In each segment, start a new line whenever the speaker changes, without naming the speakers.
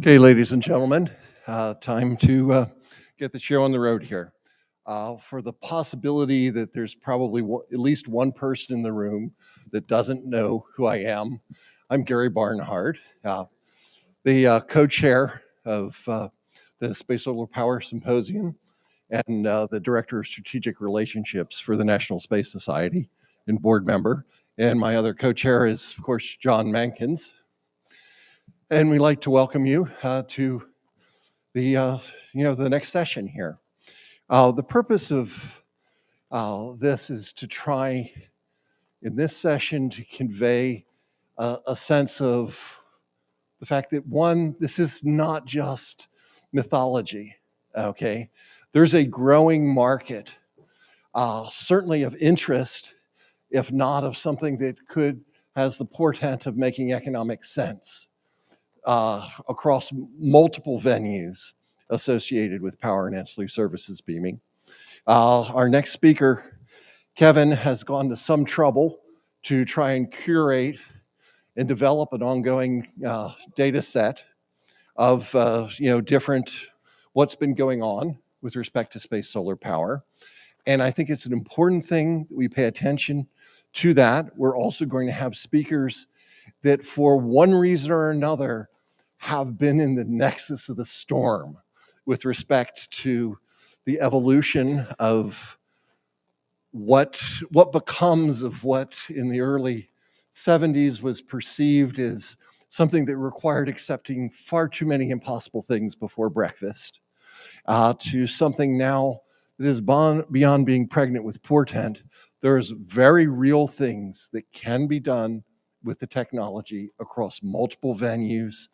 Okay, ladies and gentlemen, time to get the show on the road here. For the possibility that there's probably at least one person in the room that doesn't know who I am, I'm Gary Barnhart, the co-chair of the Space Solar Power Symposium and the director of strategic relationships for the National Space Society and board member. And my other co-chair is, of course, John Mankins. And we'd like to welcome you to the next session here. The purpose of this is to try in this session to convey a sense of the fact that one, this is not just mythology, okay? There's a growing market, certainly of interest, if not of something that has the portent of making economic sense across multiple venues associated with power and ancillary services beaming. Our next speaker, Kevin, has gone to some trouble to try and curate and develop an ongoing data set of different what's been going on with respect to space solar power. And I think it's an important thing that we pay attention to that. We're also going to have speakers that for one reason or another have been in the nexus of the storm with respect to the evolution of what becomes of what in the early 70s was perceived as something that required accepting far too many impossible things before breakfast, to something now that is beyond being pregnant with portent. There's very real things that can be done with the technology across multiple venues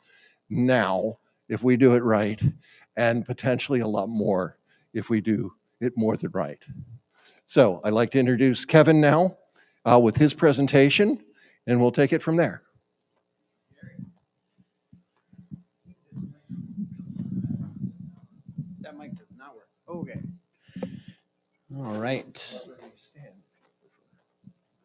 now, if we do it right, and potentially a lot more if we do it more than right. So I'd like to introduce Kevin now with his presentation, and we'll take it from there.
That mic does not work. Okay. All right.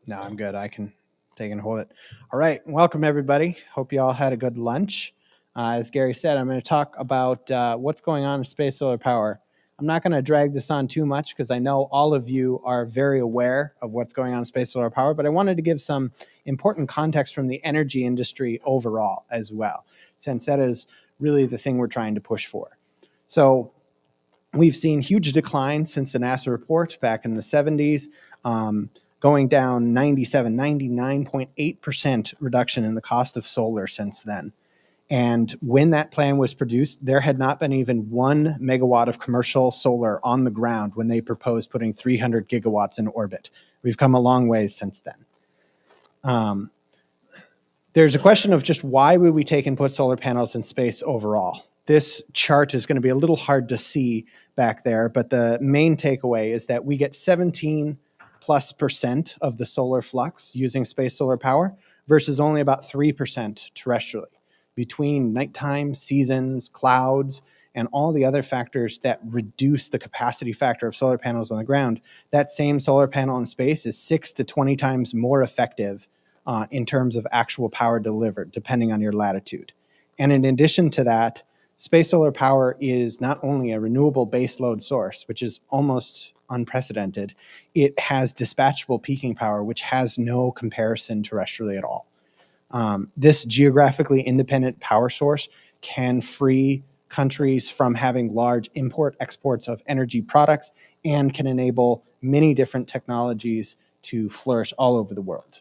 No, I'm good. I can take and hold it. All right. Welcome, everybody. Hope you all had a good lunch. As Gary said, I'm going to talk about what's going on in space solar power. I'm not going to drag this on too much because I know all of you are very aware of what's going on in space solar power, but I wanted to give some important context from the energy industry overall as well, since that is really the thing we're trying to push for. So we've seen huge declines since the NASA report back in the 70s, going down 99.8% reduction in the cost of solar since then. And when that plan was produced, there had not been even 1 megawatt of commercial solar on the ground when they proposed putting 300 gigawatts in orbit. We've come a long ways since then. There's a question of just why would we take and put solar panels in space overall? This chart is going to be a little hard to see back there, but the main takeaway is that we get 17% plus of the solar flux using space solar power versus only about 3% terrestrially. Between nighttime, seasons, clouds, and all the other factors that reduce the capacity factor of solar panels on the ground, that same solar panel in space is 6 to 20 times more effective in terms of actual power delivered, depending on your latitude. And in addition to that, space solar power is not only a renewable baseload source, which is almost unprecedented, it has dispatchable peaking power, which has no comparison terrestrially at all. This geographically independent power source can free countries from having large import-exports of energy products and can enable many different technologies to flourish all over the world.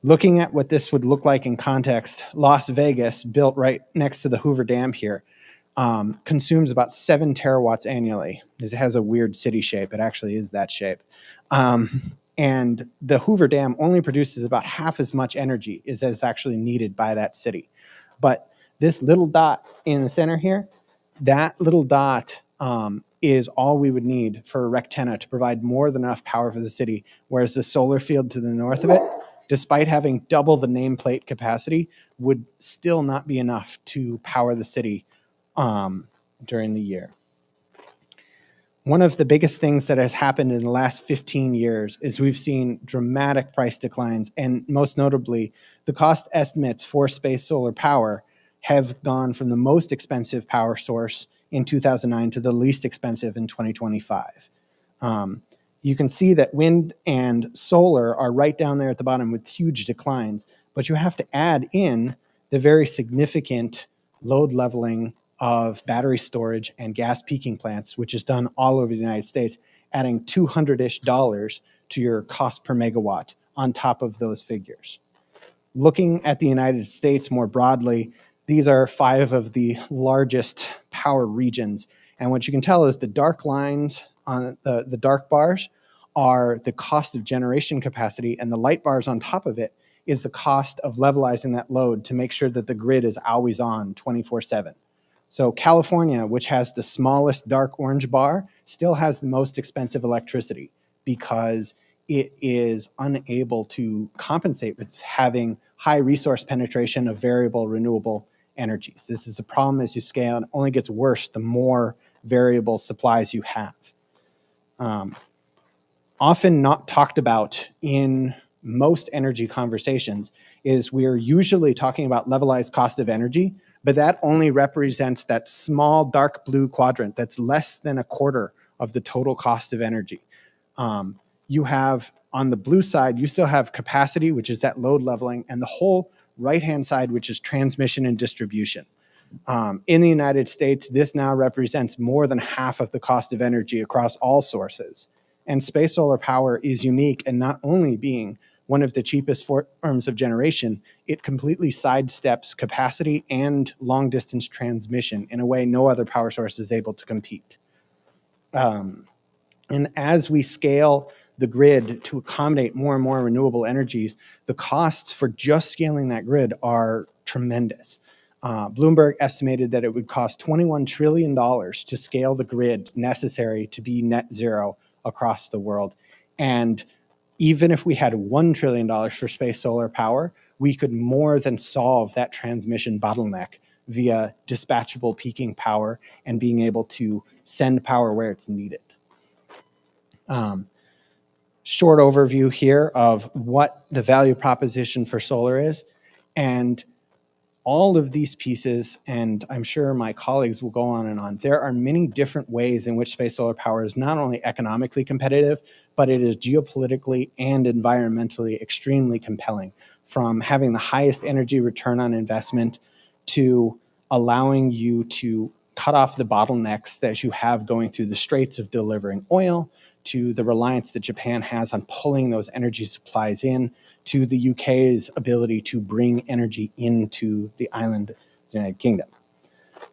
Looking at what this would look like in context, Las Vegas, built right next to the Hoover Dam here, consumes about 7 terawatts annually. It has a weird city shape. It actually is that shape. And the Hoover Dam only produces about half as much energy as is actually needed by that city. But this little dot in the center here, that little dot is all we would need for a Rectenna to provide more than enough power for the city, whereas the solar field to the north of it, despite having double the nameplate capacity, would still not be enough to power the city during the year. One of the biggest things that has happened in the last 15 years is we've seen dramatic price declines, and most notably, the cost estimates for space solar power have gone from the most expensive power source in 2009 to the least expensive in 2025. You can see that wind and solar are right down there at the bottom with huge declines, but you have to add in the very significant load leveling of battery storage and gas peaking plants, which is done all over the United States, adding $200-ish to your cost per megawatt on top of those figures. Looking at the United States more broadly, these are 5 of the largest power regions. And what you can tell is the dark lines on the dark bars are the cost of generation capacity, and the light bars on top of it is the cost of levelizing that load to make sure that the grid is always on 24/7. So California, which has the smallest dark orange bar, still has the most expensive electricity because it is unable to compensate with having high resource penetration of variable renewable energies. This is a problem as you scale, and it only gets worse the more variable supplies you have. Often not talked about in most energy conversations is we're usually talking about levelized cost of energy, but that only represents that small dark blue quadrant that's less than a quarter of the total cost of energy. You have on the blue side, you still have capacity, which is that load leveling, and the whole right-hand side, which is transmission and distribution. In the United States, this now represents more than half of the cost of energy across all sources. And space solar power is unique in not only being one of the cheapest forms of generation, it completely sidesteps capacity and long-distance transmission in a way no other power source is able to compete. And as we scale the grid to accommodate more and more renewable energies, the costs for just scaling that grid are tremendous. Bloomberg estimated that it would cost $21 trillion to scale the grid necessary to be net zero across the world. And even if we had $1 trillion for space solar power, we could more than solve that transmission bottleneck via dispatchable peaking power and being able to send power where it's needed. Short overview here of what the value proposition for solar is. And all of these pieces, and I'm sure my colleagues will go on and on, there are many different ways in which space solar power is not only economically competitive, but it is geopolitically and environmentally extremely compelling, from having the highest energy return on investment to allowing you to cut off the bottlenecks that you have going through the straits of delivering oil, to the reliance that Japan has on pulling those energy supplies in, to the UK's ability to bring energy into the island of the United Kingdom.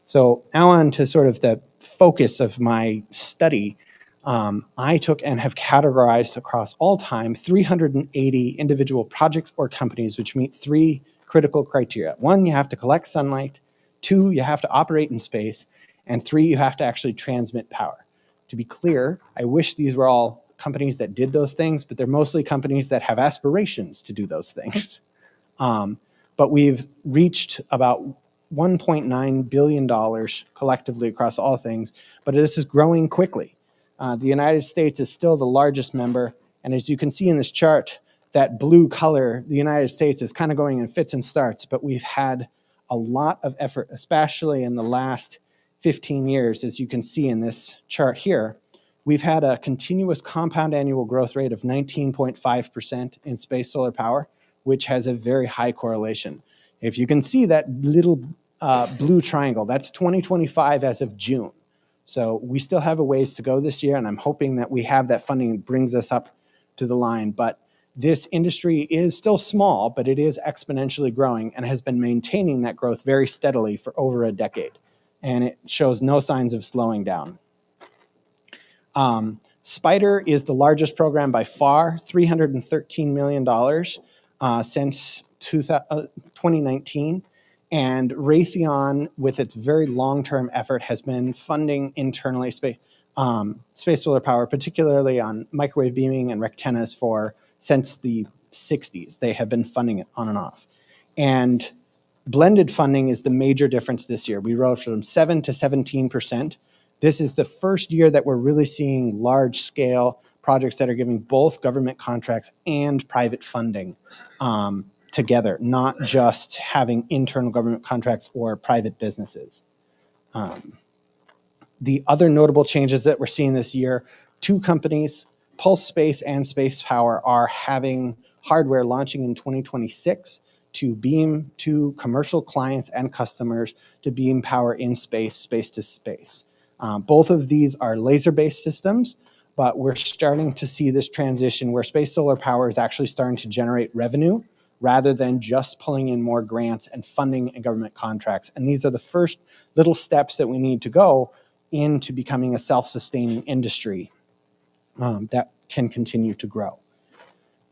So now on to sort of the focus of my study. I took and have categorized across all time 380 individual projects or companies which meet 3 critical criteria. 1, you have to collect sunlight. 2, you have to operate in space. And 3, you have to actually transmit power. To be clear, I wish these were all companies that did those things, but they're mostly companies that have aspirations to do those things. But we've reached about $1.9 billion collectively across all things, but this is growing quickly. The United States is still the largest member, and as you can see in this chart, that blue color, the United States is kind of going in fits and starts, but we've had a lot of effort, especially in the last 15 years, as you can see in this chart here. We've had a continuous compound annual growth rate of 19.5% in space solar power, which has a very high correlation. If you can see that little blue triangle, that's 2025 as of June. So we still have a ways to go this year, and I'm hoping that we have that funding that brings us up to the line. But this industry is still small, but it is exponentially growing and has been maintaining that growth very steadily for over a decade. And it shows no signs of slowing down. SPIDER is the largest program by far, $313 million since 2019. And Raytheon, with its very long-term effort, has been funding internally space solar power, particularly on microwave beaming and rectennas since the 60s. They have been funding it on and off. And blended funding is the major difference this year. We rose from 7 to 17%. This is the first year that we're really seeing large-scale projects that are giving both government contracts and private funding together, not just having internal government contracts or private businesses. The other notable changes that we're seeing this year, two companies, Pulse Space and Space Power, are having hardware launching in 2026 to beam to commercial clients and customers to beam power in space, space to space. Both of these are laser-based systems, but we're starting to see this transition where space solar power is actually starting to generate revenue rather than just pulling in more grants and funding and government contracts. And these are the first little steps that we need to go into becoming a self-sustaining industry that can continue to grow.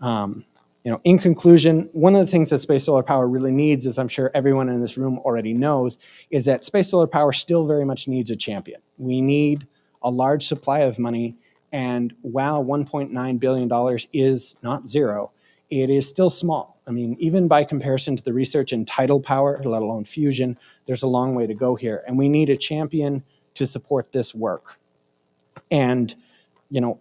In conclusion, one of the things that space solar power really needs, as I'm sure everyone in this room already knows, is that space solar power still very much needs a champion. We need a large supply of money, and while $1.9 billion is not zero, it is still small. I mean, even by comparison to the research in tidal power, let alone fusion, there's a long way to go here, and we need a champion to support this work. And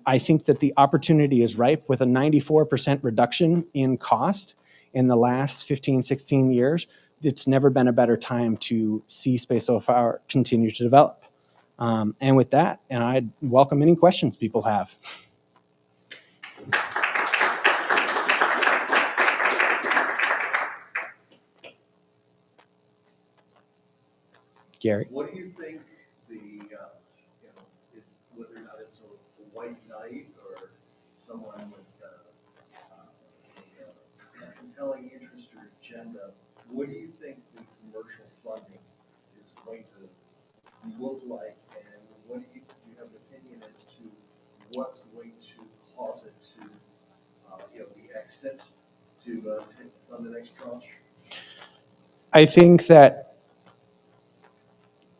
I think that the opportunity is ripe with a 94% reduction in cost in the last 15, 16 years. It's never been a better time to see space solar power continue to develop. And with that, I'd welcome any questions people have. Gary?
What do you think whether or not it's a white knight or someone with a compelling interest or agenda, what do you think the commercial funding is going to look like, and what do you have an opinion as to what's going to cause it to be extant to fund the next tranche?
I think that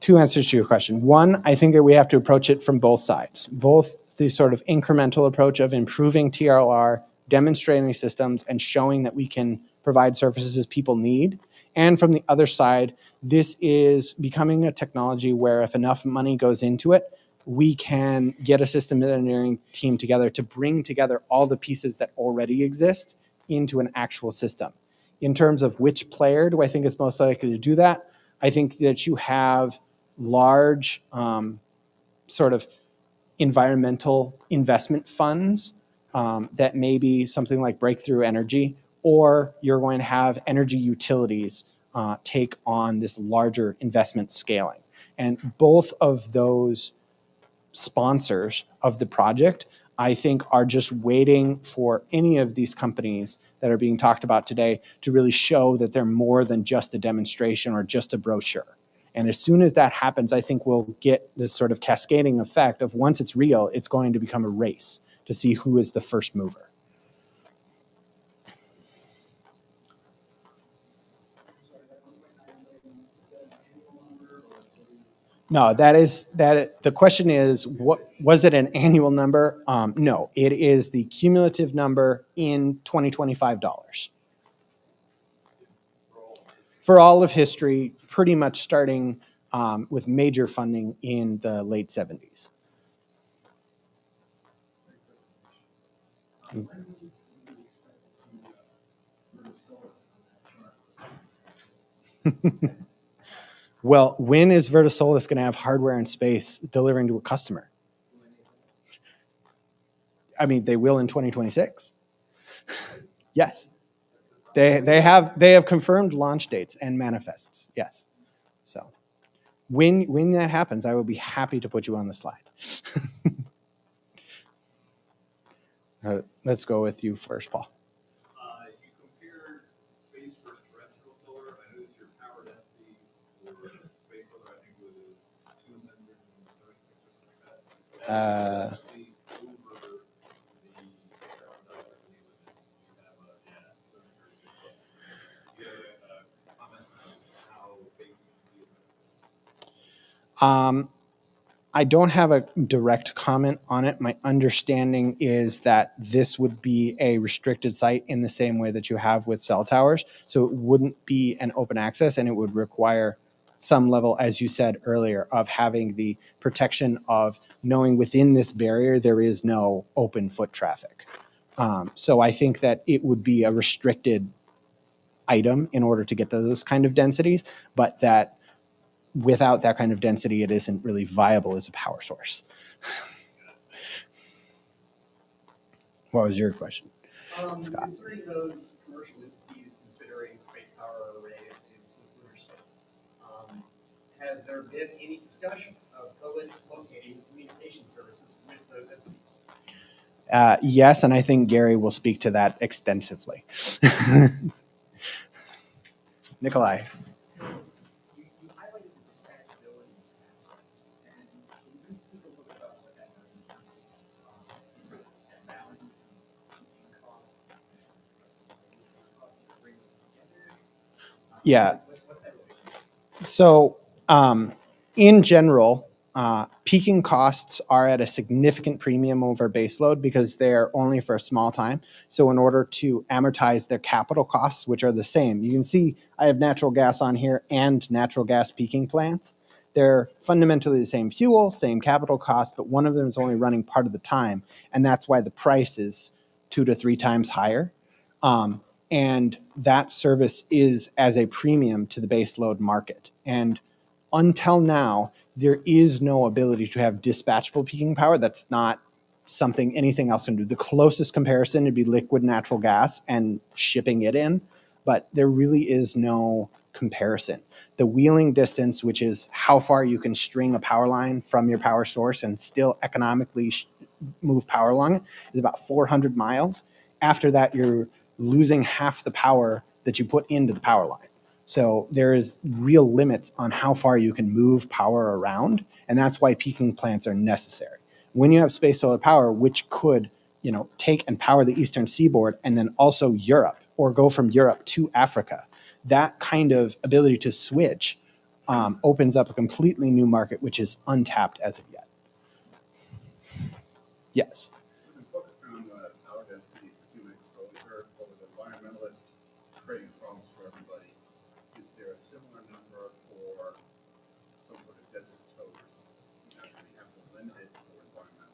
two answers to your question. One, I think that we have to approach it from both sides, both the sort of incremental approach of improving TRLR, demonstrating systems, and showing that we can provide services people need. And from the other side, this is becoming a technology where if enough money goes into it, we can get a system engineering team together to bring together all the pieces that already exist into an actual system. In terms of which player do I think is most likely to do that, I think that you have large sort of environmental investment funds that may be something like Breakthrough Energy, or you're going to have energy utilities take on this larger investment scaling. And both of those sponsors of the project, I think, are just waiting for any of these companies that are being talked about today to really show that they're more than just a demonstration or just a brochure. And as soon as that happens, I think we'll get this sort of cascading effect of once it's real, it's going to become a race to see who is the first mover. No, the question is, what was it an annual number? No, it is the cumulative number in 2025 dollars. For all of history, pretty much starting with major funding in the late 70s. Well, when is Vertisolis going to have hardware in space delivering to a customer? I mean, they will in 2026. Yes. They have confirmed launch dates and manifests. Yes. So when that happens, I will be happy to put you on the slide. Let's go with you first, Paul.
You compared space versus terrestrial solar. I noticed your power density for space solar, I think, was 236 or something like that.
I don't have a direct comment on it. My understanding is that this would be a restricted site in the same way that you have with cell towers. So it wouldn't be an open access, and it would require some level, as you said earlier, of having the protection of knowing within this barrier there is no open foot traffic. So I think that it would be a restricted item in order to get those kind of densities, but that without that kind of density, it isn't really viable as a power source. What was your question? Scott.
Considering those commercial entities considering space power arrays in cislunar space, has there been any discussion of co-locating communication services with those entities?
Yes, and I think Gary will speak to that extensively. Nikolai.
So you highlighted the dispatchability aspect, and can you speak a little bit about what that does in terms of that balance between keeping costs and those costs to bring those together?
Yeah.
What's that relationship?
So, in general, peaking costs are at a significant premium over baseload because they're only for a small time. So in order to amortize their capital costs, which are the same, you can see I have natural gas on here and natural gas peaking plants. They're fundamentally the same fuel, same capital cost, but one of them is only running part of the time. And that's why the price is 2 to 3 times higher. And that service is as a premium to the baseload market. And until now, there is no ability to have dispatchable peaking power. That's not something anything else can do. The closest comparison would be liquid natural gas and shipping it in, but there really is no comparison. The wheeling distance, which is how far you can string a power line from your power source and still economically move power along it, is about 400 miles. After that, you're losing half the power that you put into the power line. So there is real limits on how far you can move power around, and that's why peaking plants are necessary. When you have space solar power, which could, take and power the eastern seaboard and then also Europe, or go from Europe to Africa, that kind of ability to switch opens up a completely new market, which is untapped as of yet. Yes.
We've been focusing on the power density for human exposure, but with environmentalists creating problems for everybody. Is there a similar number for some sort of desert toad or something? We have to limit it for environmental.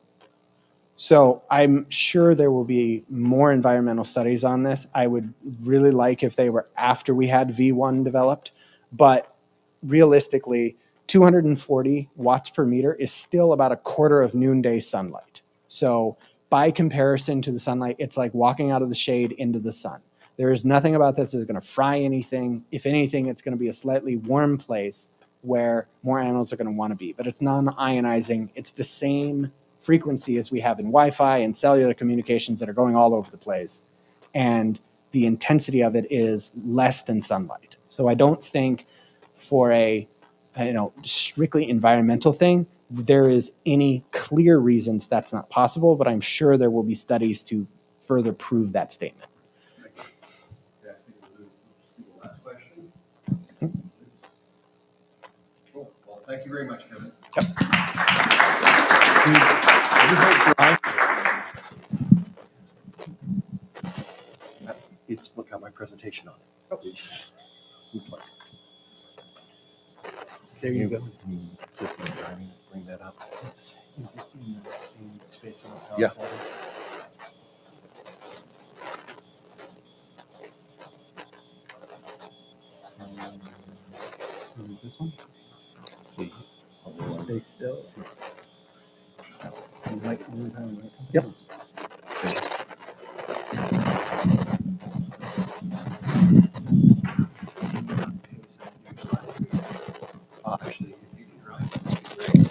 So I'm sure there will be more environmental studies on this. I would really like if they were after we had V1 developed, but realistically, 240 watts per meter is still about a quarter of noonday sunlight. So by comparison to the sunlight, it's like walking out of the shade into the sun. There is nothing about this that's going to fry anything. If anything, it's going to be a slightly warm place where more animals are going to want to be. But it's non-ionizing. It's the same frequency as we have in Wi-Fi and cellular communications that are going all over the place. And the intensity of it is less than sunlight. So I don't think for a strictly environmental thing, there is any clear reasons that's not possible, but I'm sure there will be studies to further prove that statement.
Yeah, I think we'll do the last question. Cool. Well, thank you very much, Kevin.
It's got my presentation on it.
There you go.
System driving, bring that up.
Is it in the same space on the
Yeah.
Is it this one?
See.
Space bill.
Yep. Actually, if you can drive, that'd be great.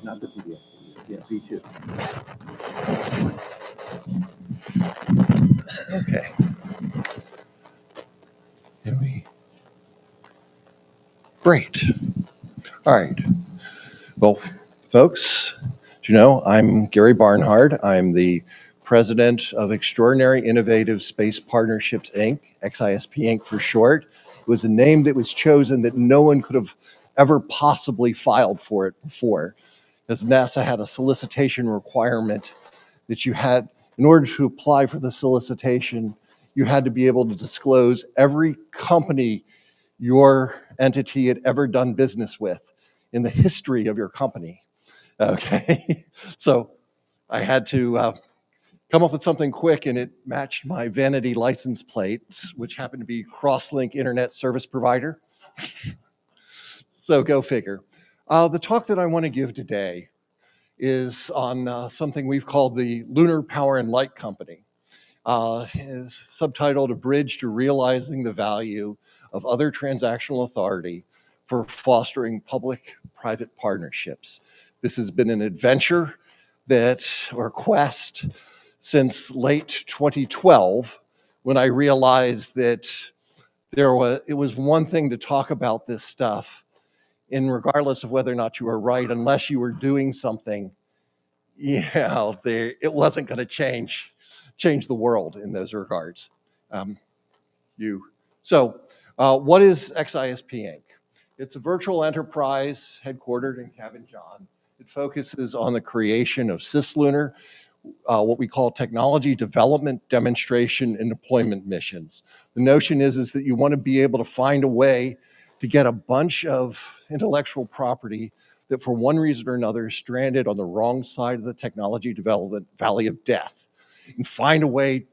Not the PDF. Yeah, B2. Okay. Here we. Great. All right. Well, folks, as you know, I'm Gary Barnhart. I'm the president of Extraordinary Innovative Space Partnerships, Inc., XISP Inc. for short. It was a name that was chosen that no one could have ever possibly filed for it before, because NASA had a solicitation requirement that you had, in order to apply for the solicitation, you had to be able to disclose every company your entity had ever done business with in the history of your company. Okay, so I had to come up with something quick, and it matched my vanity license plates, which happened to be Crosslink Internet Service Provider. So go figure. The talk that I want to give today is on something we've called the Lunar Power and Light Company. Is subtitled A Bridge to Realizing the Value of Other Transactional Authority for Fostering Public-Private Partnerships. This has been an adventure or quest since late 2012, when I realized that it was one thing to talk about this stuff, and regardless of whether or not you were right, unless you were doing something, it wasn't going to change the world in those regards. What is XISP Inc.? It's a virtual enterprise headquartered in Cabin John. It focuses on the creation of cislunar, what we call technology development, demonstration, and deployment missions. The notion is that you want to be able to find a way to get a bunch of intellectual property that for one reason or another is stranded on the wrong side of the technology development valley of death, and find a way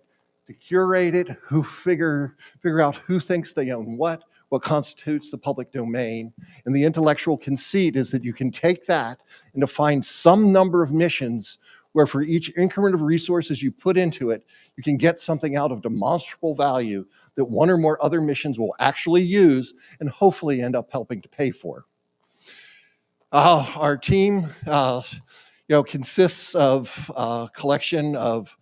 to curate it, figure out who thinks they own what constitutes the public domain. And the intellectual conceit is that you can take that and to find some number of missions where for each increment of resources you put into it, you can get something out of demonstrable value that one or more other missions will actually use and hopefully end up helping to pay for. Our team consists of a collection of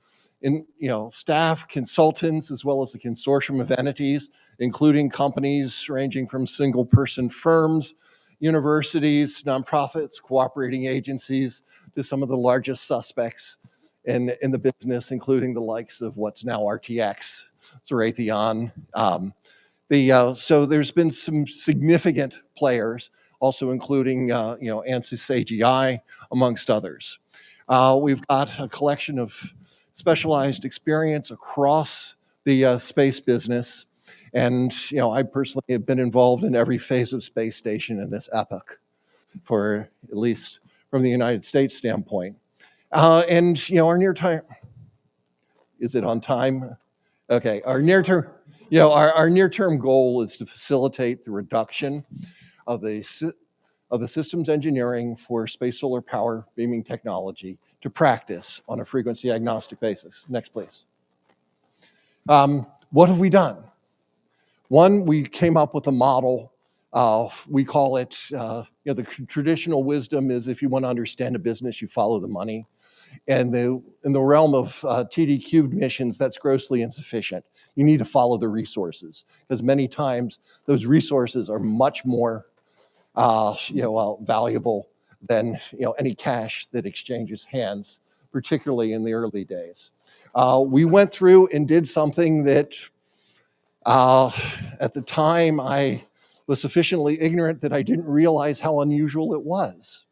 staff, consultants, as well as a consortium of entities, including companies ranging from single-person firms, universities, nonprofits, cooperating agencies, to some of the largest suspects in the business, including the likes of what's now RTX, Raytheon. So there's been some significant players, also including ANSYS AGI, amongst others. We've got a collection of specialized experience across the space business. And, I personally have been involved in every phase of space station in this epoch, for at least from the United States standpoint. Our near time, is it on time? Okay, our near-term, our near-term goal is to facilitate the reduction of the systems engineering for space solar power beaming technology to practice on a frequency agnostic basis. Next, please. What have we done? One, we came up with a model. We call it, the traditional wisdom is if you want to understand a business, you follow the money. And in the realm of TD cubed missions, that's grossly insufficient. You need to follow the resources, because many times those resources are much more valuable than any cash that exchanges hands, particularly in the early days. We went through and did something that at the time I was sufficiently ignorant that I didn't realize how unusual it was.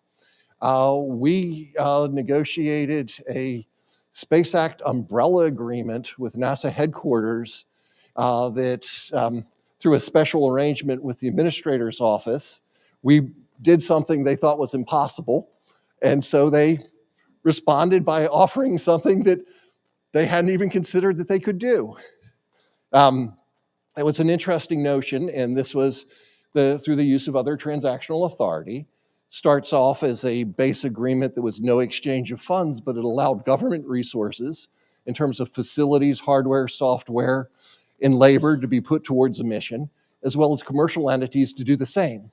We negotiated a Space Act umbrella agreement with NASA headquarters that through a special arrangement with the administrator's office, we did something they thought was impossible. And so they responded by offering something that they hadn't even considered that they could do. It was an interesting notion, and this was through the use of other transactional authority. Starts off as a base agreement that was no exchange of funds, but it allowed government resources in terms of facilities, hardware, software, and labor to be put towards a mission, as well as commercial entities to do the same.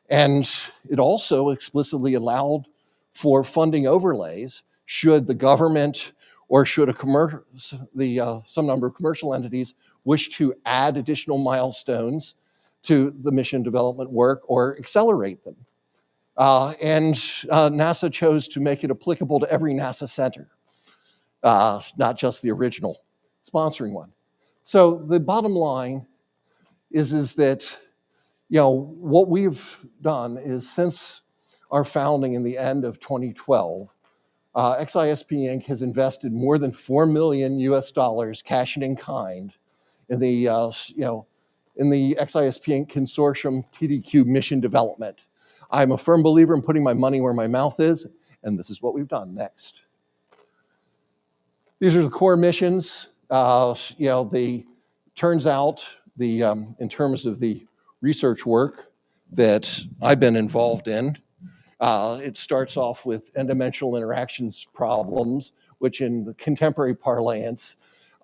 And it also explicitly allowed for funding overlays should the government or should some number of commercial entities wish to add additional milestones to the mission development work or accelerate them. And NASA chose to make it applicable to every NASA center, not just the original sponsoring one. So the bottom line is that, what we've done is since our founding in the end of 2012, XISP Inc. has invested more than $4 million US cash and in kind in the, in the XISP Inc. consortium TDQ mission development. I'm a firm believer in putting my money where my mouth is, and this is what we've done. Next. These are the core missions. Turns out in terms of the research work that I've been involved in, it starts off with n-dimensional interactions problems, which in the contemporary parlance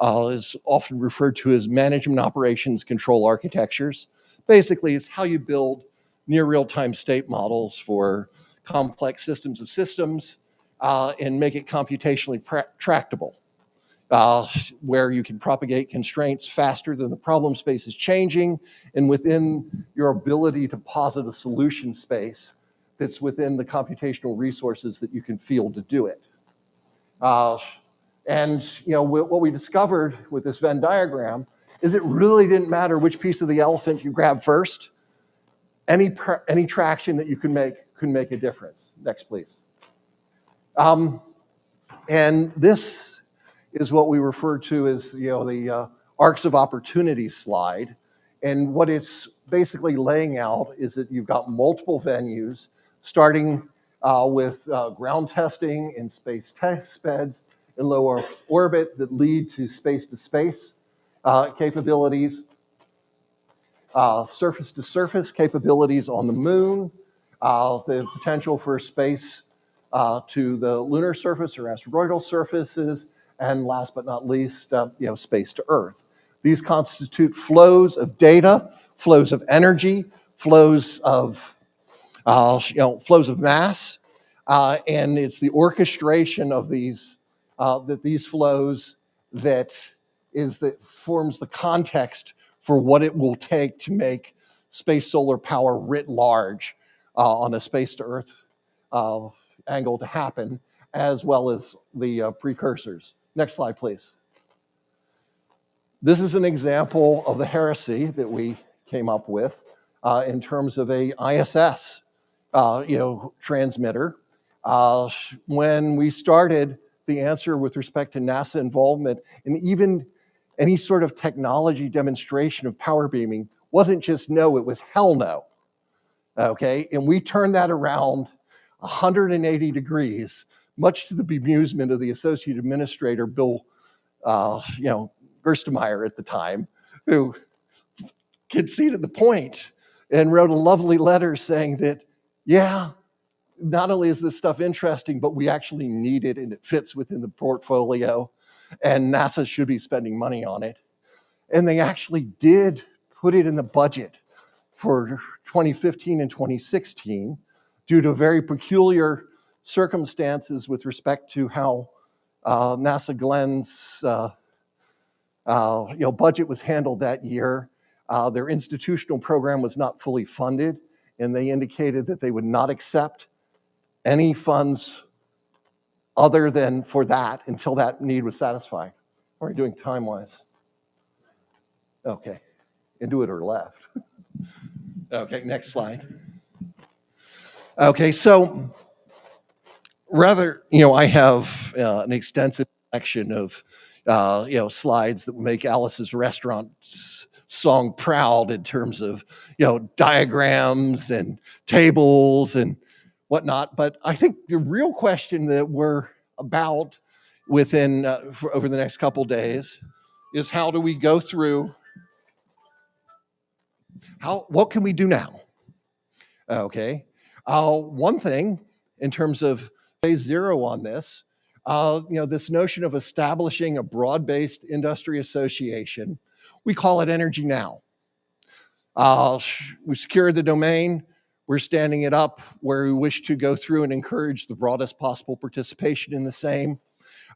is often referred to as management operations control architectures. Basically, it's how you build near real-time state models for complex systems of systems and make it computationally tractable, where you can propagate constraints faster than the problem space is changing and within your ability to posit a solution space that's within the computational resources that you can field to do it. What we discovered with this Venn diagram is it really didn't matter which piece of the elephant you grab first. Any traction that you can make a difference. Next, please. And this is what we refer to as the arcs of opportunity slide. And what it's basically laying out is that you've got multiple venues, starting with ground testing in space test beds in low Earth orbit that lead to space-to-space capabilities, surface-to-surface capabilities on the moon, the potential for space to the lunar surface or asteroidal surfaces, and last but not least, space to Earth. These constitute flows of data, flows of energy, flows of mass, and it's the orchestration of these flows that forms the context for what it will take to make space solar power writ large on a space to Earth angle to happen, as well as the precursors. Next slide, please. This is an example of the heresy that we came up with in terms of a ISS transmitter. When we started, the answer with respect to NASA involvement and even any sort of technology demonstration of power beaming wasn't just no, it was hell no. Okay, and we turned that around 180 degrees, much to the bemusement of the associate administrator, Bill, Gerstenmaier at the time, who conceded the point and wrote a lovely letter saying that, yeah, not only is this stuff interesting, but we actually need it and it fits within the portfolio and NASA should be spending money on it. And they actually did put it in the budget for 2015 and 2016 due to very peculiar circumstances with respect to how NASA Glenn's budget was handled that year. Their institutional program was not fully funded, and they indicated that they would not accept any funds other than for that until that need was satisfied. How are you doing time-wise? Okay, into it or left. Okay, next slide. Okay, so I have an extensive collection of slides that make Alice's Restaurant song proud in terms of diagrams and tables and whatnot. But I think the real question that we're about over the next couple days is how do we go through? What can we do now? Okay, one thing in terms of phase 0 on this. This notion of establishing a broad-based industry association, we call it Energy Now. We secured the domain. We're standing it up where we wish to go through and encourage the broadest possible participation in the same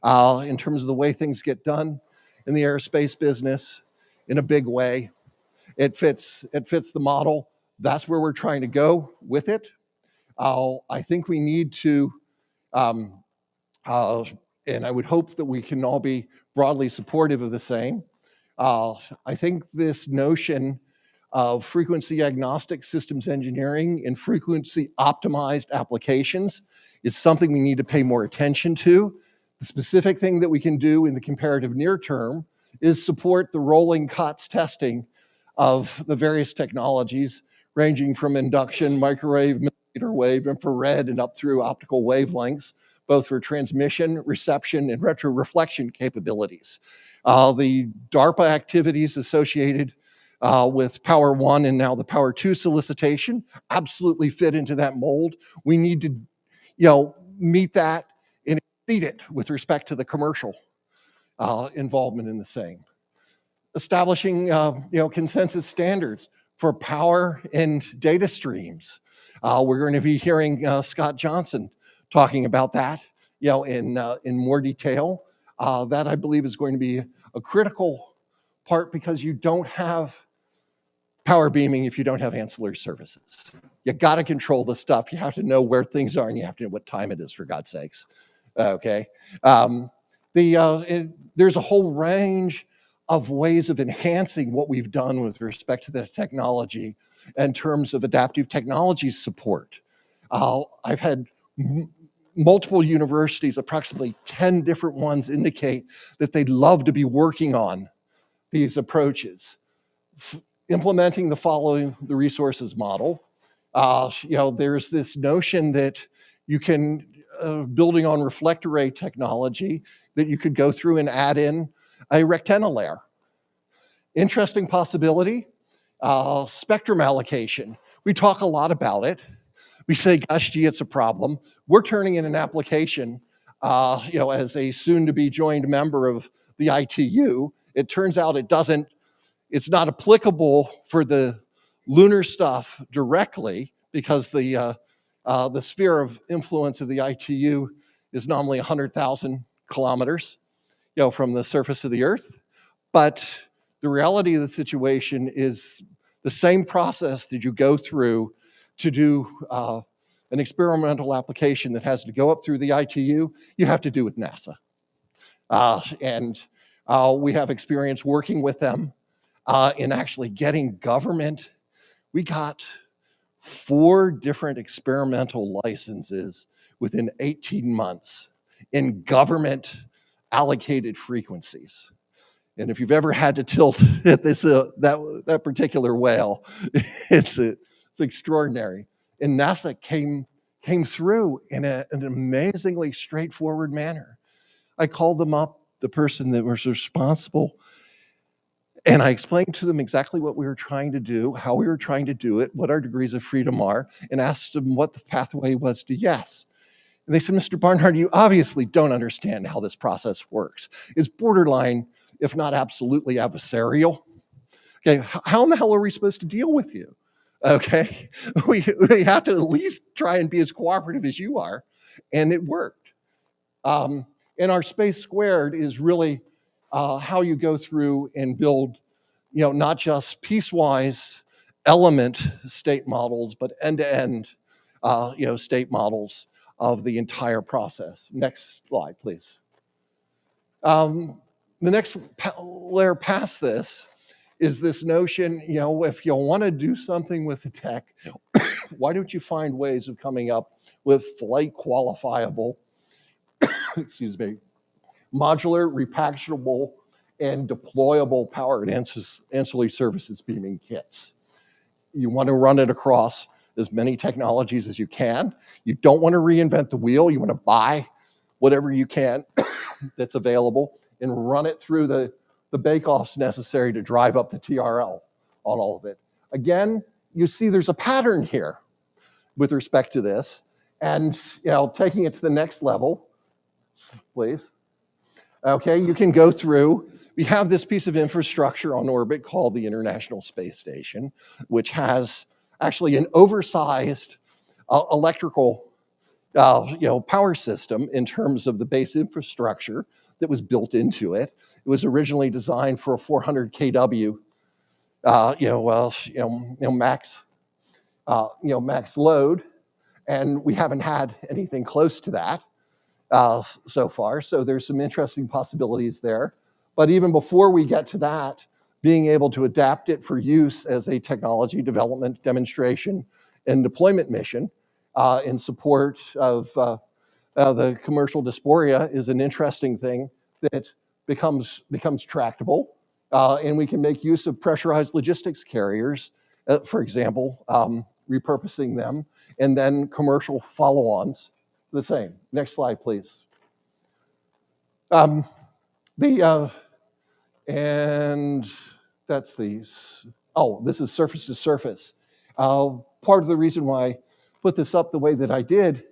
in terms of the way things get done in the aerospace business in a big way. It fits the model. That's where we're trying to go with it. I think we need to and I would hope that we can all be broadly supportive of the same. I think this notion of frequency agnostic systems engineering and frequency optimized applications is something we need to pay more attention to. The specific thing that we can do in the comparative near term is support the rolling COTS testing of the various technologies, ranging from induction, microwave, millimeter wave, infrared, and up through optical wavelengths, both for transmission, reception, and retroreflection capabilities. The DARPA activities associated with Power 1 and now the Power 2 solicitation absolutely fit into that mold. We need to, meet that and exceed it with respect to the commercial involvement in the same. Establishing, consensus standards for power and data streams. We're going to be hearing Scott Johnson talking about that, in more detail. That I believe is going to be a critical part because you don't have power beaming if you don't have ancillary services. You got to control the stuff. You have to know where things are, and you have to know what time it is, for God's sakes. Okay. There's a whole range of ways of enhancing what we've done with respect to the technology in terms of adaptive technology support. I've had multiple universities, approximately 10 different ones, indicate that they'd love to be working on these approaches. Implementing the resources model. There's this notion that you can, building on reflector array technology, that you could go through and add in a rectenna layer. Interesting possibility. Spectrum allocation. We talk a lot about it. We say, gosh, gee, it's a problem. We're turning in an application, as a soon-to-be joined member of the ITU. It turns out it's not applicable for the lunar stuff directly because the sphere of influence of the ITU is nominally 100,000 kilometers, from the surface of the Earth. But the reality of the situation is the same process that you go through to do an experimental application that has to go up through the ITU, you have to do with NASA. And we have experience working with them in actually getting government. We got 4 different experimental licenses within 18 months in government allocated frequencies. And if you've ever had to tilt at this that particular whale, it's extraordinary. And NASA came through in an amazingly straightforward manner. I called them up, the person that was responsible, and I explained to them exactly what we were trying to do, how we were trying to do it, what our degrees of freedom are, and asked them what the pathway was to yes. And they said, Mr. Barnhart, you obviously don't understand how this process works. It's borderline, if not absolutely adversarial. Okay, how in the hell are we supposed to deal with you? Okay, we have to at least try and be as cooperative as you are, and it worked. And our Space Squared is really how you go through and build, not just piecewise element state models, but end-to-end, state models of the entire process. Next slide, please. The next layer past this is this notion, if you want to do something with the tech, why don't you find ways of coming up with flight qualifiable, modular, repackageable, and deployable powered ancillary services beaming kits. You want to run it across as many technologies as you can. You don't want to reinvent the wheel. You want to buy whatever you can that's available and run it through the bake-offs necessary to drive up the TRL on all of it. Again, you see there's a pattern here with respect to this. And taking it to the next level, please. Okay, you can go through. We have this piece of infrastructure on orbit called the International Space Station, which has actually an oversized electrical power system in terms of the base infrastructure that was built into it. It was originally designed for a 400 kW, max load, and we haven't had anything close to that so far. So there's some interesting possibilities there. But even before we get to that, being able to adapt it for use as a technology development, demonstration, and deployment mission in support of the commercial dysphoria is an interesting thing that becomes tractable. And we can make use of pressurized logistics carriers, for example, repurposing them, and then commercial follow-ons the same. Next slide, please. And that's this is surface to surface. Part of the reason why I put this up the way that I did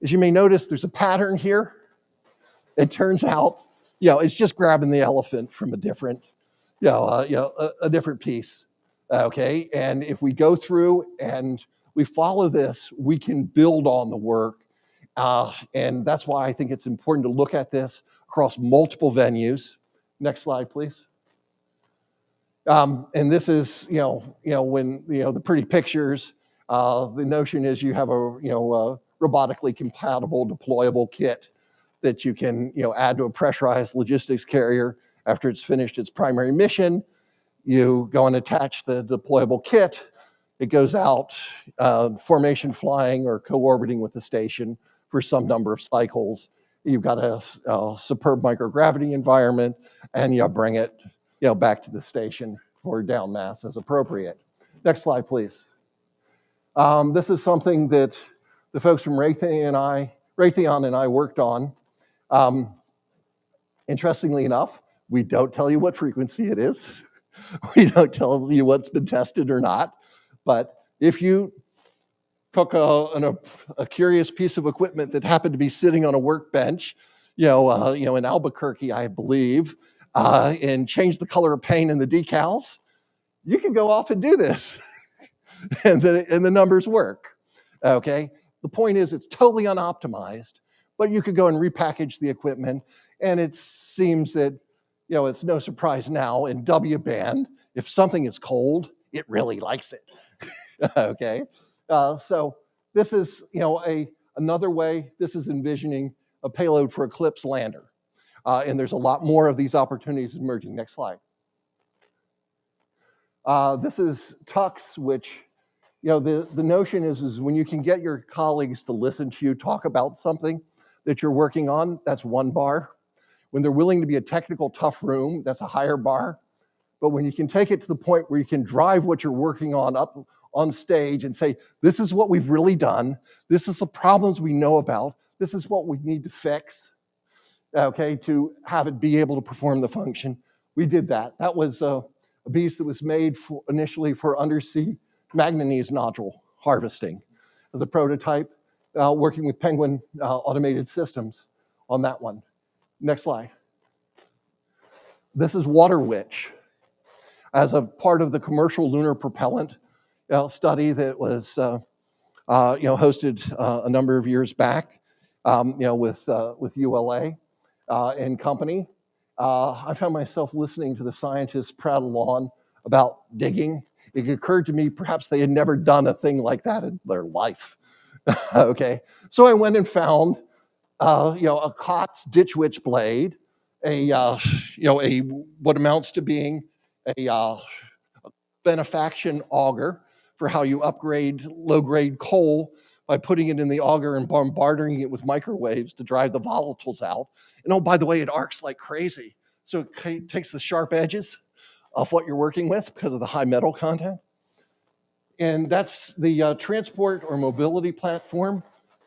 is you may notice there's a pattern here. It turns out, it's just grabbing the elephant from a different, a different piece. Okay, and if we go through and we follow this, we can build on the work. And that's why I think it's important to look at this across multiple venues. Next slide, please. And this is, when, the pretty pictures, the notion is you have a robotically compatible deployable kit that you can, add to a pressurized logistics carrier after it's finished its primary mission. You go and attach the deployable kit. It goes out, formation flying or co-orbiting with the station for some number of cycles. You've got a superb microgravity environment, and you bring it, back to the station for down mass as appropriate. Next slide, please. This is something that the folks from Raytheon and I worked on. Interestingly enough, we don't tell you what frequency it is. We don't tell you what's been tested or not. But if you took a curious piece of equipment that happened to be sitting on a workbench, in Albuquerque, I believe, and changed the color of paint in the decals, you can go off and do this, and the numbers work. Okay, the point is it's totally unoptimized, but you could go and repackage the equipment, and it seems that it's no surprise now in W-band, if something is cold, it really likes it. Okay, so this is another way. This is envisioning a payload for Eclipse lander, and there's a lot more of these opportunities emerging. Next slide. This is Tux, which the notion is when you can get your colleagues to listen to you talk about something that you're working on, that's one bar. When they're willing to be a technical tough room, that's a higher bar. But when you can take it to the point where you can drive what you're working on up on stage and say, this is what we've really done, this is the problems we know about, this is what we need to fix, okay, to have it be able to perform the function. We did that. That was a beast that was made initially for undersea manganese nodule harvesting as a prototype, working with Penguin Automated Systems on that one. Next slide. This is Water Witch as a part of the commercial lunar propellant study that was hosted a number of years back, with ULA and company. I found myself listening to the scientists prattle on about digging. It occurred to me perhaps they had never done a thing like that in their life. Okay, so I went and found a COTS Ditch Witch blade, a what amounts to being a benefaction auger for how you upgrade low-grade coal by putting it in the auger and bombarding it with microwaves to drive the volatiles out. And oh, by the way, it arcs like crazy. So it takes the sharp edges of what you're working with because of the high metal content. And that's the transport or mobility platform.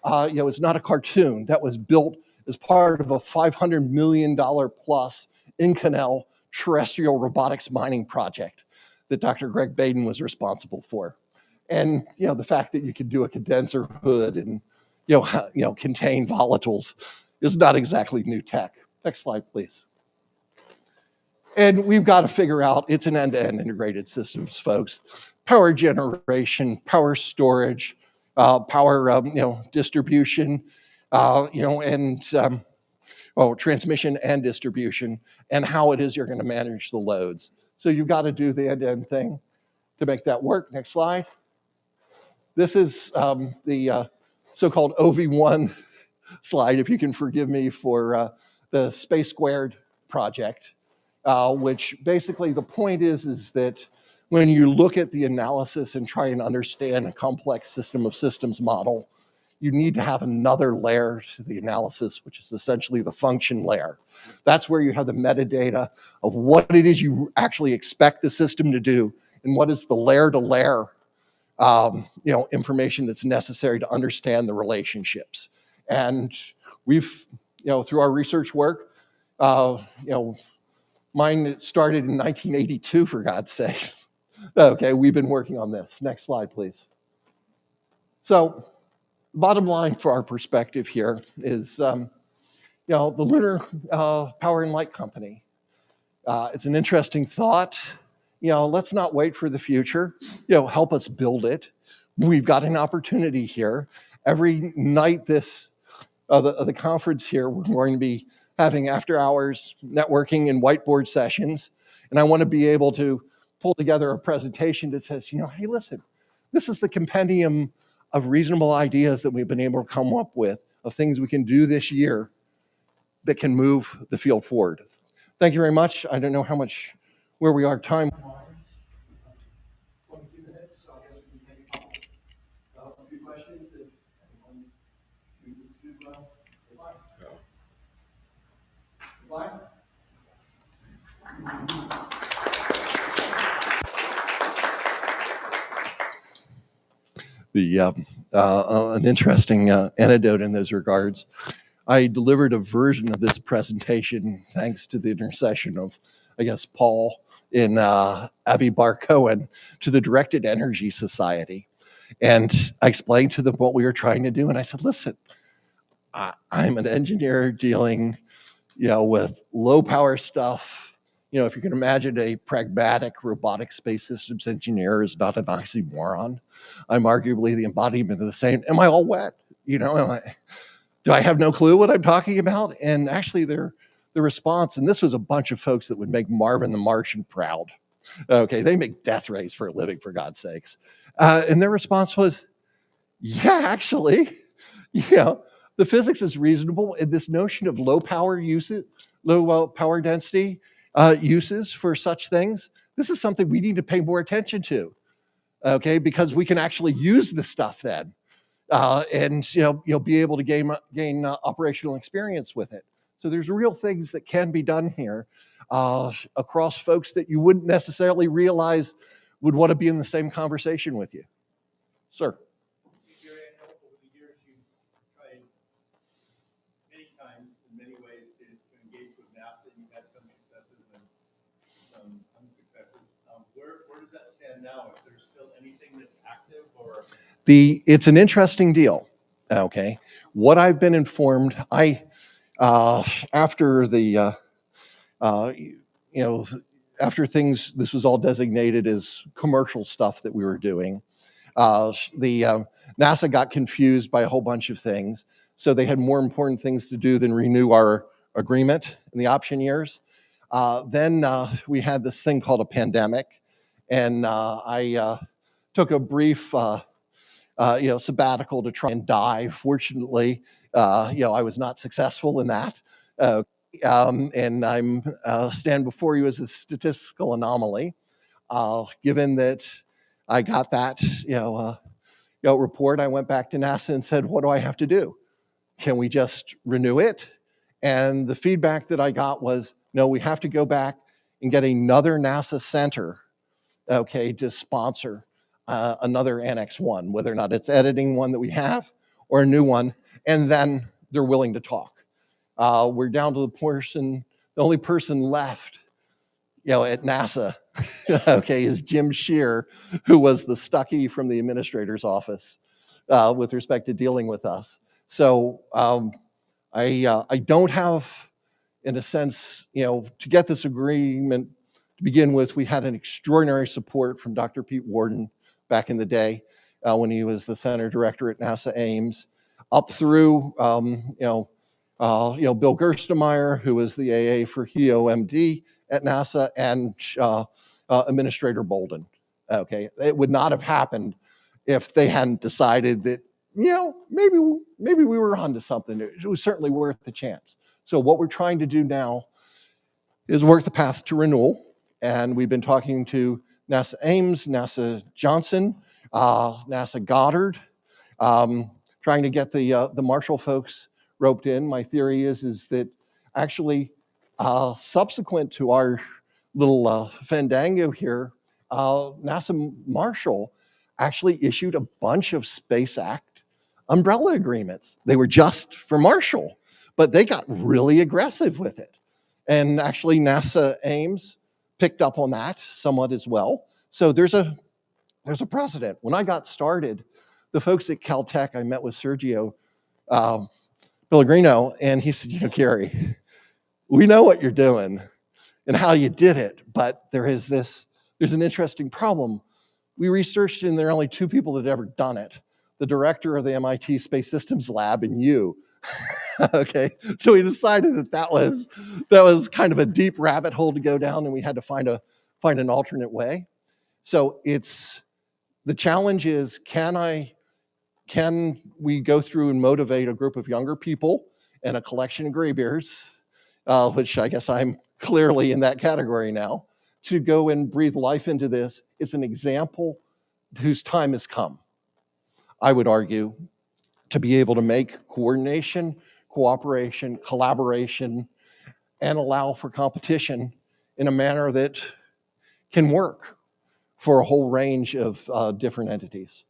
It's not a cartoon. That was built as part of a $500 million plus Inconel terrestrial robotics mining project that Dr. Greg Baden was responsible for. And the fact that you could do a condenser hood and contain volatiles is not exactly new tech. Next slide, please. And we've got to figure out, it's an end-to-end integrated systems, folks. Power generation, power storage, power distribution, transmission and distribution, and how it is you're going to manage the loads. So you've got to do the end-to-end thing to make that work. Next slide. This is the so-called OV1 slide, if you can forgive me, for the Space Squared project. which basically the point is that when you look at the analysis and try and understand a complex system of systems model, you need to have another layer to the analysis, which is essentially the function layer. That's where you have the metadata of what it is you actually expect the system to do and what is the layer to layer information that's necessary to understand the relationships. And we've, through our research work, mine started in 1982, for God's sakes. Okay, we've been working on this. Next slide, please. So, bottom line for our perspective here is, the Lunar Power and Light Company. It's an interesting thought. Let's not wait for the future. Help us build it. We've got an opportunity here. Every night of the conference here, we're going to be having after hours networking and whiteboard sessions. And I want to be able to pull together a presentation that says, hey, listen, this is the compendium of reasonable ideas that we've been able to come up with of things we can do this year that can move the field forward. Thank you very much. I don't know where we are time. 22 minutes, so I guess we can take a few questions if anyone chooses to reply. Reply? An interesting anecdote in those regards. I delivered a version of this presentation thanks to the intercession of, I guess, Paul and Avi Bar-Cohen to the Directed Energy Society. And I explained to them what we were trying to do. And I said, listen, I'm an engineer dealing, with low power stuff. If you can imagine a pragmatic robotic space systems engineer is not an oxymoron. I'm arguably the embodiment of the same. Am I all wet? Do I have no clue what I'm talking about? And actually the response, and this was a bunch of folks that would make Marvin the Martian proud. Okay, they make death rays for a living, for God's sakes. And their response was, yeah, actually, the physics is reasonable. And this notion of low power density uses for such things, this is something we need to pay more attention to, okay, because we can actually use the stuff then. And you'll be able to gain operational experience with it. So there's real things that can be done here across folks that you wouldn't necessarily realize would want to be in the same conversation with you. Sir.
Gary, I know over the years you've tried many times in many ways to engage with NASA. You've had some successes and some unsuccesses. Where does that stand now? Is there still anything that's active or?
It's an interesting deal. Okay, what I've been informed, after things, this was all designated as commercial stuff that we were doing. NASA got confused by a whole bunch of things, so they had more important things to do than renew our agreement in the option years. Then we had this thing called a pandemic, and I took a brief sabbatical to try and die. Fortunately, I was not successful in that. And I'm stand before you as a statistical anomaly, given that I got that report. I went back to NASA and said, what do I have to do? Can we just renew it? And the feedback that I got was, no, we have to go back and get another NASA center, okay, to sponsor another Annex 1, whether or not it's editing one that we have or a new one, and then they're willing to talk. We're down to the only person left, at NASA, okay, is Jim Shear, who was the Stuckey from the administrator's office with respect to dealing with us. So I don't have, in a sense, to get this agreement to begin with, we had an extraordinary support from Dr. Pete Worden back in the day when he was the center director at NASA Ames, up through, Bill Gerstemeyer, who was the AA for HEOMD at NASA, and Administrator Bolden. Okay, it would not have happened if they hadn't decided that, maybe we were onto something. It was certainly worth the chance. So what we're trying to do now is work the path to renewal. And we've been talking to NASA Ames, NASA Johnson, NASA Goddard, trying to get the Marshall folks roped in. My theory is that actually subsequent to our little fandango here, NASA Marshall actually issued a bunch of Space Act umbrella agreements. They were just for Marshall, but they got really aggressive with it. And actually NASA Ames picked up on that somewhat as well. So there's a precedent. When I got started, the folks at Caltech, I met with Sergio Pellegrino, and he said, Gary, we know what you're doing and how you did it, but there's an interesting problem. We researched, and there are only two people that had ever done it: the director of the MIT Space Systems Lab and you. Okay, so we decided that was kind of a deep rabbit hole to go down, and we had to find an alternate way. So the challenge is, can we go through and motivate a group of younger people and a collection of graybeards, which I guess I'm clearly in that category now, to go and breathe life into this? It's an example whose time has come, I would argue, to be able to make coordination, cooperation, collaboration, and allow for competition in a manner that can work for a whole range of different entities.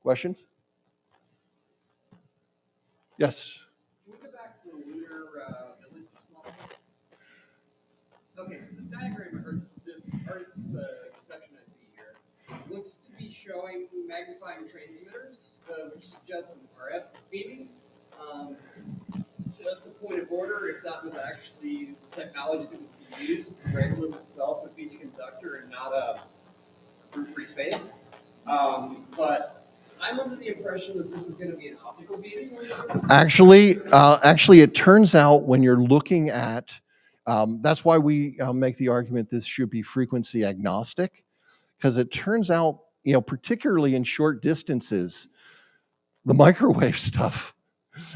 Questions? Yes.
Can we go back to the lunar village model? Okay, so this diagram, or this artist's conception I see here, looks to be showing magnifying transmitters, which suggests some RF beaming. Just a point of order, if that was actually the technology that was being used, the Regulus itself would be the conductor and not a free space. But I'm under the impression that this is going to be an optical beaming.
Actually, it turns out when you're looking at, that's why we make the argument this should be frequency agnostic, because it turns out, particularly in short distances, the microwave stuff,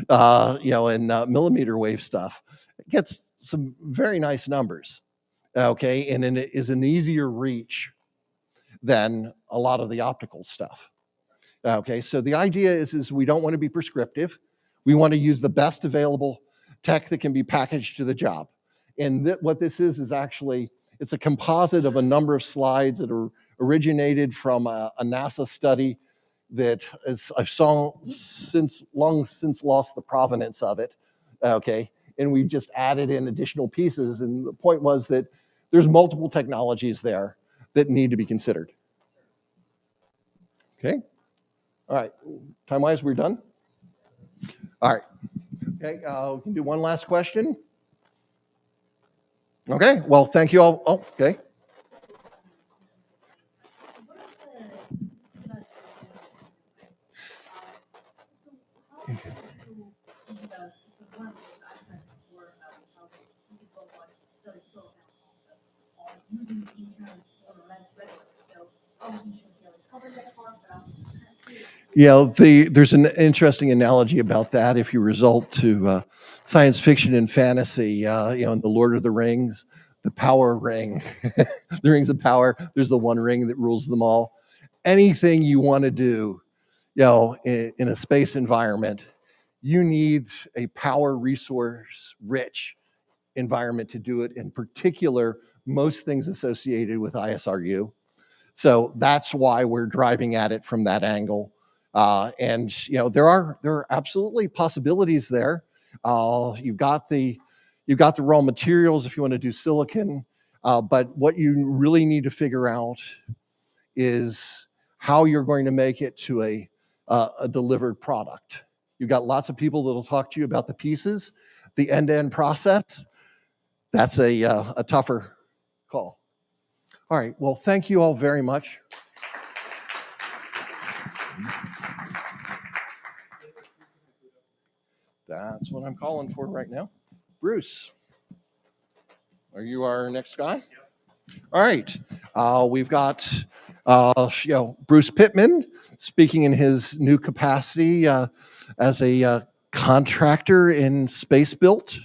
and millimeter wave stuff gets some very nice numbers, okay, and it is an easier reach than a lot of the optical stuff. Okay, so the idea is we don't want to be prescriptive. We want to use the best available tech that can be packaged to the job. And what this is actually, it's a composite of a number of slides that are originated from a NASA study that I've long since lost the provenance of it, okay? And we've just added in additional pieces. And the point was that there's multiple technologies there that need to be considered. Okay? All right, time-wise, we're done? All right, okay, we can do one last question. Okay, well, thank you all. Oh, okay. There's an interesting analogy about that. If you resort to science fiction and fantasy, in The Lord of the Rings, the power ring, the rings of power, there's the one ring that rules them all. Anything you want to do, in a space environment, you need a power resource rich environment to do it, in particular, most things associated with ISRU. So that's why we're driving at it from that angle. And there are absolutely possibilities there. You've got the raw materials if you want to do silicon, but what you really need to figure out is how you're going to make it to a delivered product. You've got lots of people that'll talk to you about the pieces, the end-to-end process. That's a tougher call. All right, well, thank you all very much. That's what I'm calling for right now. Bruce, are you our next guy? All right, we've got Bruce Pittman speaking in his new capacity as a contractor in Space Built.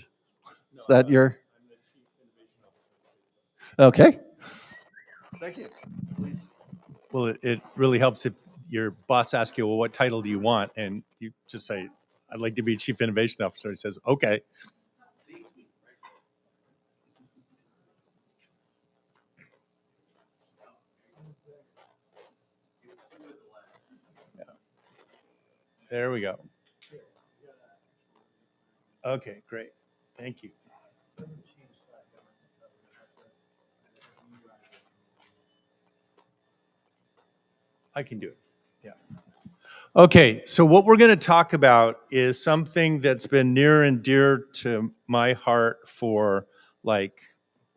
Is that your? Okay. Thank you. Please.
Well, it really helps if your boss asks you, well, what title do you want? And you just say, I'd like to be Chief Innovation Officer. He says, okay. Yeah. There we go. Okay, great. Thank you. I can do it. Yeah. Okay, so what we're going to talk about is something that's been near and dear to my heart for like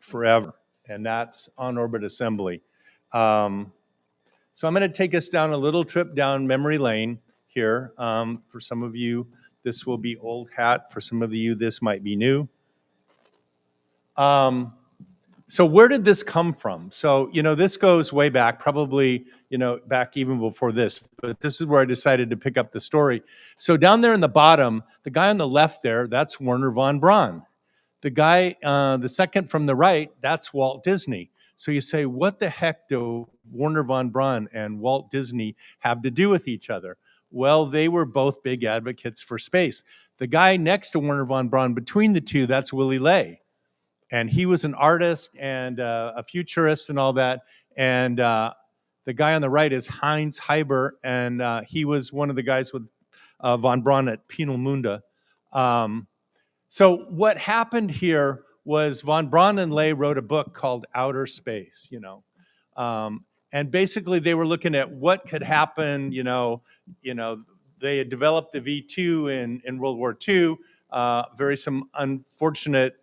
forever, and that's on-orbit assembly. So I'm going to take us down a little trip down memory lane here. For some of you, this will be old hat. For some of you, this might be new. So where did this come from? So, this goes way back, probably, back even before this, but this is where I decided to pick up the story. So down there in the bottom, the guy on the left there, that's Wernher von Braun. The guy, the second from the right, that's Walt Disney. So you say, what the heck do Wernher von Braun and Walt Disney have to do with each other? Well, they were both big advocates for space. The guy next to Wernher von Braun, between the two, that's Willy Ley. And he was an artist and a futurist and all that. And the guy on the right is Heinz Heiber, and he was one of the guys with von Braun at Peenemünde. So what happened here was von Braun and Ley wrote a book called Outer Space, and basically they were looking at what could happen. They had developed the V2 in World War II. Some unfortunate,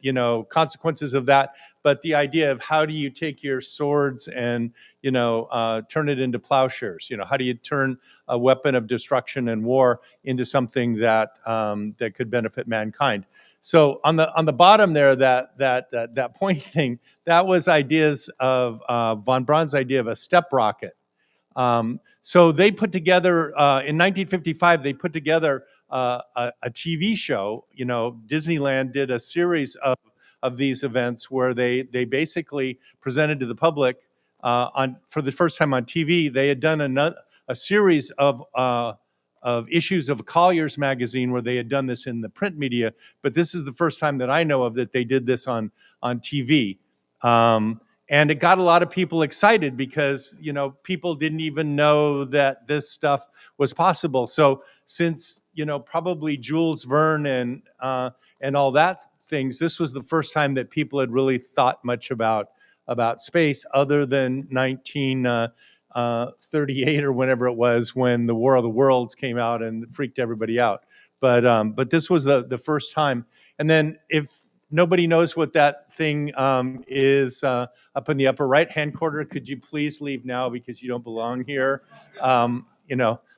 consequences of that. But the idea of how do you take your swords and, turn it into plowshares? How do you turn a weapon of destruction and war into something that that could benefit mankind? So on the bottom there, that pointy thing, that was ideas of von Braun's idea of a step rocket. So they put together in 1955. They put together a TV show. Disneyland did a series of these events where they basically presented to the public for the first time on TV. They had done a series of issues of Collier's magazine where they had done this in the print media, but this is the first time that I know of that they did this on TV. And it got a lot of people excited because, people didn't even know that this stuff was possible. So since, probably Jules Verne and all that things, this was the first time that people had really thought much about space other than 1938 or whenever it was when the War of the Worlds came out and freaked everybody out. But this was the first time. And then if nobody knows what that thing is up in the upper right-hand corner, could you please leave now because you don't belong here?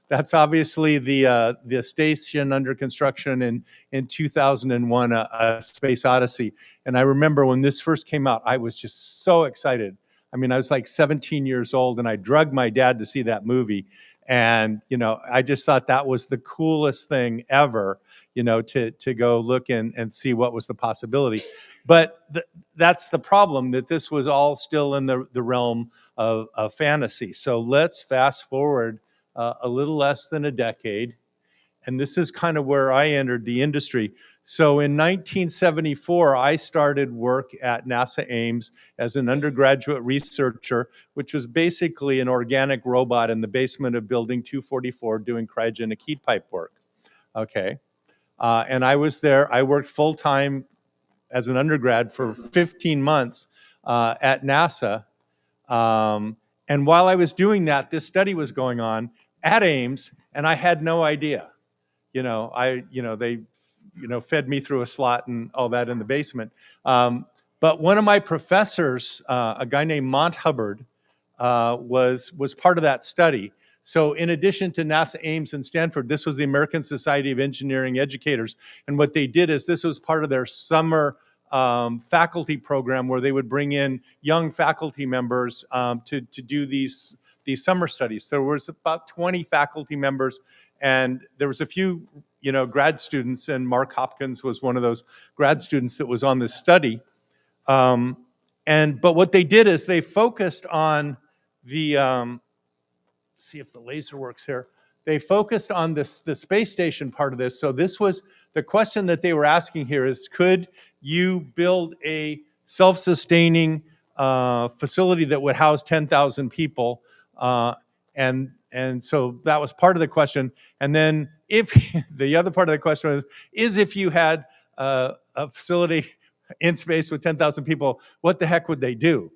That's obviously the station under construction in 2001, a Space Odyssey. And I remember when this first came out, I was just so excited. I mean, I was like 17 years old, and I drugged my dad to see that movie. And, I just thought that was the coolest thing ever, to go look and see what was the possibility. But that's the problem, that this was all still in the realm of fantasy. So let's fast forward a little less than a decade. And this is kind of where I entered the industry. So in 1974, I started work at NASA Ames as an undergraduate researcher, which was basically an organic robot in the basement of Building 244 doing cryogenic heat pipe work. Okay. And I was there. I worked full-time as an undergrad for 15 months at NASA. And while I was doing that, this study was going on at Ames, and I had no idea. They fed me through a slot and all that in the basement. But one of my professors, a guy named Mont Hubbard, was part of that study. So in addition to NASA Ames and Stanford, this was the American Society of Engineering Educators. And what they did is this was part of their summer faculty program where they would bring in young faculty members to do these these summer studies. There was about 20 faculty members, and there was a few, grad students, and Mark Hopkins was one of those grad students that was on this study. But what they did is they focused on the, see if the laser works here. They focused on the space station part of this. So this was the question that they were asking here is, could you build a self-sustaining facility that would house 10,000 people? And so that was part of the question. And then if the other part of the question is if you had a facility in space with 10,000 people, what the heck would they do?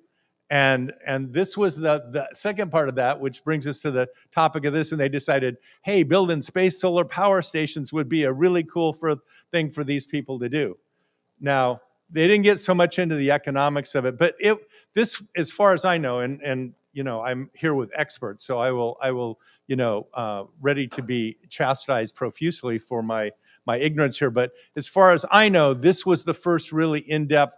And this was the second part of that, which brings us to the topic of this. And they decided, hey, building space solar power stations would be a really cool thing for these people to do. Now, they didn't get so much into the economics of it, but this, as far as I know, and I'm here with experts, so I will ready to be chastised profusely for my ignorance here. But as far as I know, this was the first really in-depth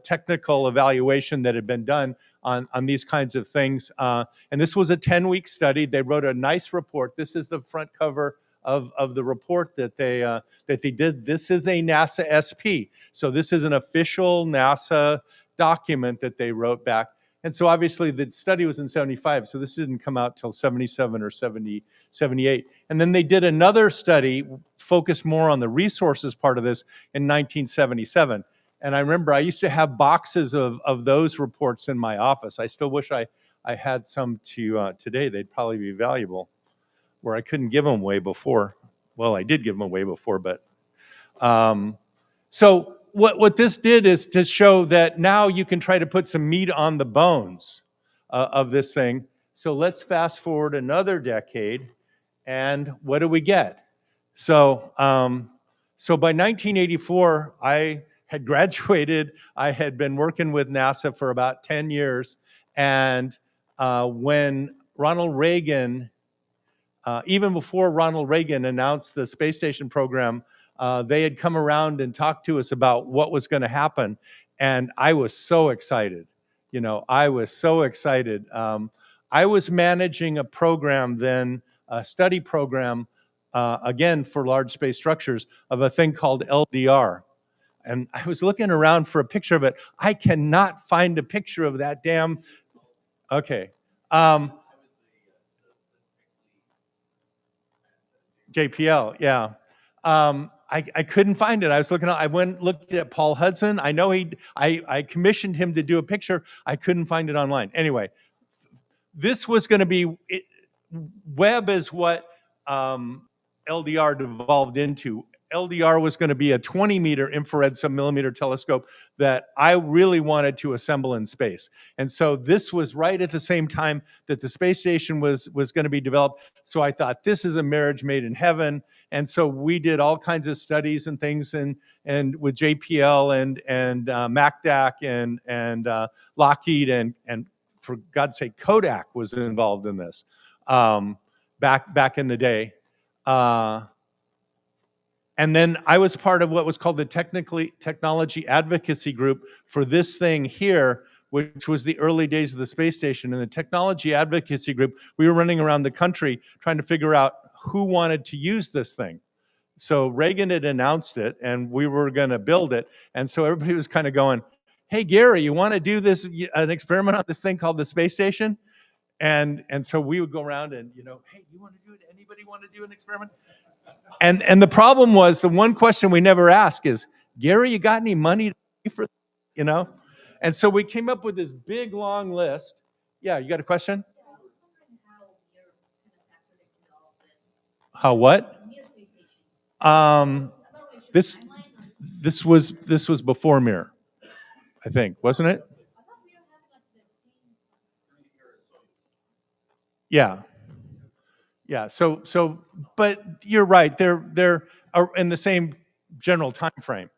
technical evaluation that had been done on these kinds of things. And this was a 10-week study. They wrote a nice report. This is the front cover of the report that they did. This is a NASA SP. So this is an official NASA document that they wrote back. And so obviously the study was in 75, so this didn't come out till 77 or 78. And then they did another study focused more on the resources part of this in 1977. And I remember I used to have boxes of those reports in my office. I still wish I had some today. They'd probably be valuable, where I couldn't give them away before. Well, I did give them away before, but so what this did is to show that now you can try to put some meat on the bones of this thing. So let's fast forward another decade, and what do we get? So by 1984, I had graduated. I had been working with NASA for about 10 years. And when Ronald Reagan, even before Ronald Reagan announced the space station program, they had come around and talked to us about what was going to happen. And I was so excited. I was so excited. I was managing a program then, a study program, again, for large space structures, of a thing called LDR. And I was looking around for a picture of it. I cannot find a picture of that damn. Okay. JPL, yeah. I couldn't find it. I was looking. I went looked at Paul Hudson. I know I commissioned him to do a picture. I couldn't find it online. Anyway, this was going to be. Webb is what LDR devolved into. LDR was going to be a 20-meter infrared submillimeter telescope that I really wanted to assemble in space. And so this was right at the same time that the space station was going to be developed. So I thought, this is a marriage made in heaven. And so we did all kinds of studies and things, and with JPL and MacDac and Lockheed and for God's sake, Kodak was involved in this back in the day. And then I was part of what was called the Technology Advocacy Group for this thing here, which was the early days of the space station. In the Technology Advocacy Group, we were running around the country trying to figure out who wanted to use this thing. So Reagan had announced it, and we were going to build it. And so everybody was kind of going, hey, Gary, you want to do an experiment on this thing called the space station? And so we would go around and, hey, you want to do it? Anybody want to do an experiment? And the problem was, the one question we never ask is, Gary, you got any money to pay for, And so we came up with this big, long list. Yeah, you got a question? How what? This was before Mir, I think, wasn't it? Yeah. Yeah. So, but you're right. They're in the same general time frame.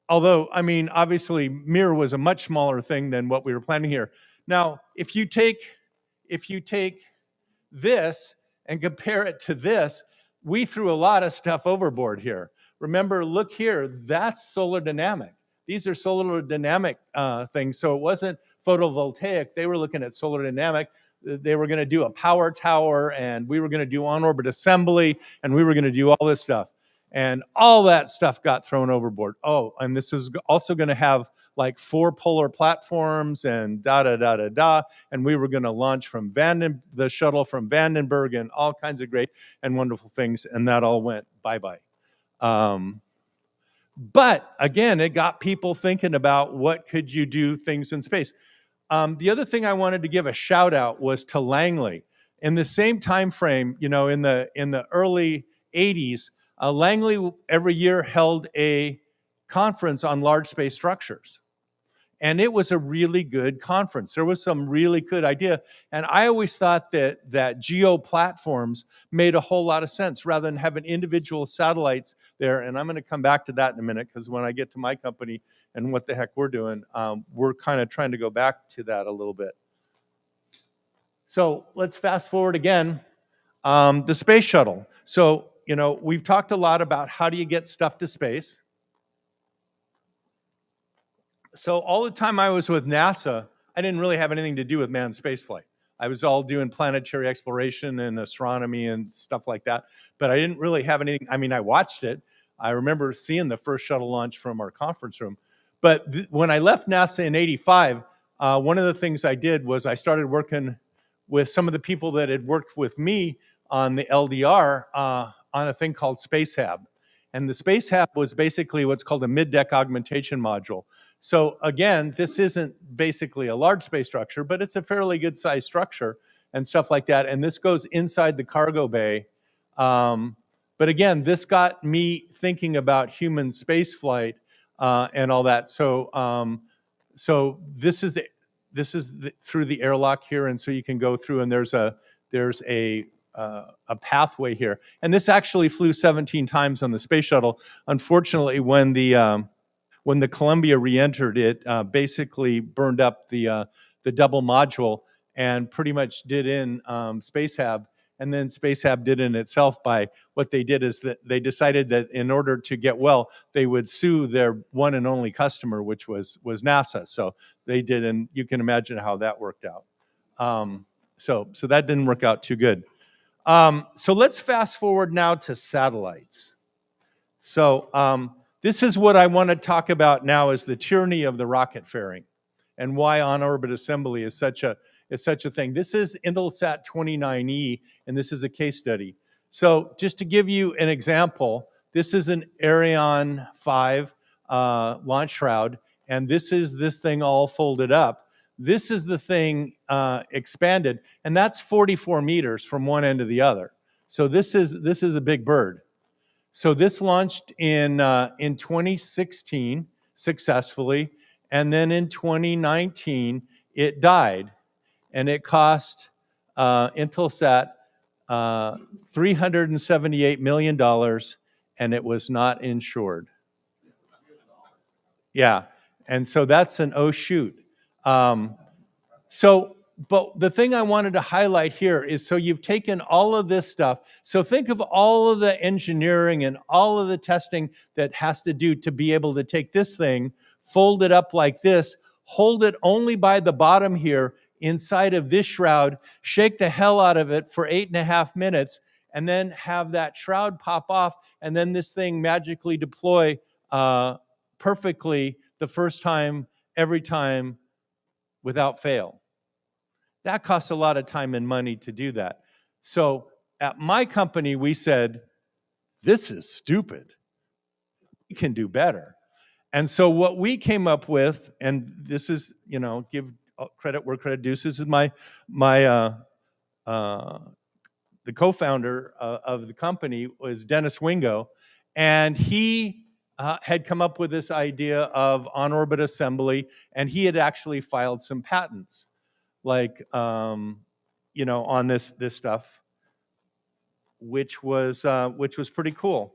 Although, I mean, obviously, Mir was a much smaller thing than what we were planning here. Now, if you take this and compare it to this, we threw a lot of stuff overboard here. Remember, look here, that's solar dynamic. These are solar dynamic things. So it wasn't photovoltaic. They were looking at solar dynamic. they were going to do a power tower, and we were going to do on-orbit assembly, and we were going to do all this stuff. And all that stuff got thrown overboard. Oh, and this is also going to have like 4 polar platforms and da. And we were going to launch from the shuttle from Vandenberg and all kinds of great and wonderful things. And that all went bye-bye. But again, it got people thinking about what could you do things in space. The other thing I wanted to give a shout out was to Langley. In the same time frame, in the early 80s, Langley every year held a conference on large space structures. And it was a really good conference. There was some really good idea. And I always thought that geo platforms made a whole lot of sense rather than having individual satellites there. And I'm going to come back to that in a minute, because when I get to my company and what the heck we're doing, we're kind of trying to go back to that a little bit. So let's fast forward again. The space shuttle. So, we've talked a lot about how do you get stuff to space. So all the time I was with NASA, I didn't really have anything to do with manned spaceflight. I was all doing planetary exploration and astronomy and stuff like that, but I didn't really have anything. I mean, I watched it. I remember seeing the first shuttle launch from our conference room. But when I left NASA in '85, one of the things I did was I started working with some of the people that had worked with me on the LDR on a thing called SpaceHab. And the SpaceHab was basically what's called a mid-deck augmentation module. So again, this isn't basically a large space structure, but it's a fairly good-sized structure and stuff like that. And this goes inside the cargo bay. But again, this got me thinking about human spaceflight and all that. So this is through the airlock here, and so you can go through, and there's a pathway here. And this actually flew 17 times on the space shuttle. Unfortunately, when the Columbia re-entered, it basically burned up the double module and pretty much did in SpaceHab. And then SpaceHab did in itself by what they did is that they decided that in order to get well, they would sue their one and only customer, which was NASA. So they did, and you can imagine how that worked out. So that didn't work out too good. So let's fast forward now to satellites. So this is what I want to talk about now, is the tyranny of the rocket fairing and why on-orbit assembly is such a thing. This is Intelsat 29E, and this is a case study. So just to give you an example, this is an Ariane 5 launch shroud, and this is this thing all folded up. This is the thing expanded, and that's 44 meters from one end to the other. So this is a big bird. So this launched in 2016 successfully, and then in 2019 it died, and it cost Intelsat $378 million, and it was not insured. Yeah, and so that's an oh shoot. But the thing I wanted to highlight here is, so you've taken all of this stuff. So think of all of the engineering and all of the testing that has to do to be able to take this thing, fold it up like this, hold it only by the bottom here inside of this shroud, shake the hell out of it for 8.5 minutes, and then have that shroud pop off, and then this thing magically deploy perfectly the first time, every time, without fail. That costs a lot of time and money to do that. So at my company, we said, this is stupid. We can do better. And so what we came up with, and this is, give credit where credit due, this is the co-founder of the company was Dennis Wingo, and he had come up with this idea of on-orbit assembly, and he had actually filed some patents, like, on this stuff, which was pretty cool.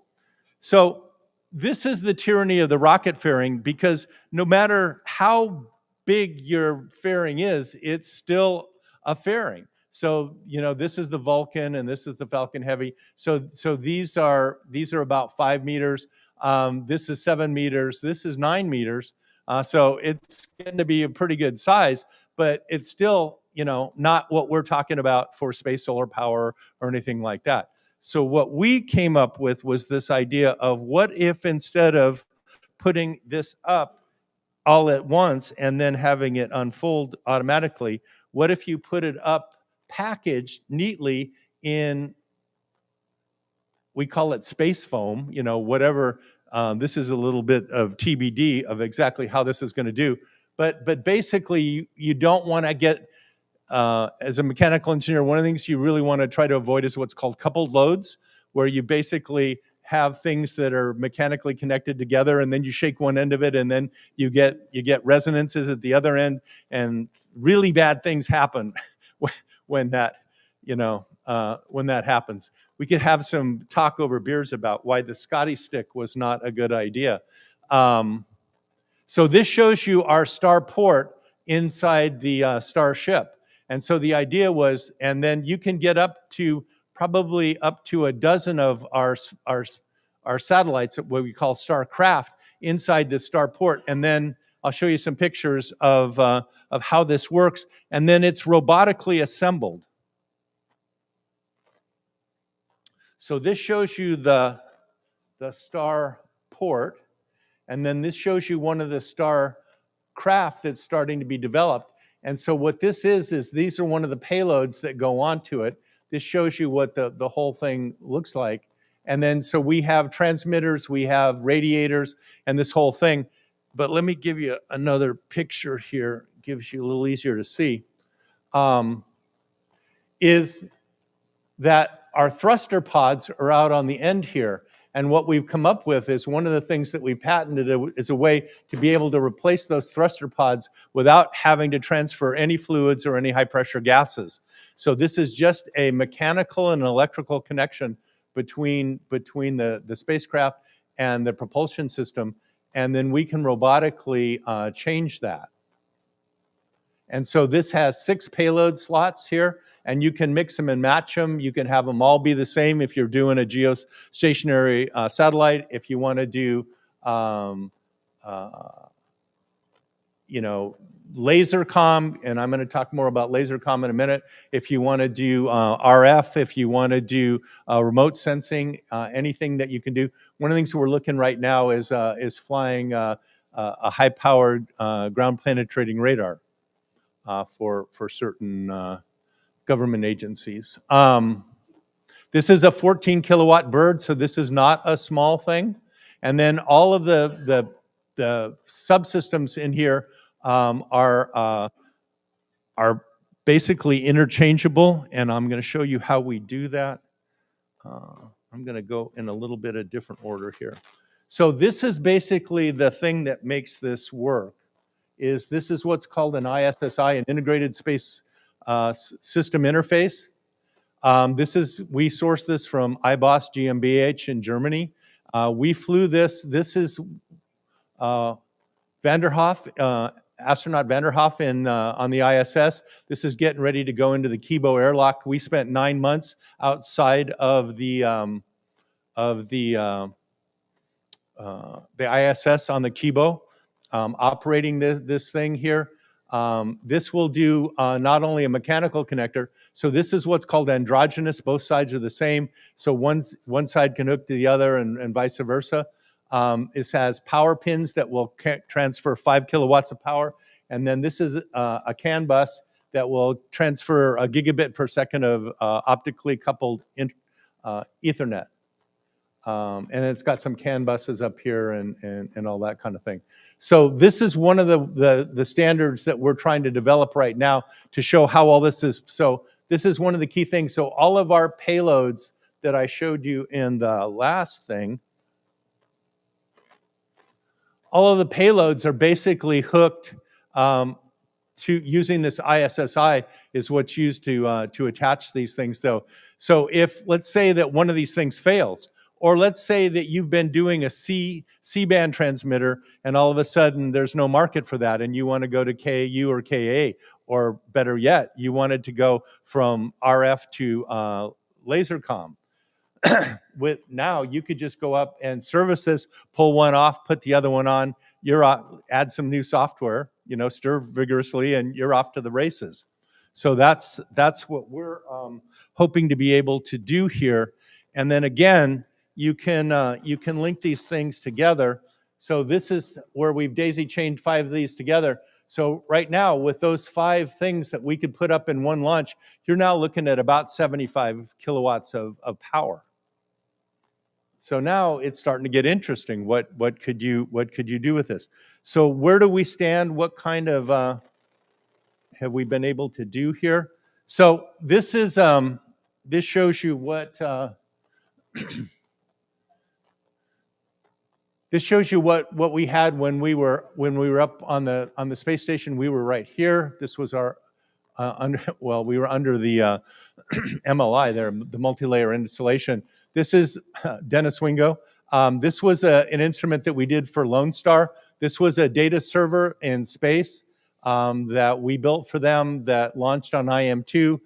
So this is the tyranny of the rocket fairing, because no matter how big your fairing is, it's still a fairing. So, this is the Vulcan and this is the Falcon Heavy. So these are about 5 meters. This is 7 meters. This is 9 meters. So it's going to be a pretty good size, but it's still not what we're talking about for space solar power or anything like that. So what we came up with was this idea of, what if instead of putting this up all at once and then having it unfold automatically, what if you put it up packaged neatly in, we call it space foam, whatever. This is a little bit of TBD of exactly how this is going to do. But basically, you don't want to get, as a mechanical engineer, one of the things you really want to try to avoid is what's called coupled loads, where you basically have things that are mechanically connected together, and then you shake one end of it, and then you get resonances at the other end, and really bad things happen when that happens. We could have some talk over beers about why the Scotty stick was not a good idea. So this shows you our star port inside the Starship. And so the idea was, and then you can get probably up to a dozen of our satellites, what we call Starcraft, inside this starport. And then I'll show you some pictures of how this works. And then it's robotically assembled. So this shows you the star port, and then this shows you one of the star craft that's starting to be developed. And so what this is these are one of the payloads that go onto it. This shows you what the whole thing looks like. And then so we have transmitters, we have radiators, and this whole thing. But let me give you another picture here, gives you a little easier to see, is that our thruster pods are out on the end here. And what we've come up with is, one of the things that we patented is a way to be able to replace those thruster pods without having to transfer any fluids or any high pressure gases. So this is just a mechanical and electrical connection between the spacecraft and the propulsion system. And then we can robotically change that. And so this has 6 payload slots here, and you can mix them and match them. You can have them all be the same if you're doing a geostationary satellite. If you want to do, laser comm, and I'm going to talk more about laser comm in a minute. If you want to do RF, if you want to do remote sensing, anything that you can do. One of the things we're looking right now is flying a high-powered ground penetrating radar for certain government agencies. This is a 14 kilowatt bird, so this is not a small thing. And then all of the subsystems in here are basically interchangeable, and I'm going to show you how we do that. I'm going to go in a little bit of different order here. So this is basically the thing that makes this work. This is what's called an ISSI, an Integrated Space System Interface. We sourced this from IBOS GmbH in Germany. We flew this. This is Vanderhoff, astronaut Vanderhoff on the ISS. This is getting ready to go into the Kibo airlock. We spent 9 months outside of the ISS on the Kibo, operating this thing here. This will do not only a mechanical connector, so this is what's called androgynous. Both sides are the same, so one side can hook to the other and vice versa. This has power pins that will transfer 5 kilowatts of power, and then this is a CAN bus that will transfer a gigabit per second of optically coupled Ethernet. And it's got some CAN buses up here and all that kind of thing. So this is one of the standards that we're trying to develop right now to show how all this is. So this is one of the key things. So all of our payloads that I showed you in the last thing, all of the payloads are basically hooked to using this ISSI is what's used to attach these things. So if, let's say that one of these things fails, or let's say that you've been doing a C-band transmitter and all of a sudden there's no market for that and you want to go to KU or KA, or better yet, you wanted to go from RF to laser comm. Now you could just go up and service this, pull one off, put the other one on, add some new software, stir vigorously, and you're off to the races. So that's what we're hoping to be able to do here. And then again, you can link these things together. So this is where we've daisy chained 5 of these together. So right now, with those 5 things that we could put up in one launch, you're now looking at about 75 kilowatts of power. So now it's starting to get interesting. What could you do with this? So where do we stand? What kind of have we been able to do here? So this is this shows you what this shows you what we had when we were up on the space station. We were right here. This was our we were under the MLI there, the multi-layer installation. This is Dennis Wingo. This was an instrument that we did for Lone Star. This was a data server in space that we built for them that launched on IM-2.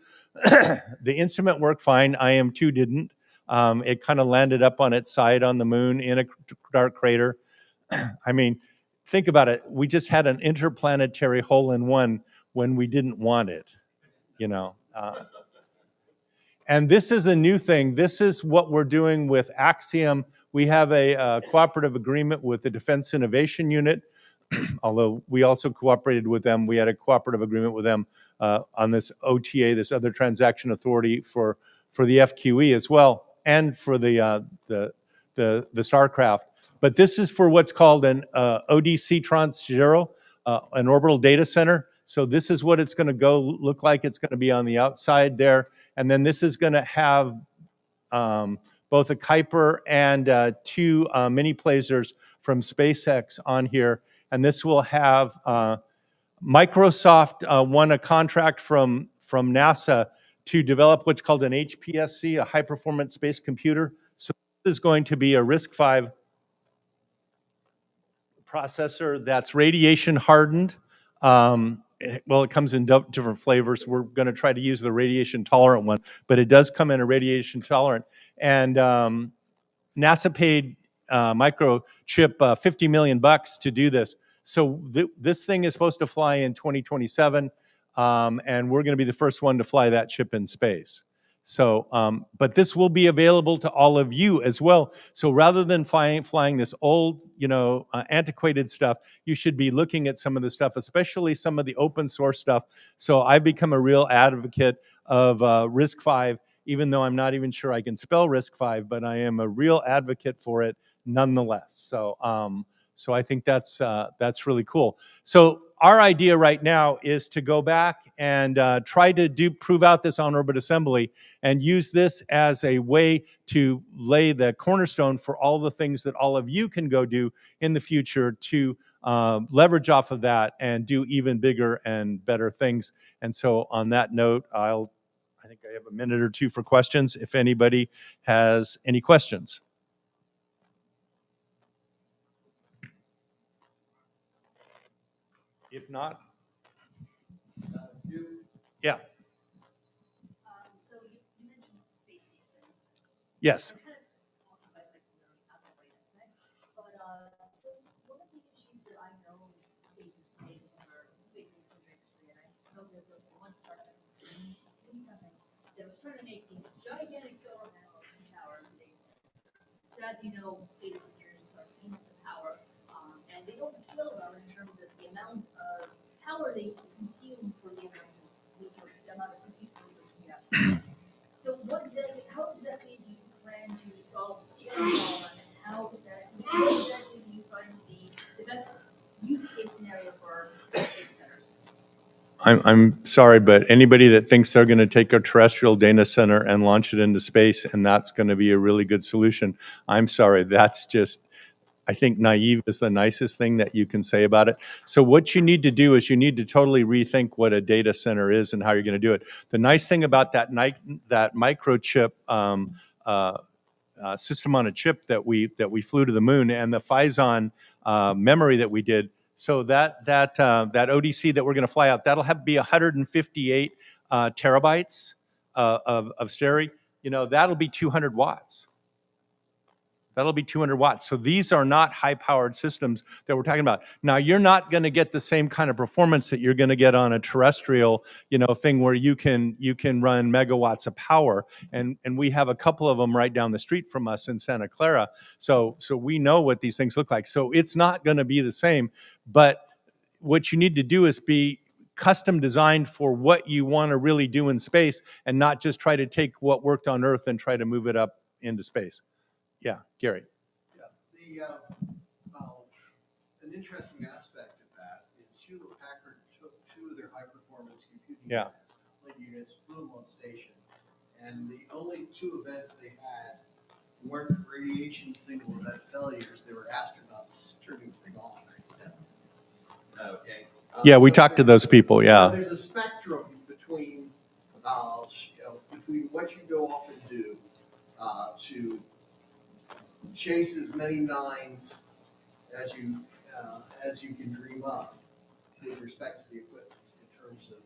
The instrument worked fine. IM-2 didn't. It kind of landed up on its side on the moon in a dark crater. I mean, think about it. We just had an interplanetary hole-in-one when we didn't want it, you know. And this is a new thing. This is what we're doing with Axiom. We have a cooperative agreement with the Defense Innovation Unit, although we also cooperated with them. We had a cooperative agreement with them on this OTA, this Other Transaction Authority, for the FQE as well, and for the StarCraft. But this is for what's called an ODC Tranche 0, an orbital data center. So this is what it's going to look like. It's going to be on the outside there. And then this is going to have both a Kuiper and 2 mini plasers from SpaceX on here. And this will have Microsoft won a contract from NASA to develop what's called an HPSC, a high performance space computer. So this is going to be a RISC-V processor that's radiation hardened. Well, it comes in different flavors. We're going to try to use the radiation tolerant one, but it does come in a radiation tolerant. And NASA paid Microchip $50 million to do this. So this thing is supposed to fly in 2027, and we're going to be the first one to fly that chip in space. So, but this will be available to all of you as well. So rather than flying this old, antiquated stuff, you should be looking at some of the stuff, especially some of the open source stuff. So I've become a real advocate of RISC-V, even though I'm not even sure I can spell RISC-V, but I am a real advocate for it nonetheless. So, so I think that's really cool. So our idea right now is to go back and try to prove out this on-orbit assembly and use this as a way to lay the cornerstone for all the things that all of you can go do in the future to leverage off of that and do even bigger and better things. And so on that note, I think I have a minute or two for questions, if anybody has any questions. If not, yeah.
So you mentioned space data centers.
Yes.
It kind of occupies like really out that way, right? But so one of the issues that I know faces the data center industry, and I know that there was one startup doing something that was trying to make these gigantic solar panels in tower in the data center. So as you know, data centers are units of power, and they don't scale well in terms of the amount of power they consume for the amount of resources, the amount of compute resources you have. So how exactly do you plan to solve the scaling problem, and how exactly do you find to be the best use case scenario for space data centers?
I'm sorry, but anybody that thinks they're going to take a terrestrial data center and launch it into space and that's going to be a really good solution, I'm sorry. That's just, I think naive is the nicest thing that you can say about it. So what you need to do is you need to totally rethink what a data center is and how you're going to do it. The nice thing about that microchip system on a chip that we flew to the moon and the Phison memory that we did. So that ODC that we're going to fly out, that'll be 158 terabytes of stereo. That'll be 200 watts. That'll be 200 watts. So these are not high-powered systems that we're talking about. Now, you're not going to get the same kind of performance that you're going to get on a terrestrial, thing where you can run megawatts of power. And we have a couple of them right down the street from us in Santa Clara. So we know what these things look like. So it's not going to be the same. But what you need to do is be custom designed for what you want to really do in space, and not just try to take what worked on Earth and try to move it up into space. Yeah, Gary.
Yeah, an interesting aspect of that is Hewlett Packard took two of their high-performance computing
Yeah.
units, flew them on station, and the only two events they had weren't radiation single event failures. They were astronauts turning the thing off accidentally. Okay.
Yeah, we
So
talked to those people,
So
yeah.
there's a spectrum between, between what you go off and do to chase as many nines as you can dream up with respect to the equipment in terms of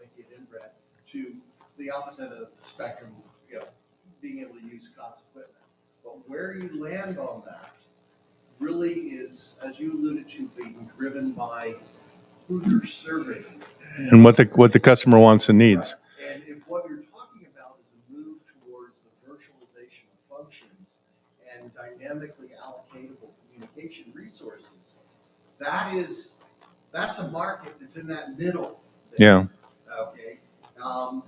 making it inbred, to the opposite of the spectrum of being able to use COTS equipment. But where you land on that really is, as you alluded to, being driven by who you're serving.
And what the customer wants and needs.
Right. And if what you're talking about is a move towards the virtualization of functions and dynamically allocatable communication resources, that's a market that's in that middle.
Yeah.
Okay.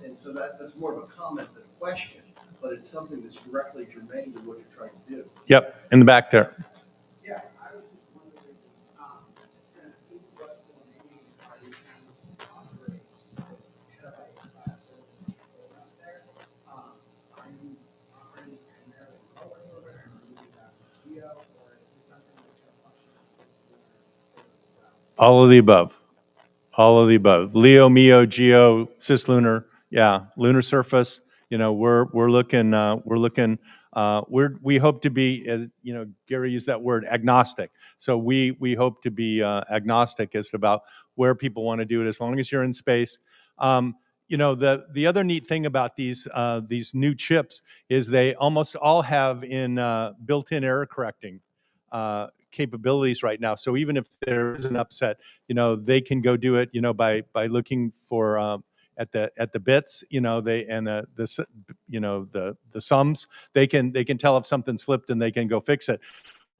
And so that's more of a comment than a question, but it's something that's directly germane to what you're trying to do.
Yep, in the back there.
Yeah, I was just wondering, kind of what domain are you trying to operate terabyte class servers up there? Are you operating primarily lower server and moving that to Geo, or is this something that you're functioning as well?
All of the above. All of the above. LEO, MEO, GEO, cislunar, yeah, lunar surface. We're looking. We hope to be. Gary used that word, agnostic. So we hope to be agnostic as to about where people want to do it, as long as you're in space. The other neat thing about these new chips is they almost all have built-in error correcting capabilities right now. So even if there is an upset, they can go do it, by looking for at the bits, the sums. They can tell if something's flipped and they can go fix it.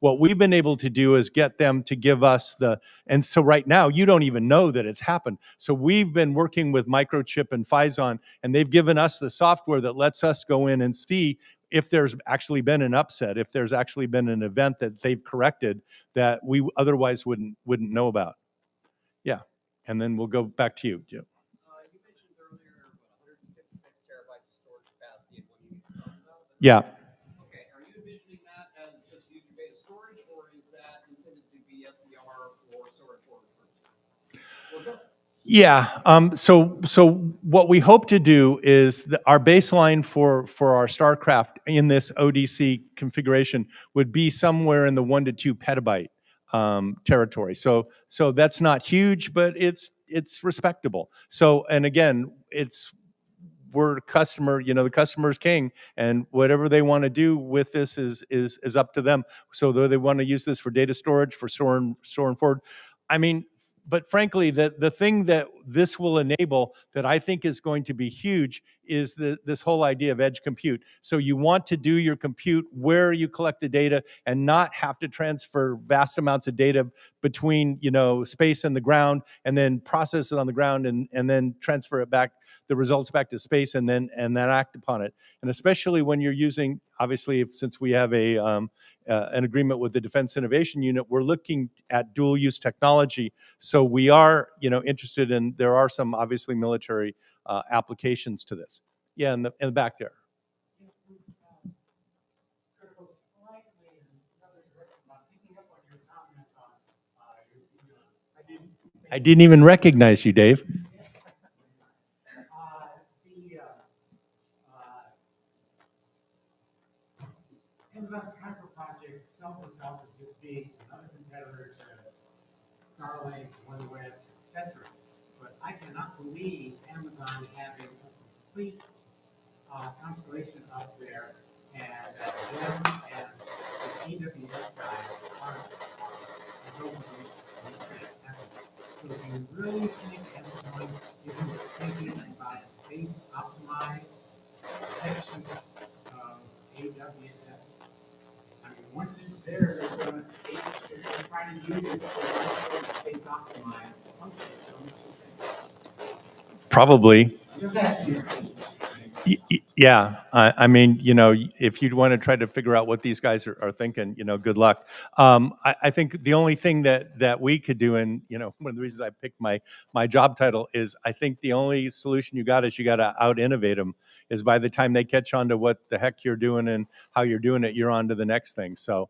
What we've been able to do is get them to give us and so right now you don't even know that it's happened. So we've been working with Microchip and Phison, and they've given us the software that lets us go in and see if there's actually been an upset, if there's actually been an event that they've corrected that we otherwise wouldn't know about. Yeah, and then we'll go back to you, Jim.
You mentioned earlier 156 terabytes of storage capacity and what you talked about.
Yeah.
Okay, are you envisioning that as just using data storage, or is that intended to be SDR for storage order purposes? Or both?
Yeah. So what we hope to do is our baseline for our StarCraft in this ODC configuration would be somewhere in the 1 to 2 petabyte territory. So that's not huge, but it's respectable. So, and again, we're customer, the customer's king, and whatever they want to do with this is up to them. So though they want to use this for data storage, for store and forward, but frankly, the thing that this will enable that I think is going to be huge is this whole idea of edge compute. So you want to do your compute where you collect the data and not have to transfer vast amounts of data between, space and the ground, and then process it on the ground and then transfer it back, the results back to space, and then act upon it. And especially when you're using, obviously, since we have an agreement with the Defense Innovation Unit, we're looking at dual use technology. So we are, interested in, there are some obviously military applications to this. Yeah, in the back there. I didn't even recognize you, Dave.
Amazon Contra project itself is just being another competitor to Starlink, OneWeb, etc. But I cannot believe Amazon having a complete constellation up there, and them and AWS guys are nobody. So if you really think everyone isn't thinking about a big optimized section of AWS, I mean, once it's there, they're gonna, they're gonna try to use it for big optimized function. Don't you think?
Probably.
Just that, right?
Yeah, I mean, you know, if you'd want to try to figure out what these guys are thinking, you know, good luck. I think the only thing that we could do, and you know, one of the reasons I picked my job title is, I think the only solution you got to out innovate them. Is by the time they catch on to what the heck you're doing and how you're doing it, you're on to the next thing. So.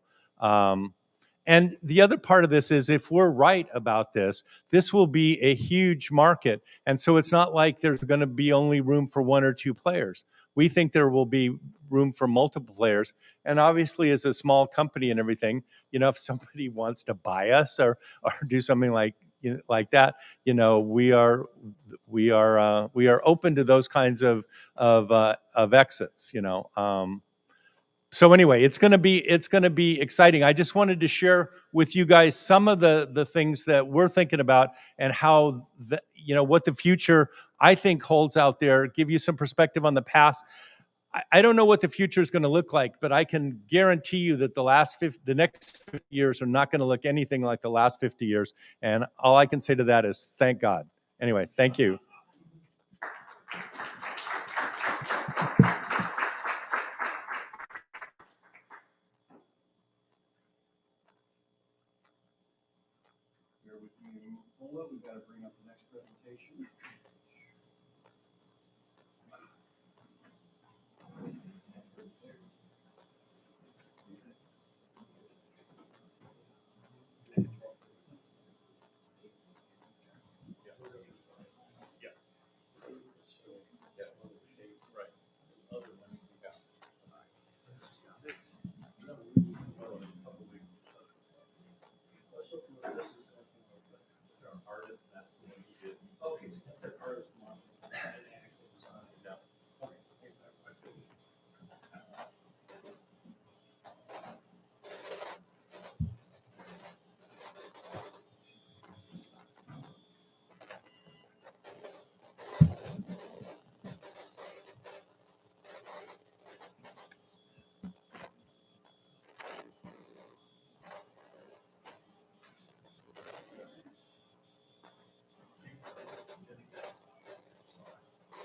And the other part of this is, if we're right about this, this will be a huge market. And so it's not like there's going to be only room for one or two players. We think there will be room for multiple players. And obviously, as a small company and everything, you know, if somebody wants to buy us or do something like, you know, like that, you know, we are open to those kinds of exits, you know. So anyway, it's going to be exciting. I just wanted to share with you guys some of the things that we're thinking about, and how you know, what the future I think holds out there. Give you some perspective on the past. I don't know what the future is going to look like, but I can guarantee you that the next 50 years are not going to look anything like the last 50 years. And all I can say to that is thank God. Anyway, thank you.
Bear with me, Paula, we've got to bring up the next presentation.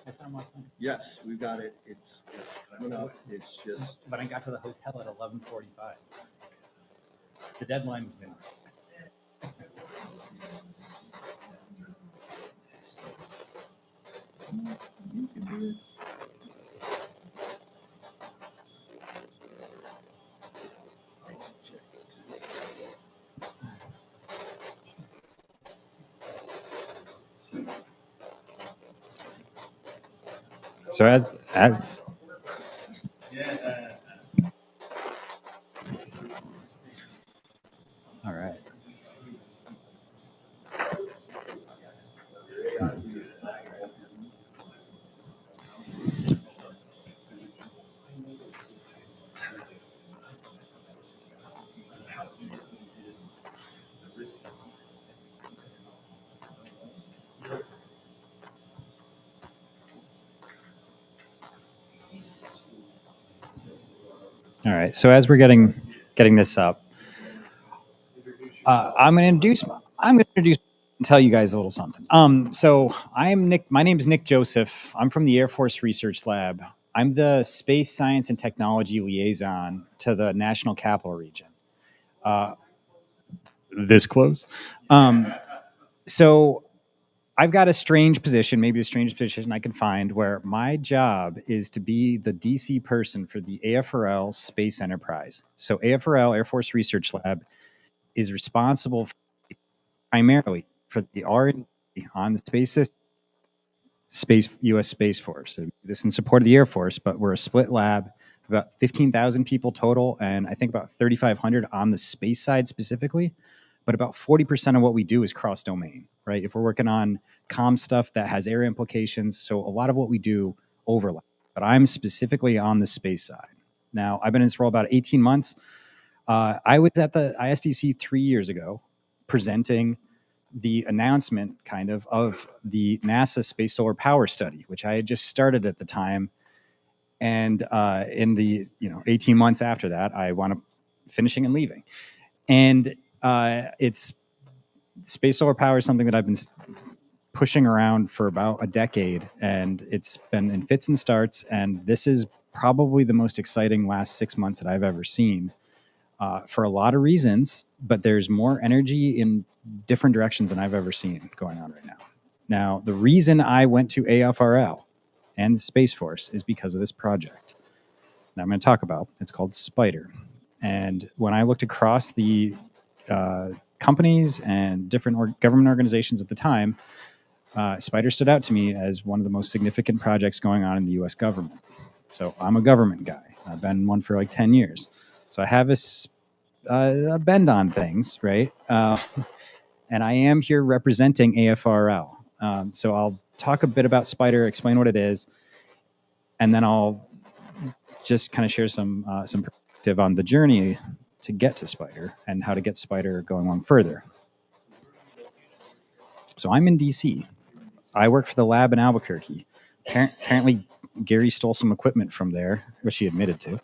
I saw him last night,
Yes, we've got it. It's coming up. It's just,
but I got to the hotel at 11:45. The deadline's been.
So as all right. All right. So as we're getting this up, I'm going to introduce and tell you guys a little something. So I'm Nick. My name is Nick Joseph. I'm from the Air Force Research Lab. I'm the Space Science and Technology Liaison to the National Capital Region. This close. So I've got a strange position, maybe the strangest position I can find, where my job is to be the DC person for the AFRL Space Enterprise. So AFRL, Air Force Research Lab, is responsible primarily for the R&D on the space system, U.S. Space Force. So this in support of the Air Force, but we're a split lab, about 15,000 people total, and I think about 3,500 on the space side specifically. But about 40% of what we do is cross-domain, right? If we're working on comm stuff that has air implications, so a lot of what we do overlap. But I'm specifically on the space side. Now, I've been in this role about 18 months. I was at the ISDC 3 years ago presenting the announcement of the NASA Space Solar Power Study, which I had just started at the time. And in the 18 months after that, I wound up finishing and leaving. And it's space solar power is something that I've been pushing around for about a decade, and it's been in fits and starts. And this is probably the most exciting last 6 months that I've ever seen, for a lot of reasons. But there's more energy in different directions than I've ever seen going on right now. Now, the reason I went to AFRL and Space Force is because of this project that I'm going to talk about. It's called SPIDER. And when I looked across the companies and different government organizations at the time, SPIDER stood out to me as one of the most significant projects going on in the U.S. government. So I'm a government guy. I've been one for like 10 years. So I have a bend on things, right? And I am here representing AFRL. So I'll talk a bit about SPIDER, explain what it is, and then I'll just kind of share some perspective on the journey to get to SPIDER and how to get SPIDER going on further. So I'm in DC. I work for the lab in Albuquerque. Apparently, Gary stole some equipment from there, which he admitted to.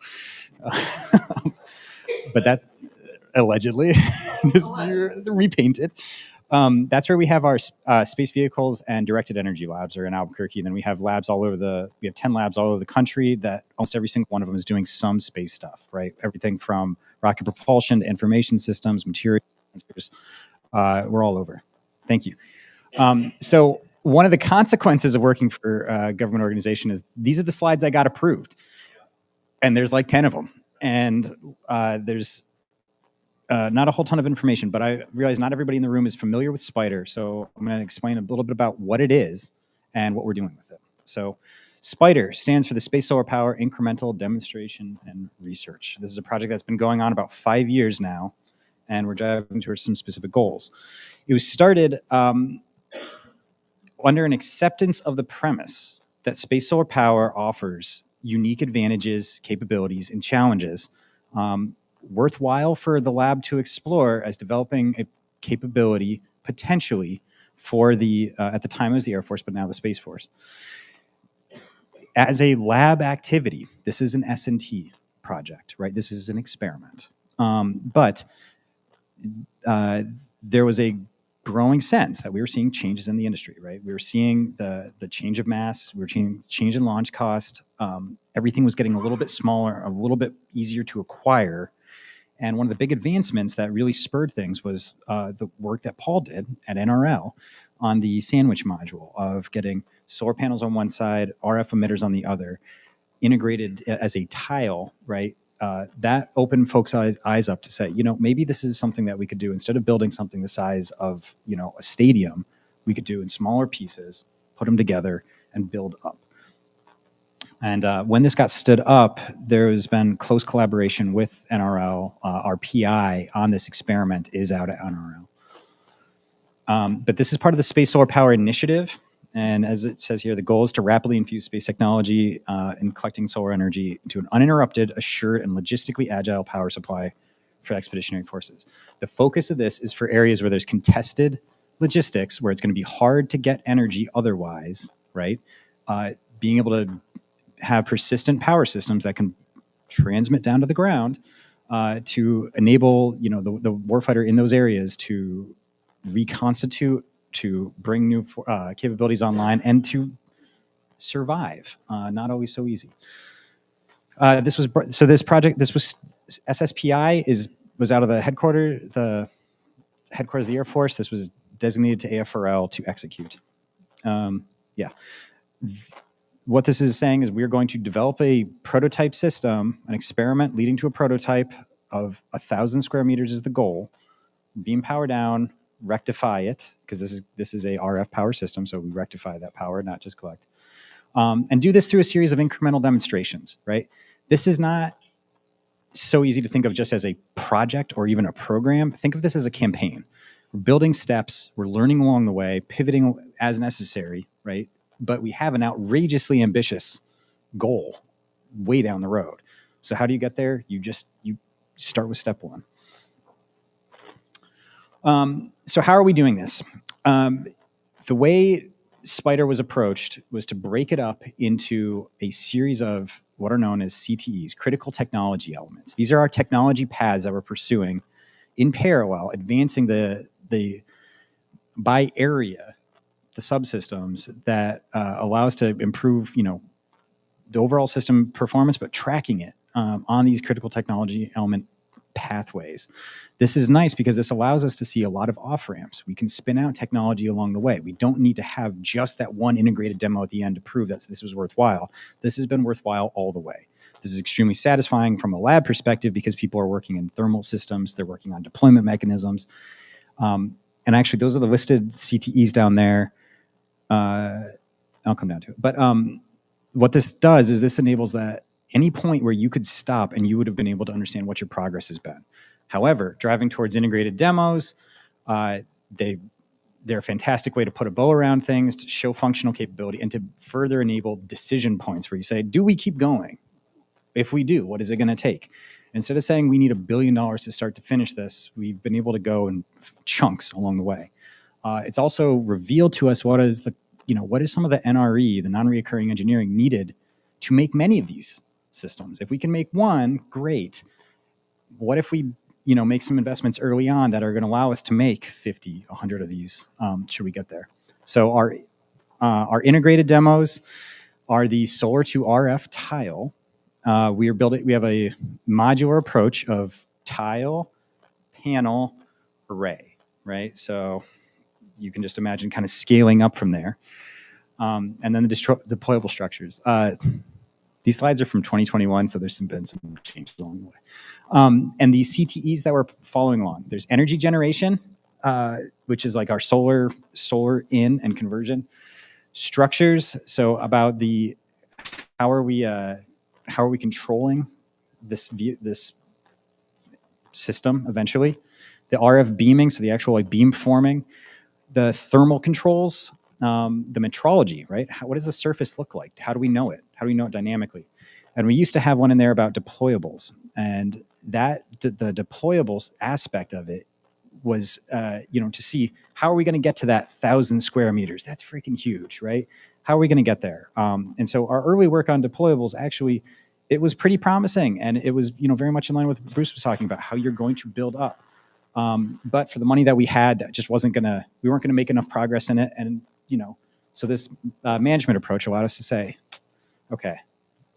But that allegedly is repainted. That's where we have our space vehicles and directed energy labs are in Albuquerque. And then we have labs we have 10 labs all over the country that almost every single one of them is doing some space stuff, right? Everything from rocket propulsion to information systems, material sensors. We're all over. Thank you. So one of the consequences of working for a government organization is these are the slides I got approved. And there's like 10 of them. And there's not a whole ton of information, but I realize not everybody in the room is familiar with SPIDER. So I'm going to explain a little bit about what it is and what we're doing with it. So SPIDER stands for the Space Solar Power Incremental Demonstration and Research. This is a project that's been going on about 5 years now, and we're driving towards some specific goals. It was started under an acceptance of the premise that space solar power offers unique advantages, capabilities, and challenges worthwhile for the lab to explore as developing a capability potentially for the, at the time it was the Air Force, but now the Space Force. As a lab activity, this is an S&T project, right? This is an experiment. But there was a growing sense that we were seeing changes in the industry, right? We were seeing the change of mass, we were change in launch cost. Everything was getting a little bit smaller, a little bit easier to acquire. And one of the big advancements that really spurred things was the work that Paul did at NRL on the sandwich module of getting solar panels on one side, RF emitters on the other, integrated as a tile, right? That opened folks' eyes up to say, maybe this is something that we could do instead of building something the size of, a stadium, we could do in smaller pieces, put them together, and build up. And when this got stood up, there's been close collaboration with NRL. Our PI on this experiment is out at NRL. But this is part of the Space Solar Power Initiative. And as it says here, the goal is to rapidly infuse space technology in collecting solar energy into an uninterrupted, assured, and logistically agile power supply for expeditionary forces. The focus of this is for areas where there's contested logistics, where it's going to be hard to get energy otherwise, right? Being able to have persistent power systems that can transmit down to the ground to enable, the warfighter in those areas to reconstitute, to bring new capabilities online, and to survive. Not always so easy. This project. This was SSPI was out of the headquarters of the Air Force. This was designated to AFRL to execute. What this is saying is we're going to develop a prototype system, an experiment leading to a prototype of 1,000 square meters is the goal. Beam power down, rectify it, because this is a RF power system, so we rectify that power, not just collect. And do this through a series of incremental demonstrations, right? This is not so easy to think of just as a project or even a program. Think of this as a campaign. We're building steps, we're learning along the way, pivoting as necessary, right? But we have an outrageously ambitious goal way down the road. So how do you get there? You start with step one. So how are we doing this? The way Spider was approached was to break it up into a series of what are known as CTEs, critical technology elements. These are our technology paths that we're pursuing in parallel, advancing the by area, the subsystems that allow us to improve, the overall system performance, but tracking it on these critical technology element pathways. This is nice because this allows us to see a lot of off-ramps. We can spin out technology along the way. We don't need to have just that one integrated demo at the end to prove that this was worthwhile. This has been worthwhile all the way. This is extremely satisfying from a lab perspective because people are working in thermal systems. They're working on deployment mechanisms. And actually, those are the listed CTEs down there. I'll come down to it. But what this does is this enables that any point where you could stop and you would have been able to understand what your progress has been. However, driving towards integrated demos, they're a fantastic way to put a bow around things, to show functional capability, and to further enable decision points where you say, do we keep going? If we do, what is it going to take? Instead of saying we need $1 billion to start to finish this, we've been able to go in chunks along the way. It's also revealed to us what is some of the NRE, the non-reoccurring engineering needed to make many of these systems. If we can make one, great. What if we, make some investments early on that are going to allow us to make 50, 100 of these? Should we get there? So our integrated demos are the solar to RF tile. We have a modular approach of tile, panel, array, right? So you can just imagine kind of scaling up from there. And then the deployable structures. These slides are from 2021, so there's been some changes along the way. And these CTEs that we're following along, there's energy generation, which is like our solar in and conversion. Structures, so about how are we controlling this system eventually? The RF beaming, so the actual beam forming, the thermal controls, the metrology, right? What does the surface look like? How do we know it? How do we know it dynamically? And we used to have one in there about deployables, and that the deployables aspect of it was, to see how are we going to get to that 1,000 square meters? That's freaking huge, right? How are we going to get there? And so our early work on deployables actually, it was pretty promising, and it was very much in line with what Bruce was talking about, how you're going to build up. But for the money that we had, that just we weren't gonna make enough progress in it, and so this management approach allowed us to say, okay,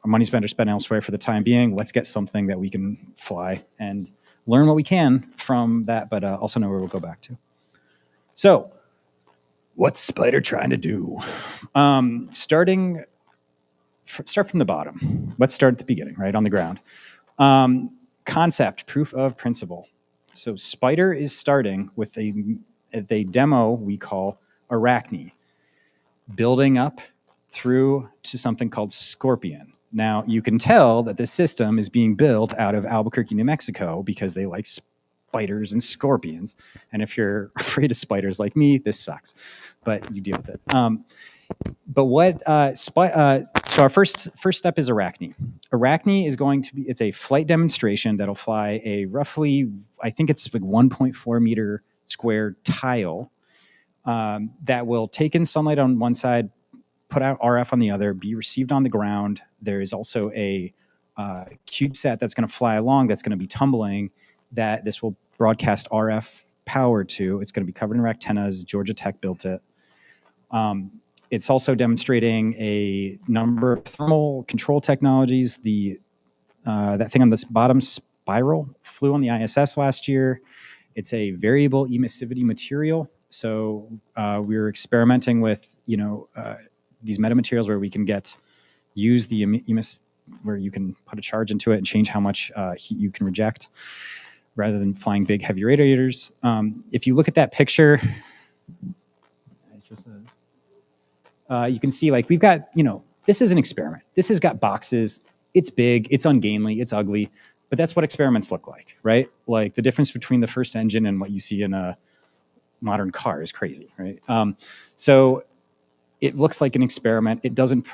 our money's better spent elsewhere for the time being. Let's get something that we can fly and learn what we can from that, but also know where we'll go back to. So, what's Spider trying to do? Start from the bottom. Let's start at the beginning, right on the ground. Concept, proof of principle. So Spider is starting with a demo we call Arachne, building up through to something called Scorpion. Now, you can tell that this system is being built out of Albuquerque, New Mexico, because they like spiders and scorpions. And if you're afraid of spiders like me, this sucks, but you deal with it. So our first step is Arachne. Arachne is going to be, it's a flight demonstration that'll fly a roughly, I think it's like 1.4 meter square tile that will take in sunlight on one side, put out RF on the other, be received on the ground. There is also a CubeSat that's going to fly along, that's going to be tumbling, that this will broadcast RF power to. It's going to be covered in antennas. Georgia Tech built it. It's also demonstrating a number of thermal control technologies. That thing on this bottom, Spiral, flew on the ISS last year. It's a variable emissivity material. So we're experimenting with these metamaterials where we can use the where you can put a charge into it and change how much heat you can reject, rather than flying big heavy radiators. If you look at that picture, you can see we've got, this is an experiment. This has got boxes. It's big, it's ungainly, it's ugly, but that's what experiments look like, right? Like the difference between the first engine and what you see in a modern car is crazy, right? So it looks like an experiment. It doesn't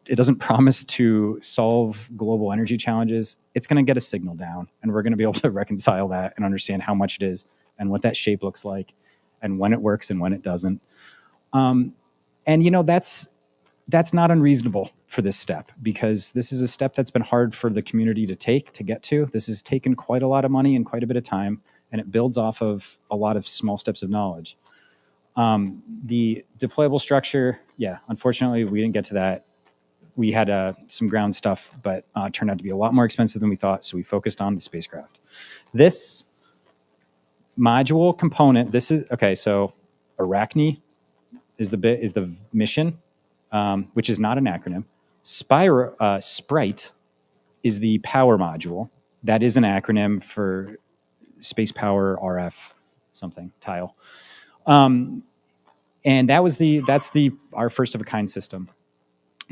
it doesn't promise to solve global energy challenges. It's going to get a signal down, and we're going to be able to reconcile that and understand how much it is and what that shape looks like, and when it works and when it doesn't. And that's not unreasonable for this step, because this is a step that's been hard for the community to get to. This has taken quite a lot of money and quite a bit of time, and it builds off of a lot of small steps of knowledge. The deployable structure, yeah, unfortunately, we didn't get to that. We had some ground stuff, but it turned out to be a lot more expensive than we thought, so we focused on the spacecraft. This module component, so Arachne is the mission, which is not an acronym. Sprite is the power module. That is an acronym for Space Power RF something tile. And that's our first of a kind system.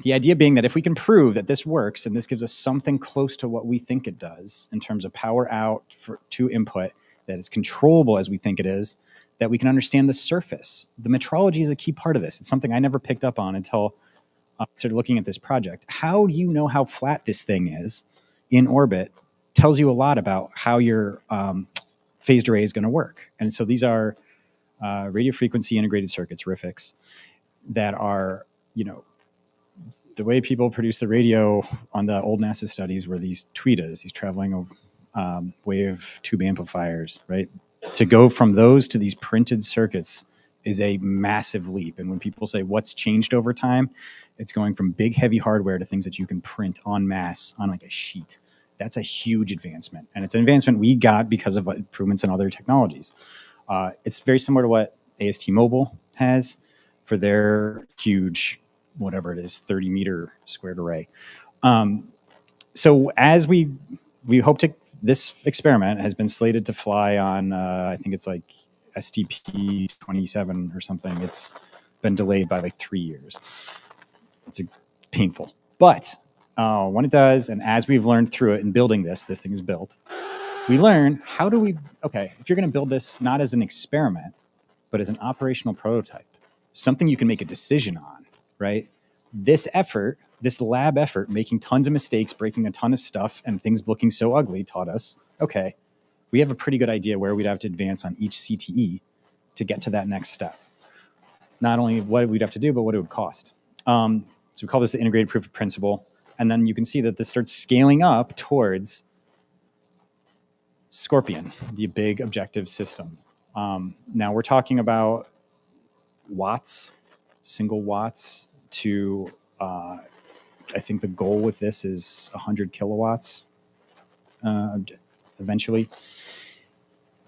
The idea being that if we can prove that this works, and this gives us something close to what we think it does in terms of power out to input, that is controllable as we think it is, that we can understand the surface. The metrology is a key part of this. It's something I never picked up on until I started looking at this project. How do you know how flat this thing is in orbit tells you a lot about how your phased array is going to work. And so these are radio frequency integrated circuits, RIFICs, that are, the way people produce the radio on the old NASA studies were these tweeters, these traveling wave tube amplifiers, right? To go from those to these printed circuits is a massive leap. And when people say what's changed over time, it's going from big, heavy hardware to things that you can print en masse on like a sheet. That's a huge advancement. And it's an advancement we got because of improvements in other technologies. It's very similar to what AST Mobile has for their huge, whatever it is, 30-meter squared array. So as we hope to, this experiment has been slated to fly on, I think it's like STP 27 or something. It's been delayed by like 3 years. It's painful. But when it does, and as we've learned through it in building this thing is built, we learn if you're going to build this not as an experiment, but as an operational prototype, something you can make a decision on, right? This lab effort, making tons of mistakes, breaking a ton of stuff, and things looking so ugly taught us, okay, we have a pretty good idea where we'd have to advance on each CTE to get to that next step. Not only what we'd have to do, but what it would cost. So we call this the integrated proof of principle. And then you can see that this starts scaling up towards Scorpion, the big objective system. Now we're talking about watts, single watts to, I think the goal with this is 100 kilowatts eventually.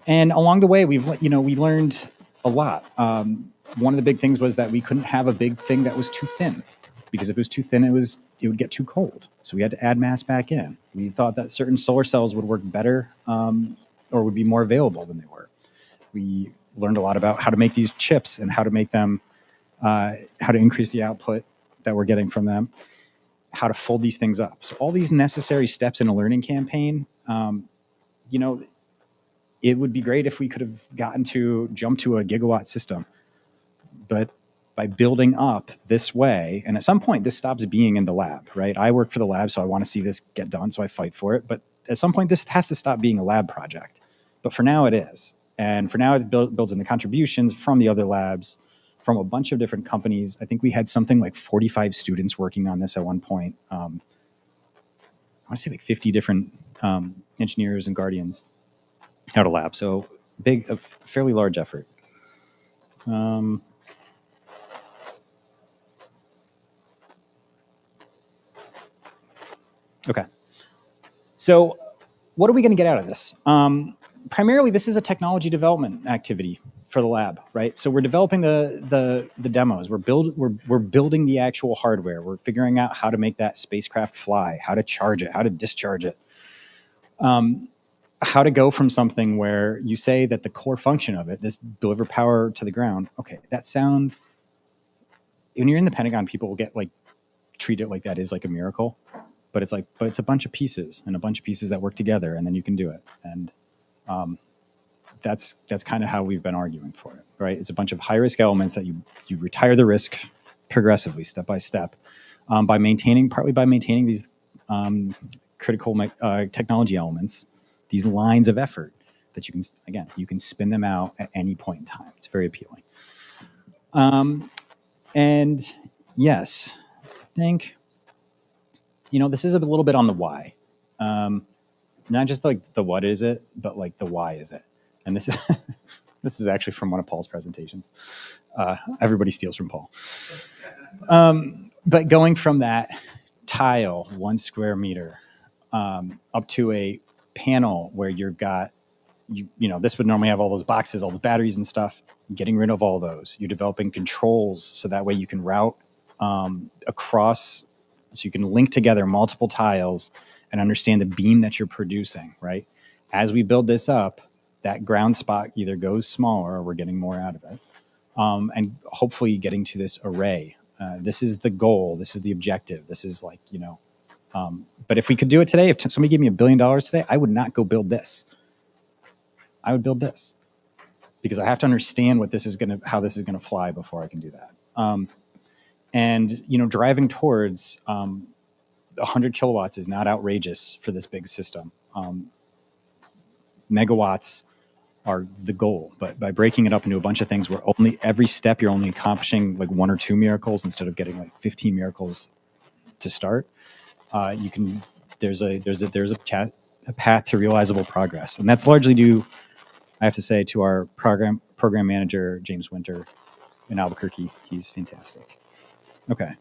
And along the way, we learned a lot. One of the big things was that we couldn't have a big thing that was too thin, because if it was too thin, it would get too cold. So we had to add mass back in. We thought that certain solar cells would work better or would be more available than they were. We learned a lot about how to make these chips and how to make them, how to increase the output that we're getting from them, how to fold these things up. So all these necessary steps in a learning campaign, it would be great if we could have jumped to a gigawatt system. But by building up this way, and at some point this stops being in the lab, right? I work for the lab, so I want to see this get done, so I fight for it. But at some point this has to stop being a lab project. But for now it is. And for now it builds in the contributions from the other labs, from a bunch of different companies. I think we had something like 45 students working on this at one point. I want to say like 50 different engineers and guardians out of lab. So a fairly large effort. Okay. So what are we going to get out of this? Primarily, this is a technology development activity for the lab, right? So we're developing the demos. We're building the actual hardware. We're figuring out how to make that spacecraft fly, how to charge it, how to discharge it, how to go from something where you say that the core function of it, this deliver power to the ground. Okay, when you're in the Pentagon, people will treat it like that is like a miracle. But it's a bunch of pieces that work together, and then you can do it. And that's kind of how we've been arguing for it, right? It's a bunch of high risk elements that you retire the risk progressively, step by step, partly by maintaining these critical technology elements, these lines of effort that you can spin them out at any point in time. It's very appealing. And yes, I think, this is a little bit on the why. Not just like the what is it, but like the why is it. And this is, this is actually from one of Paul's presentations. Everybody steals from Paul. But going from that tile, 1 square meter, up to a panel where you've got, this would normally have all those boxes, all the batteries and stuff, getting rid of all those. You're developing controls so that way you can route across, so you can link together multiple tiles and understand the beam that you're producing, right? As we build this up, that ground spot either goes smaller or we're getting more out of it. And hopefully getting to this array. This is the goal. This is the objective. This is like, but if we could do it today, if somebody gave me $1 billion today, I would not go build this. I would build this because I have to understand how this is going to fly before I can do that. And driving towards 100 kilowatts is not outrageous for this big system. Megawatts are the goal, but by breaking it up into a bunch of things where every step you're only accomplishing like 1 or 2 miracles instead of getting like 15 miracles to start, there's a path to realizable progress. And that's largely due, I have to say, to our program manager, James Winter in Albuquerque. He's fantastic. Okay.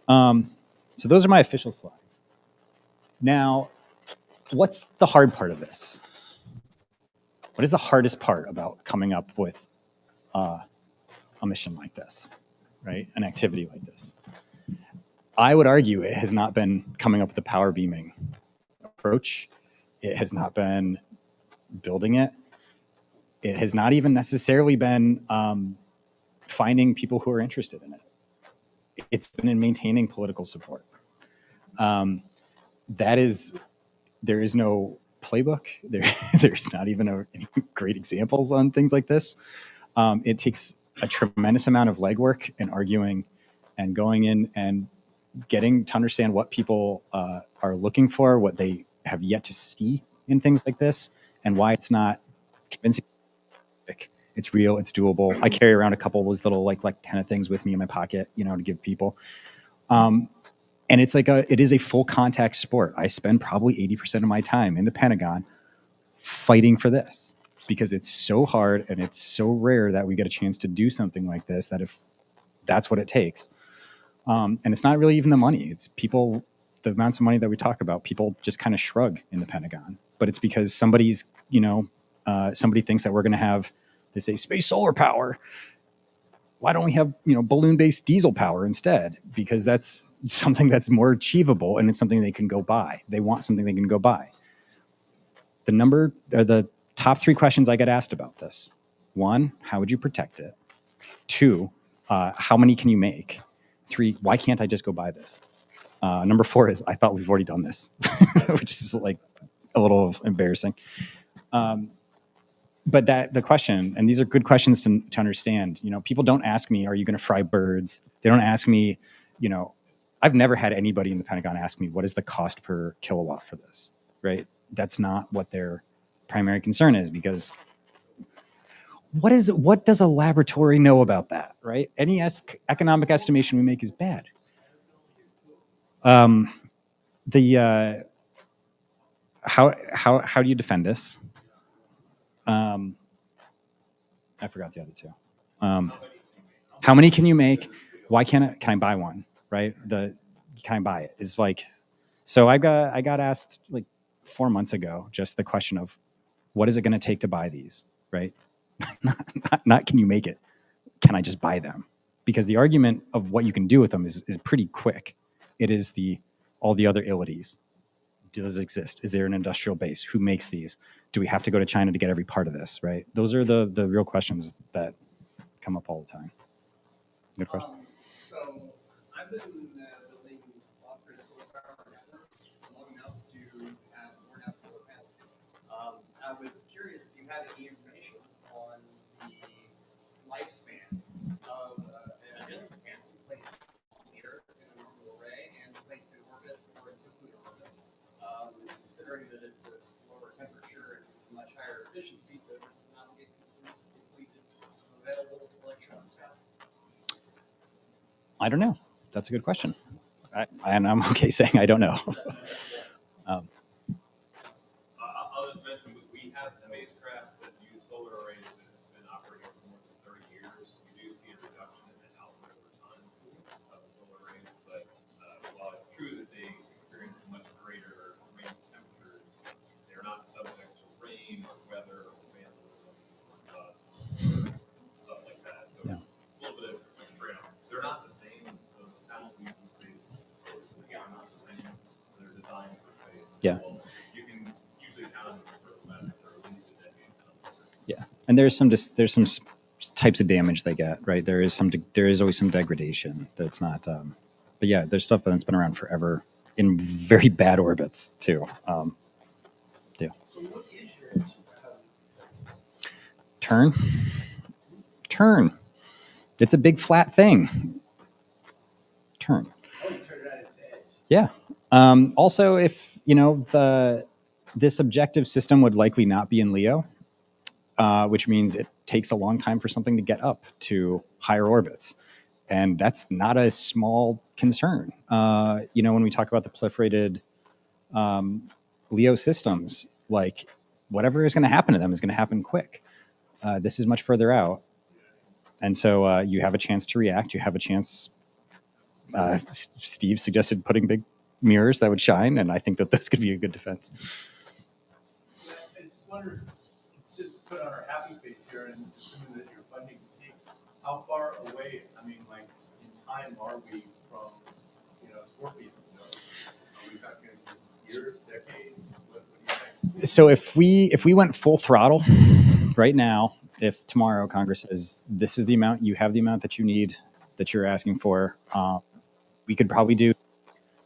So those are my official slides. Now, what's the hard part of this? What is the hardest part about coming up with a mission like this, right? An activity like this? I would argue it has not been coming up with the power beaming approach. It has not been building it. It has not even necessarily been finding people who are interested in it. It's been in maintaining political support. There is no playbook. There's not even any great examples on things like this. It takes a tremendous amount of legwork and arguing and going in and getting to understand what people are looking for, what they have yet to see in things like this, and why it's not convincing. It's real, it's doable. I carry around a couple of those little like 10 of things with me in my pocket, to give people. And it's it is a full contact sport. I spend probably 80% of my time in the Pentagon fighting for this because it's so hard and it's so rare that we get a chance to do something like this, that if that's what it takes. And it's not really even the money. It's people, the amounts of money that we talk about, people just kind of shrug in the Pentagon. But it's because somebody thinks that we're going to have, they say, space solar power. Why don't we have, balloon-based diesel power instead? Because that's something that's more achievable and it's something they can go buy. They want something they can go buy. The top 3 questions I get asked about this. 1, how would you protect it? 2, how many can you make? 3, why can't I just go buy this? Number 4 is, I thought we've already done this, which is like a little embarrassing. But the question, and these are good questions to understand, people don't ask me, are you going to fry birds? They don't ask me, I've never had anybody in the Pentagon ask me, what is the cost per kilowatt for this, right? That's not what their primary concern is, because what does a laboratory know about that, right? Any economic estimation we make is bad. How do you defend this? I forgot the other 2. How many can you make? Why can I buy one? Right? Can I buy it? Is like, so I got asked like 4 months ago, just the question of what is it going to take to buy these? Right? not can you make it? Can I just buy them? Because the argument of what you can do with them is pretty quick. It is all the other ilities. Does it exist? Is there an industrial base? Who makes these? Do we have to go to China to get every part of this, right? Those are the real questions that come up all the time. Good question.
So I've been building off-grid solar power networks long enough to have worn out solar panels. I was curious if you had any information on the lifespan of a panel placed considering that it's a lower temperature and much higher efficiency, does it not get depleted available electrons faster?
I don't know. That's a good question. And I'm okay saying I don't know.
I'll just mention, we have spacecraft that use solar arrays that have been operating for more than 30 years. We do see a reduction in the output over time of the solar arrays, but while it's true that they experience a much greater range of temperatures, they're not subject to rain or weather or vandalism or dust or stuff like that. So
Yeah.
it's a little bit of a trade-off. They're not the same. The panels we use in space, they are not the same. So they're designed for space.
Yeah.
Well, you can usually count on them for at least a decade.
Yeah, and there's some types of damage they get, right? There is always some degradation that's not. But yeah, there's stuff that's been around forever in very bad orbits too. Yeah.
So what is your
Turn. It's a big flat thing. Turn.
oh, you turn it on its edge.
Yeah. Also, if this objective system would likely not be in LEO, which means it takes a long time for something to get up to higher orbits, and that's not a small concern. When we talk about the proliferated LEO systems, like whatever is going to happen to them is going to happen quick. This is much further out, and so you have a chance to react. You have a chance. Steve suggested putting big mirrors that would shine, and I think that those could be a good defense.
Yeah, I just wonder, let's just put on our happy face here and assuming that your funding takes, how far away, I mean, like, in time are we from, Scorpion? Are we talking years, decades? What do you think?
So if we went full throttle right now, if tomorrow Congress says this is the amount, you have the amount that you need, that you're asking for, we could probably do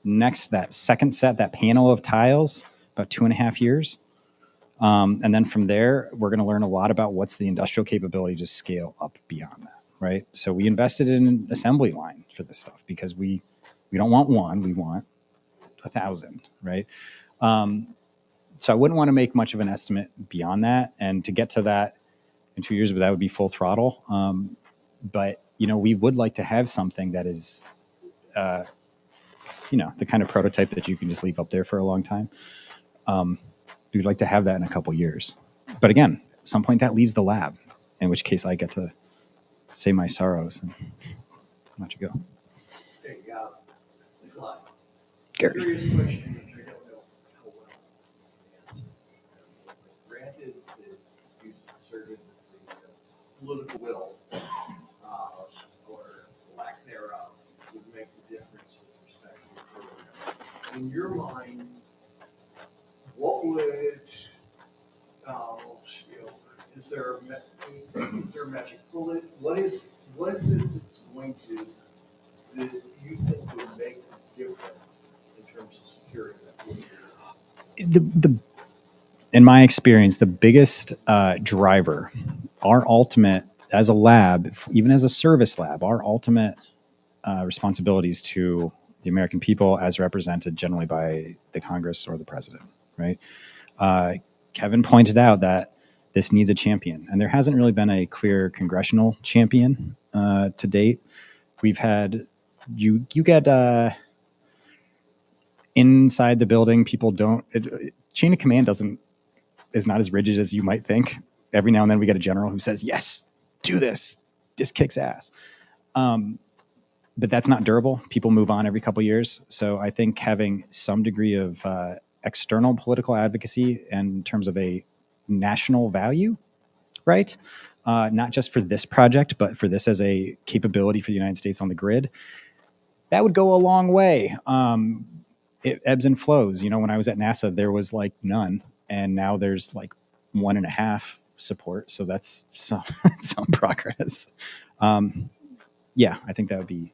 that panel of tiles, about 2.5 years. And then from there, we're going to learn a lot about what's the industrial capability to scale up beyond that, right? So we invested in an assembly line for this stuff because we don't want one, we want 1,000, right? So I wouldn't want to make much of an estimate beyond that. And to get to that in 2 years, that would be full throttle. But, we would like to have something that is, the kind of prototype that you can just leave up there for a long time. We'd like to have that in a couple years. But again, at some point that leaves the lab, in which case I get to say my sorrows and let you go.
Okay, Nikolai.
Gary.
Curious question, which I don't know how well to answer. Granted that you've asserted that the political will, or lack thereof, would make the difference with respect to your program. In your mind, what would, is there a magic bullet? What is it that's going to, that you think would make the difference in terms of securing that would
In my experience, the biggest driver, our ultimate, as a lab, even as a service lab, our ultimate responsibilities to the American people as represented generally by the Congress or the president, right? Kevin pointed out that this needs a champion, and there hasn't really been a clear congressional champion to date. We've had, you get inside the building, people don't, chain of command is not as rigid as you might think. Every now and then we get a general who says, yes, do this. This kicks ass. But that's not durable. People move on every couple of years. So I think having some degree of external political advocacy in terms of a national value, right? Not just for this project, but for this as a capability for the United States on the grid, that would go a long way. It ebbs and flows. When I was at NASA, there was like none. And now there's like 1.5 support. So that's some progress. Yeah, I think that would be.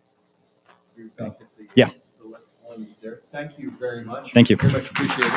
Yeah.
Thank you very much.
Thank you.
Very much appreciate it.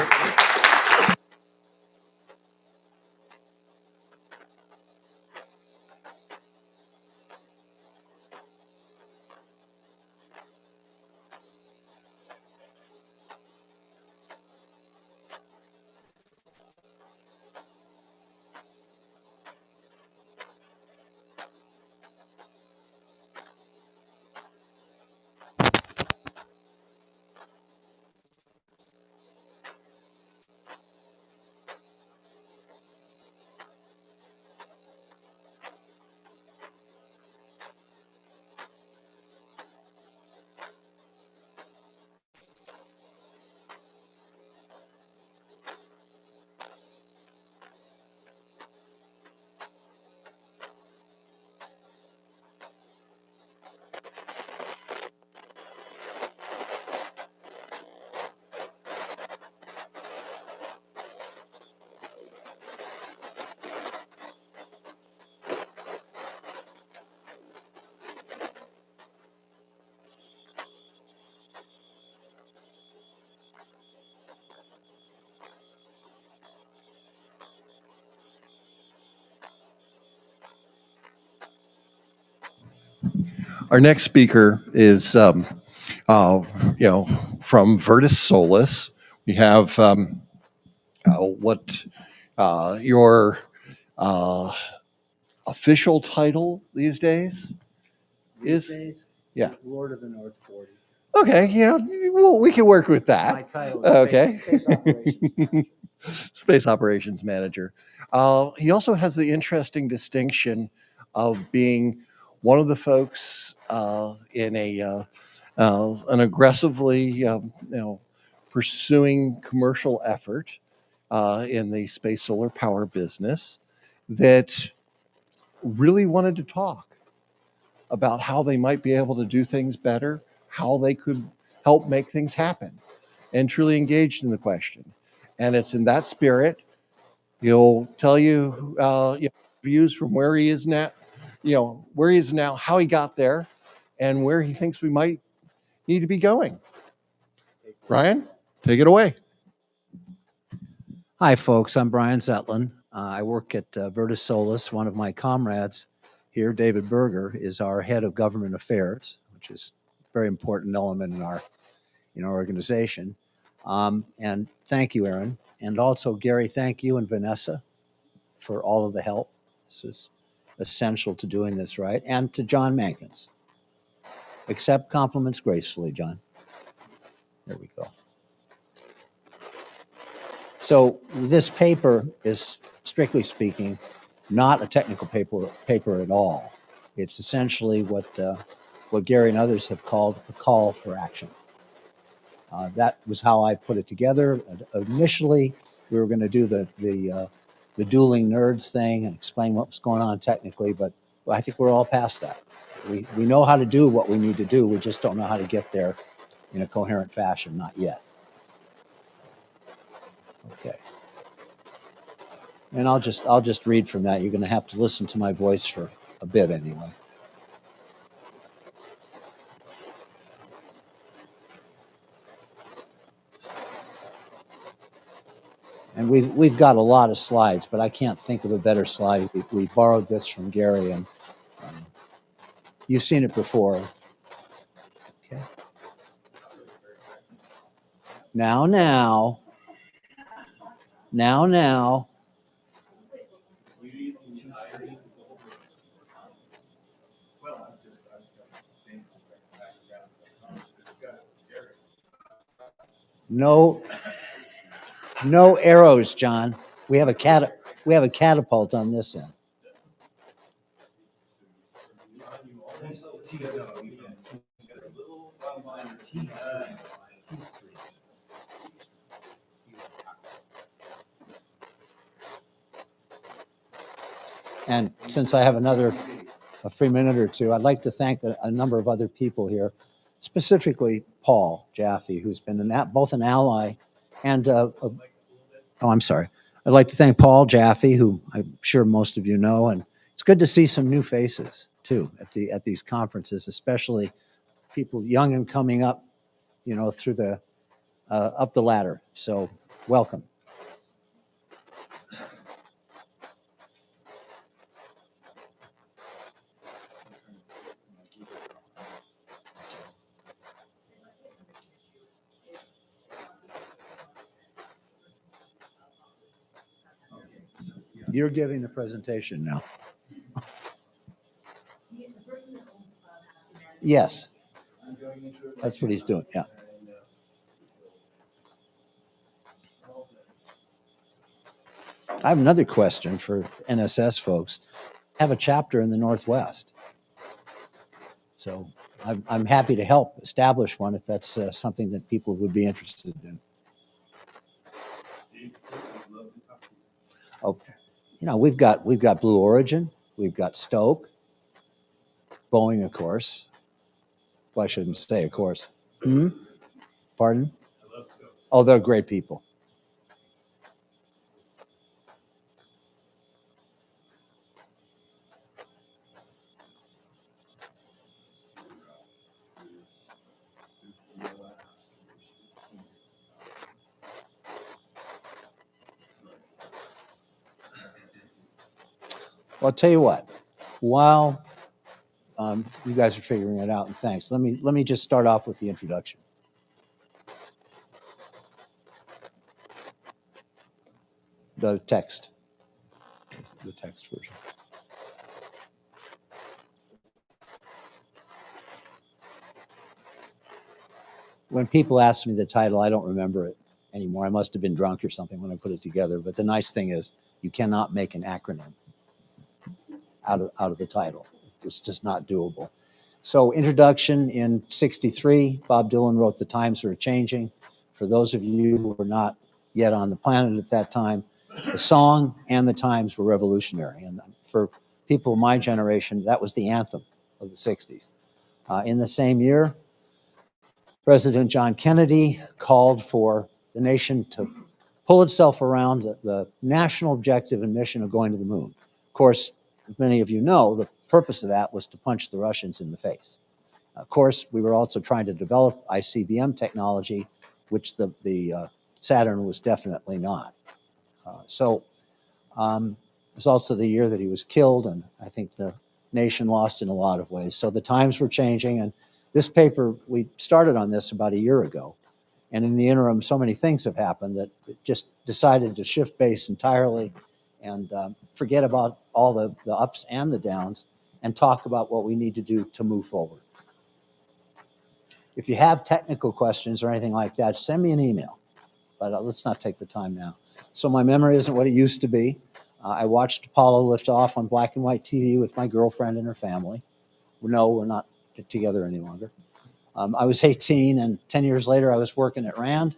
Our next speaker is, from Virtus Solis. We have what your official title these days is? Yeah.
Lord of the North 40.
Okay, well, we can work with that.
My title
Okay.
Space Operations Manager.
Space Operations Manager. He also has the interesting distinction of being one of the folks in an aggressively, pursuing commercial effort in the space solar power business that really wanted to talk about how they might be able to do things better, how they could help make things happen, and truly engaged in the question. And it's in that spirit, he'll tell you, views from where he is now, how he got there, and where he thinks we might need to be going. Brian, take it away.
Hi, folks. I'm Brian Zetlin. I work at Virtus Solis. One of my comrades here, David Berger, is our head of government affairs, which is a very important element in our organization. And thank you, Aaron. And also, Gary, thank you, and Vanessa for all of the help. This is essential to doing this right. And to John Mankins. Accept compliments gracefully, John. There we go. So this paper is, strictly speaking, not a technical paper at all. It's essentially what Gary and others have called a call for action. That was how I put it together. Initially, we were going to do the dueling nerds thing and explain what was going on technically, but I think we're all past that. We know how to do what we need to do. We just don't know how to get there in a coherent fashion, not yet. Okay. And I'll just read from that. You're going to have to listen to my voice for a bit anyway. And we've got a lot of slides, but I can't think of a better slide. We borrowed this from Gary, and you've seen it before. Okay. Now. No arrows, John. We have a catapult on this end. And since I have a free minute or two, I'd like to thank a number of other people here, specifically Paul Jaffe, who's been both an ally and I'm sorry. I'd like to thank Paul Jaffe, who I'm sure most of you know, and it's good to see some new faces too at these conferences, especially people young and coming up, through the up the ladder. So welcome. You're giving the presentation now. Yes. That's what he's doing, yeah. I have another question for NSS folks. I have a chapter in the Northwest. So I'm happy to help establish one if that's something that people would be interested in. Oh, we've got Blue Origin, we've got Stoke, Boeing, of course. Well, I shouldn't say, of course. Pardon? I love Stoke. Oh, they're great people. Well, I'll tell you what, while you guys are figuring it out, and thanks. Let me just start off with the introduction. The text version. When people ask me the title, I don't remember it anymore. I must have been drunk or something when I put it together. But the nice thing is you cannot make an acronym out of the title. It's just not doable. So introduction in 63, Bob Dylan wrote The Times Are Changing. For those of you who were not yet on the planet at that time, the song and the times were revolutionary. And for people of my generation, that was the anthem of the 60s. In the same year, President John Kennedy called for the nation to pull itself around the national objective and mission of going to the moon. Of course, as many of you know, the purpose of that was to punch the Russians in the face. Of course, we were also trying to develop ICBM technology, which the Saturn was definitely not. So it was also the year that he was killed, and I think the nation lost in a lot of ways. So the times were changing, and this paper, we started on this about a year ago. And in the interim, so many things have happened that it just decided to shift base entirely and forget about all the ups and the downs and talk about what we need to do to move forward. If you have technical questions or anything like that, send me an email, but let's not take the time now. So my memory isn't what it used to be. I watched Apollo lift off on black and white TV with my girlfriend and her family. No, we're not together any longer. I was 18, and 10 years later, I was working at RAND.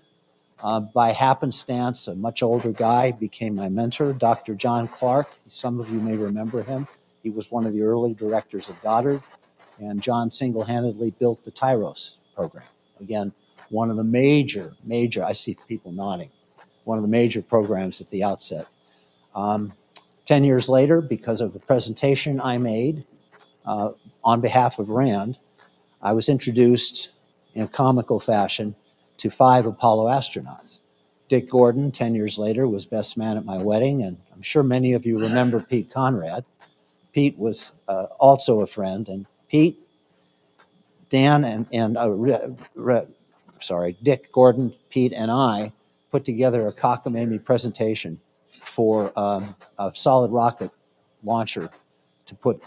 By happenstance, a much older guy became my mentor, Dr. John Clark. Some of you may remember him. He was one of the early directors of Goddard, and John single-handedly built the Tyros program. Again, one of the major, I see people nodding, one of the major programs at the outset. 10 years later, because of a presentation I made on behalf of RAND, I was introduced in a comical fashion to 5 Apollo astronauts. Dick Gordon, 10 years later, was best man at my wedding, and I'm sure many of you remember Pete Conrad. Pete was also a friend, and Pete, Dan, Dick Gordon, Pete, and I put together a cockamamie presentation for a solid rocket launcher to put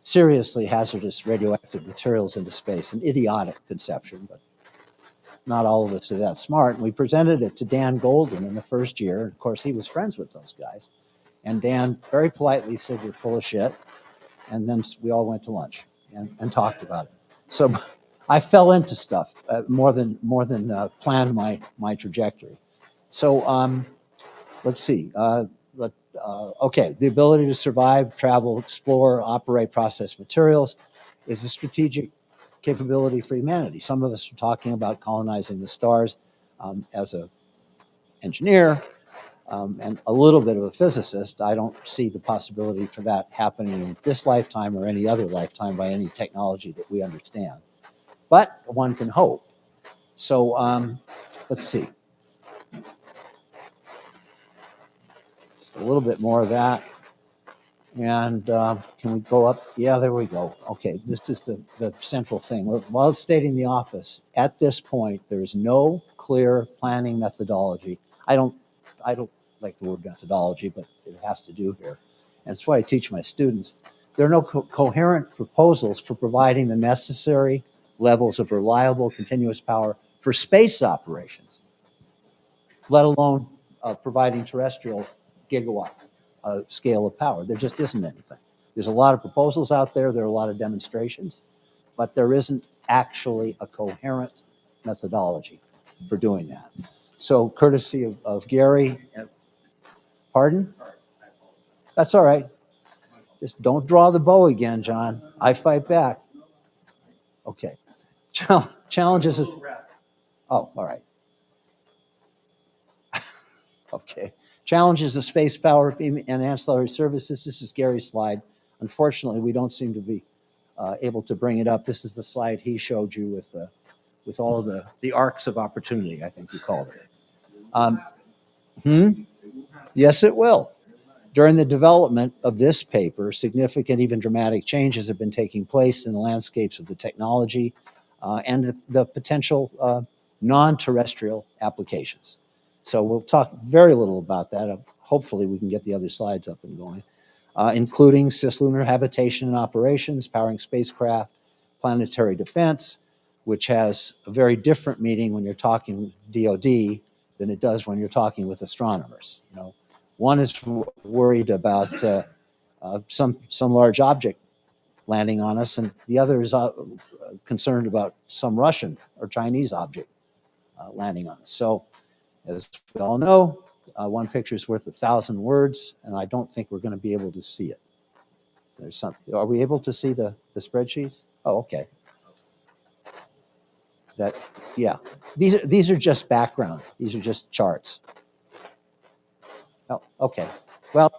seriously hazardous radioactive materials into space. An idiotic conception, but not all of us are that smart. And we presented it to Dan Golden in the first year. Of course, he was friends with those guys. And Dan very politely said, "You're full of shit." And then we all went to lunch and talked about it. So I fell into stuff more than planned my trajectory. So let's see. Okay, the ability to survive, travel, explore, operate, process materials is a strategic capability for humanity. Some of us are talking about colonizing the stars. As an engineer and a little bit of a physicist, I don't see the possibility for that happening in this lifetime or any other lifetime by any technology that we understand. But one can hope. So let's see. A little bit more of that. And can we go up? Yeah, there we go. Okay, this is the central thing. While it's stating the office, at this point, there is no clear planning methodology. I don't like the word methodology, but it has to do here. And it's what I teach my students. There are no coherent proposals for providing the necessary levels of reliable continuous power for space operations, let alone providing terrestrial gigawatt scale of power. There just isn't anything. There's a lot of proposals out there. There are a lot of demonstrations, but there isn't actually a coherent methodology for doing that. So courtesy of Gary, pardon? That's all right. Just don't draw the bow again, John. I fight back. Okay. Challenges. Oh, all right. Okay. Challenges of space power and ancillary services. This is Gary's slide. Unfortunately, we don't seem to be able to bring it up. This is the slide he showed you with all of the arcs of opportunity, I think you called it. Yes, it will. During the development of this paper, significant, even dramatic changes have been taking place in the landscapes of the technology and the potential non-terrestrial applications. So we'll talk very little about that. Hopefully we can get the other slides up and going, including cislunar habitation and operations, powering spacecraft, planetary defense, which has a very different meaning when you're talking DoD than it does when you're talking with astronomers. You know, one is worried about some large object landing on us, and the other is concerned about some Russian or Chinese object landing on us. So, as we all know, one picture is worth 1,000 words, and I don't think we're going to be able to see it. There's some. Are we able to see the spreadsheets? Oh, okay. That, yeah. These are just background. These are just charts. Oh, okay. Well,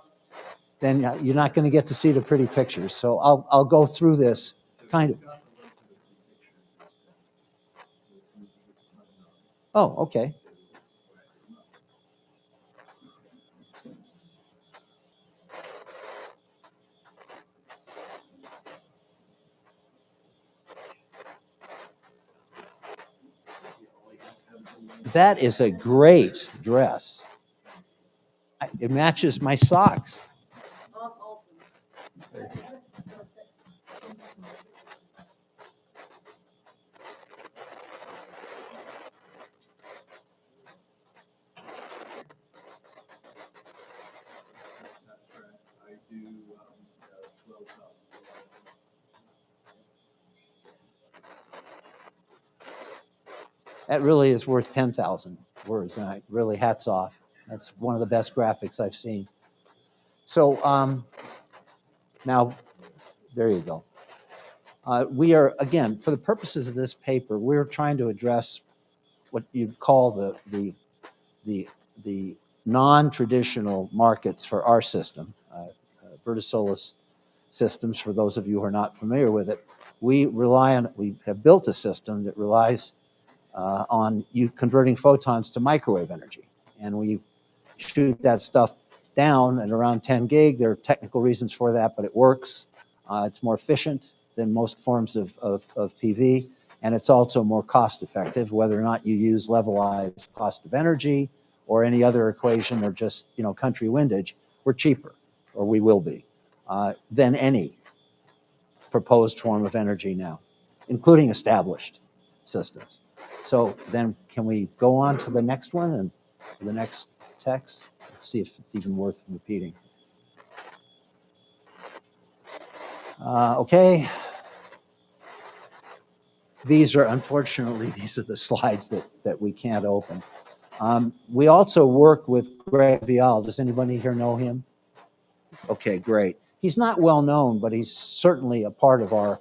then you're not going to get to see the pretty pictures. So I'll go through this kind of. Oh, okay. That is a great dress. It matches my socks.
That's awesome.
I do, 12 up.
That really is worth 10,000 words, and I really hats off. That's one of the best graphics I've seen. So now, there you go. We are, again, for the purposes of this paper, we're trying to address what you'd call the non-traditional markets for our system, Vertisolus systems. For those of you who are not familiar with it, we have built a system that relies on you converting photons to microwave energy. And we shoot that stuff down at around 10 gig. There are technical reasons for that, but it works. It's more efficient than most forms of PV, and it's also more cost effective, whether or not you use levelized cost of energy or any other equation or just, you know, country windage. We're cheaper, or we will be, than any proposed form of energy now, including established systems. So then can we go on to the next one and the next text? Let's see if it's even worth repeating. Okay. These are, unfortunately, these are the slides that we can't open. We also work with Greg Vial. Does anybody here know him? Okay, great. He's not well known, but he's certainly a part of our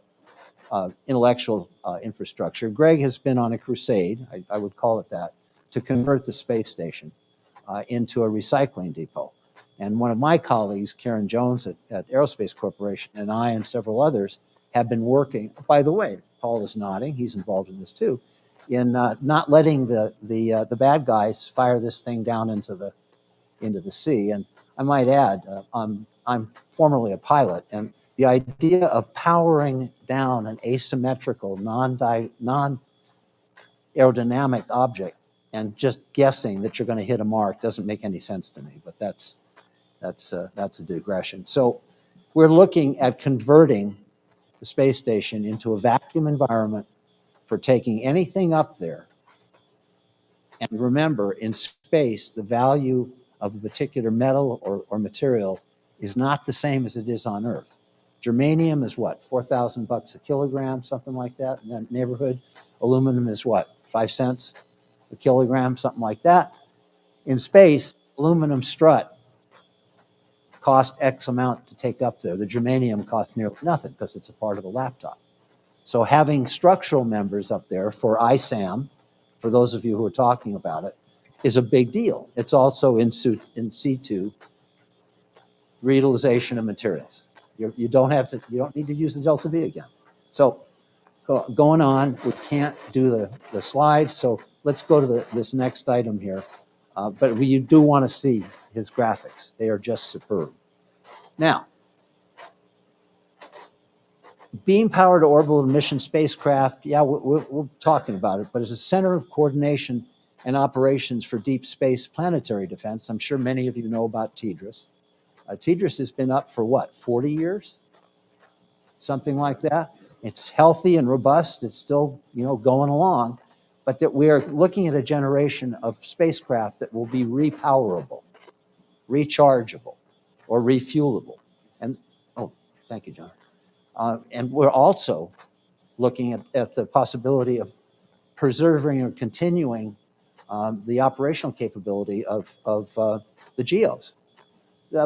intellectual infrastructure. Greg has been on a crusade, I would call it that, to convert the space station into a recycling depot. And one of my colleagues, Karen Jones at Aerospace Corporation, and I and several others have been working, by the way, Paul is nodding, he's involved in this too, in not letting the bad guys fire this thing down into the sea. And I might add, I'm formerly a pilot, and the idea of powering down an asymmetrical, non-aerodynamic object and just guessing that you're going to hit a mark doesn't make any sense to me, but that's a digression. So we're looking at converting the space station into a vacuum environment for taking anything up there. And remember, in space, the value of a particular metal or material is not the same as it is on Earth. Germanium is what, $4,000 a kilogram, something like that in that neighborhood. Aluminum is what, 5 cents a kilogram, something like that. In space, aluminum strut cost X amount to take up there. The germanium costs nearly nothing because it's a part of a laptop. So having structural members up there for ISAM, for those of you who are talking about it, is a big deal. It's also in situ reutilization of materials. You don't need to use the delta V again. So going on, we can't do the slides, so let's go to this next item here. But you do want to see his graphics. They are just superb. Now, beam-powered orbital mission spacecraft, yeah, we're talking about it, but as a center of coordination and operations for deep space planetary defense, I'm sure many of you know about TDRS. TDRS has been up for what, 40 years? Something like that. It's healthy and robust. It's still, going along, but that we are looking at a generation of spacecraft that will be repowerable, rechargeable, or refuelable. And, oh, thank you, John. And we're also looking at the possibility of preserving or continuing the operational capability of the GEOs.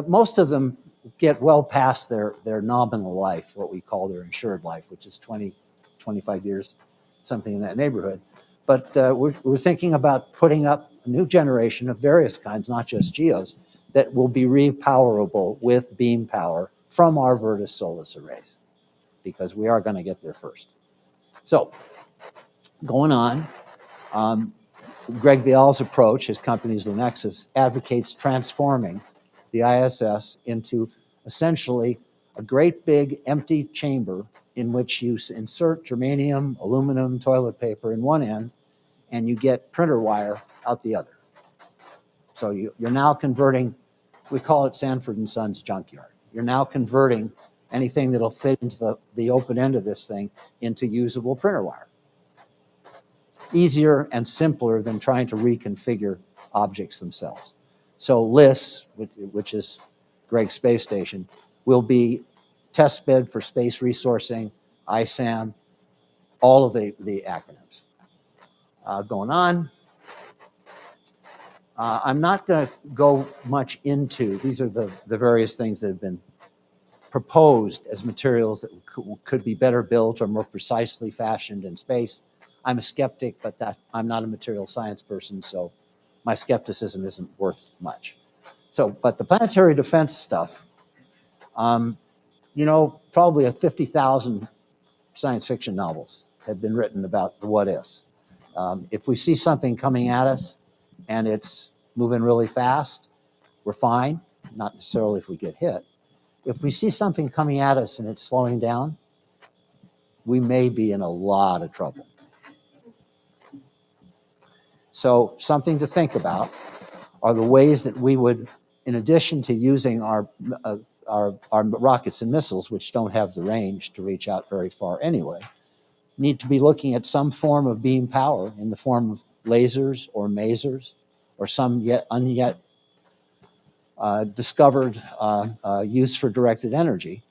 Most of them get well past their nominal life, what we call their insured life, which is 20, 25 years, something in that neighborhood. But we're thinking about putting up a new generation of various kinds, not just GEOs, that will be repowerable with beam power from our Virtus Solis arrays, because we are going to get there first. So, going on, Greg Vial's approach, his company's Lunexus, advocates transforming the ISS into essentially a great big empty chamber in which you insert germanium, aluminum, toilet paper in one end, and you get printer wire out the other. So you're now converting, we call it Sanford and Sons junkyard. You're now converting anything that'll fit into the open end of this thing into usable printer wire. Easier and simpler than trying to reconfigure objects themselves. So LISS, which is Greg's space station, will be test bed for space resourcing, ISAM, all of the acronyms. Going on. I'm not going to go much into, these are the various things that have been proposed as materials that could be better built or more precisely fashioned in space. I'm a skeptic, but I'm not a material science person, so my skepticism isn't worth much. So, but the planetary defense stuff, probably 50,000 science fiction novels have been written about the what ifs. If we see something coming at us and it's moving really fast, we're fine, not necessarily if we get hit. If we see something coming at us and it's slowing down, we may be in a lot of trouble. So something to think about are the ways that we would, in addition to using our rockets and missiles, which don't have the range to reach out very far anyway, need to be looking at some form of beam power in the form of lasers or masers or some yet discovered use for directed energy.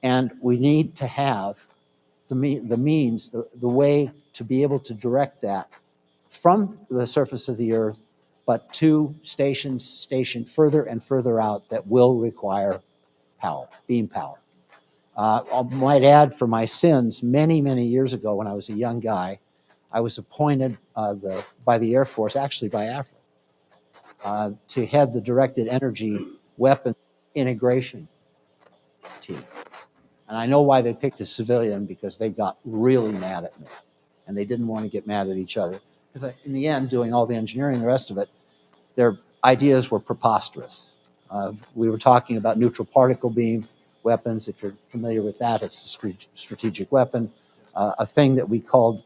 And we need to have the means, the way to be able to direct that from the surface of the Earth, but to stations stationed further and further out that will require power, beam power. I might add, for my sins, many, many years ago when I was a young guy, I was appointed by the Air Force, actually by AFRA, to head the directed energy weapon integration team. And I know why they picked a civilian, because they got really mad at me. And they didn't want to get mad at each other. Because in the end, doing all the engineering and the rest of it, their ideas were preposterous. We were talking about neutral particle beam weapons. If you're familiar with that, it's a strategic weapon. A thing that we called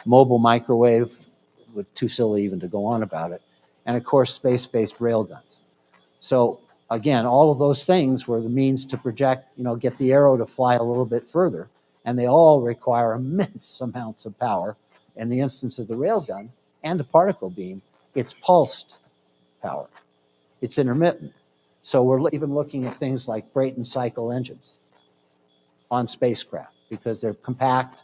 mobile microwave, too silly even to go on about it. And of course, space-based railguns. So again, all of those things were the means to project, get the arrow to fly a little bit further. And they all require immense amounts of power. In the instance of the railgun and the particle beam, it's pulsed power. It's intermittent. So we're even looking at things like Brayton cycle engines on spacecraft, because they're compact,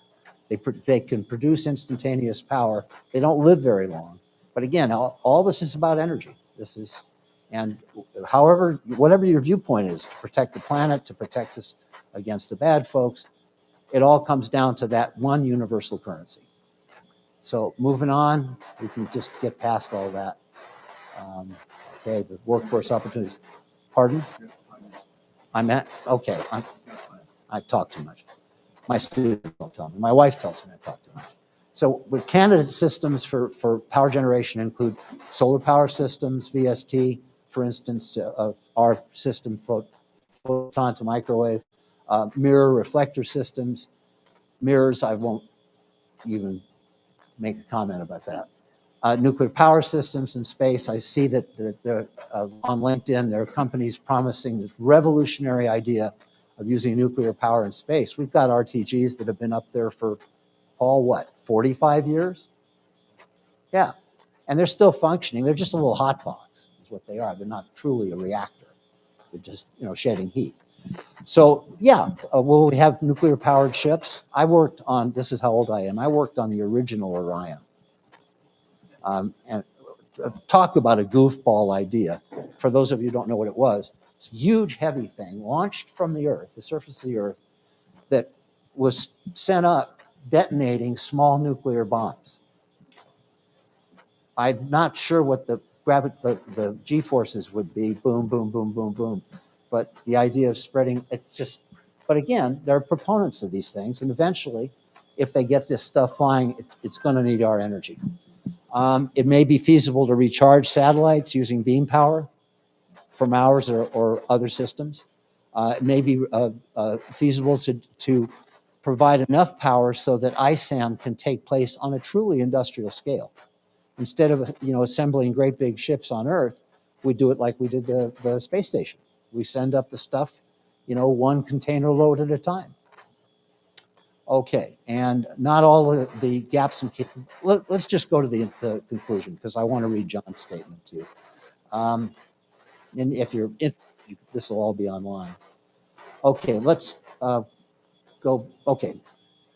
they can produce instantaneous power. They don't live very long. But again, all this is about energy. And whatever your viewpoint is, to protect the planet, to protect us against the bad folks, it all comes down to that one universal currency. So moving on, we can just get past all that. Okay, the workforce opportunities. Pardon? Okay, I talk too much. My students don't tell me. My wife tells me I talk too much. So with candidate systems for power generation include solar power systems, VST, for instance, of our system photon to microwave, mirror reflector systems, mirrors, I won't even make a comment about that. Nuclear power systems in space. I see that there, on LinkedIn, there are companies promising this revolutionary idea of using nuclear power in space. We've got RTGs that have been up there for, Paul, what, 45 years? Yeah, and they're still functioning. They're just a little hot box is what they are. They're not truly a reactor. They're just, shedding heat. So yeah, will we have nuclear powered ships? I worked on, this is how old I am, I worked on the original Orion. And talk about a goofball idea. For those of you who don't know what it was, it's a huge, heavy thing launched from the Earth, the surface of the Earth, that was sent up detonating small nuclear bombs. I'm not sure what the G-forces would be, boom, boom, boom, boom, boom. But the idea of spreading, it's just, but again, there are proponents of these things. And eventually, if they get this stuff flying, it's going to need our energy. It may be feasible to recharge satellites using beam power from ours or other systems. It may be feasible to provide enough power so that ISAM can take place on a truly industrial scale. Instead of assembling great big ships on Earth, we do it like we did the space station. We send up the stuff, one container load at a time. Okay, and not all of the gaps in let's just go to the conclusion, because I want to read John's statement too. And if you're in, this will all be online. Okay, let's go. Okay,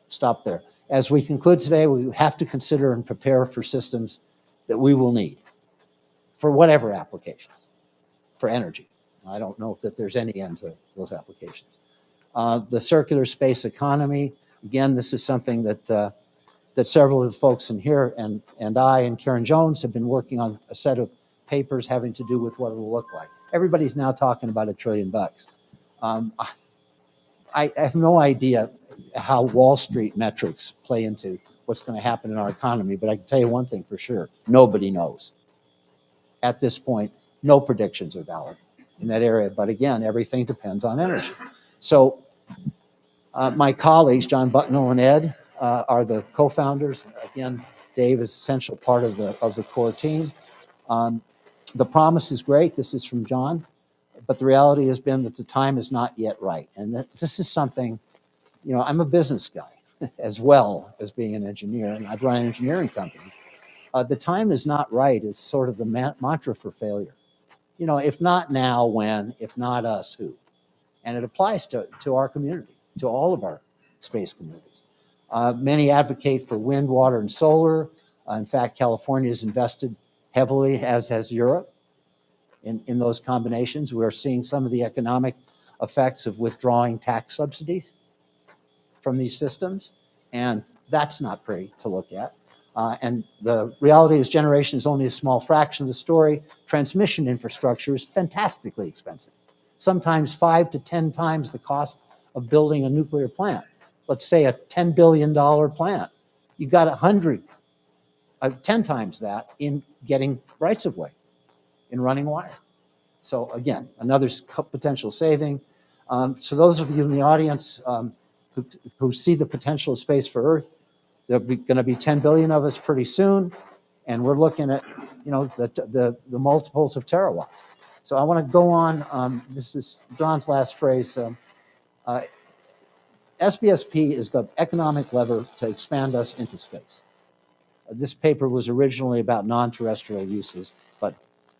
stop there. As we conclude today, we have to consider and prepare for systems that we will need for whatever applications, for energy. I don't know if there's any end to those applications. The circular space economy. Again, this is something that several of the folks in here and I and Karen Jones have been working on a set of papers having to do with what it'll look like. Everybody's now talking about $1 trillion. I have no idea how Wall Street metrics play into what's going to happen in our economy, but I can tell you one thing for sure. Nobody knows. At this point, no predictions are valid in that area. But again, everything depends on energy. So my colleagues, John Bucknell and Ed, are the co-founders. Again, Dave is an essential part of the core team. The promise is great. This is from John. But the reality has been that the time is not yet right. And this is something, I'm a business guy as well as being an engineer, and I've run engineering companies. The time is not right is sort of the mantra for failure. If not now, when? If not us, who? And it applies to our community, to all of our space communities. Many advocate for wind, water, and solar. In fact, California has invested heavily, as has Europe, in those combinations. We're seeing some of the economic effects of withdrawing tax subsidies from these systems, and that's not pretty to look at. And the reality is generation is only a small fraction of the story. Transmission infrastructure is fantastically expensive, sometimes 5 to 10 times the cost of building a nuclear plant. Let's say a $10 billion plant. You got 10 times that in getting rights of way, in running wire. So again, another potential saving. So those of you in the audience who see the potential of space for Earth, there'll be going to be 10 billion of us pretty soon, and we're looking at the multiples of terawatts. So I want to go on. This is John's last phrase. SBSP is the economic lever to expand us into space. This paper was originally about non-terrestrial uses, but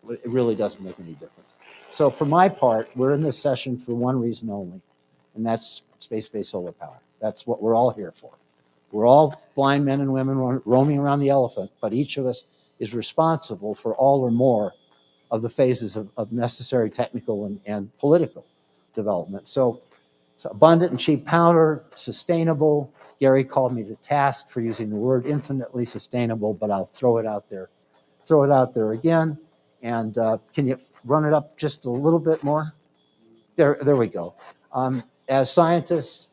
it really doesn't make any difference. So for my part, we're in this session for one reason only, and that's space-based solar power. That's what we're all here for. We're all blind men and women roaming around the elephant, but each of us is responsible for all or more of the phases of necessary technical and political development. So abundant and cheap power, sustainable. Gary called me to task for using the word infinitely sustainable, but I'll throw it out there again. And can you run it up just a little bit more? There we go. As scientists,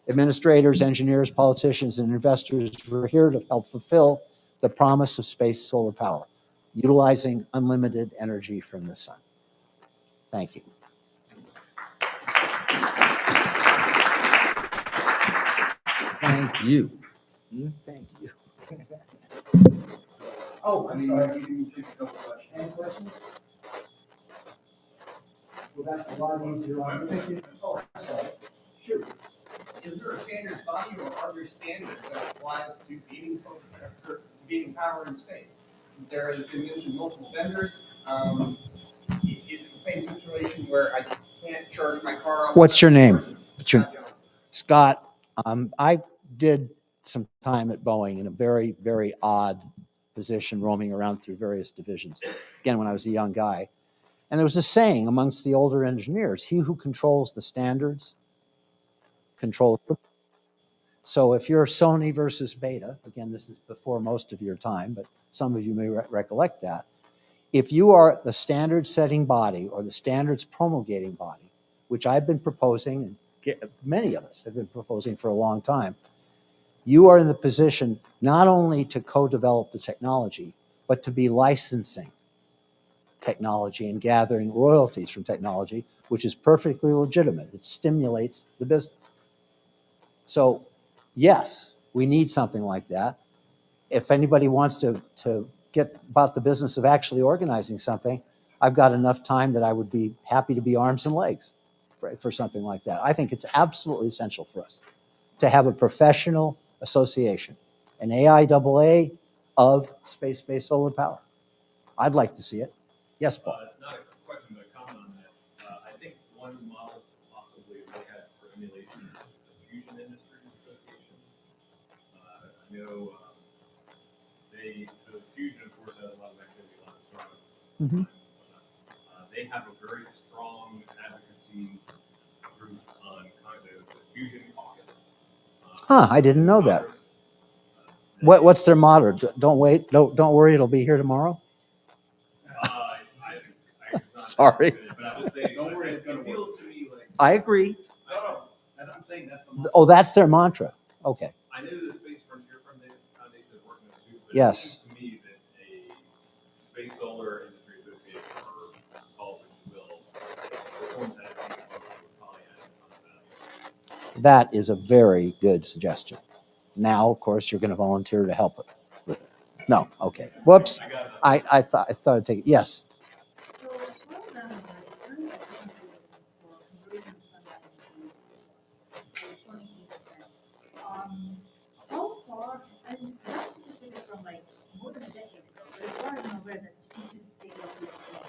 administrators, engineers, politicians, and investors, we're here to help fulfill the promise of space solar power, utilizing unlimited energy from the sun. Thank you. Thank you. Thank you.
Oh, I'm sorry, you didn't take a couple questions. Any questions? Well, that's a lot easier on thinking. Oh, I'm sorry. Shoot. Is there a standard body or are there standards that applies to beating power in space? There have been mentioned multiple vendors. Is it the same situation where I can't charge my car? on-
What's your name? What's your-
Scott Johnson.
Scott, I did some time at Boeing in a very, very odd position, roaming around through various divisions. Again, when I was a young guy. And there was a saying amongst the older engineers, he who controls the standards controls. So if you're Sony versus Beta, again, this is before most of your time, but some of you may recollect that. If you are the standard setting body or the standards promulgating body, which I've been proposing, and many of us have been proposing for a long time, you are in the position not only to co-develop the technology, but to be licensing technology and gathering royalties from technology, which is perfectly legitimate. It stimulates the business. So yes, we need something like that. If anybody wants to get about the business of actually organizing something, I've got enough time that I would be happy to be arms and legs for something like that. I think it's absolutely essential for us to have a professional association, an AIAA of space-based solar power. I'd like to see it. Yes, Paul.
Not a question, but a comment on that. I think one model to possibly look at for emulation is the Fusion Industries Association. I know so Fusion, of course, has a lot of activity, a lot of startups.
Mhm.
They have a very strong advocacy group on the Fusion Caucus.
I didn't know that.
Congress.
What's their motto? Don't wait. Don't worry. It'll be here tomorrow.
I'm not
Sorry.
But I would say,
Don't worry, it's gonna
it feels to me like.
I agree.
No, I'm saying that's the.
Oh, that's their mantra. Okay.
I know the Space Frontier Foundation is working on it too, but
Yes.
it seems to me that a Space Solar Industry Association, or call it what you will, reform that seems would probably add a ton of value.
That is a very good suggestion. Now, of course, you're going to volunteer to help with it. No. Okay. Whoops.
I got it.
I thought I'd take it. Yes.
So scroll down, like, earning efficiency for converting sunlight into kilowatts is 28%. How far, and that statistic is from like more than a decade ago, but as far as I'm aware, that's recent state of the state.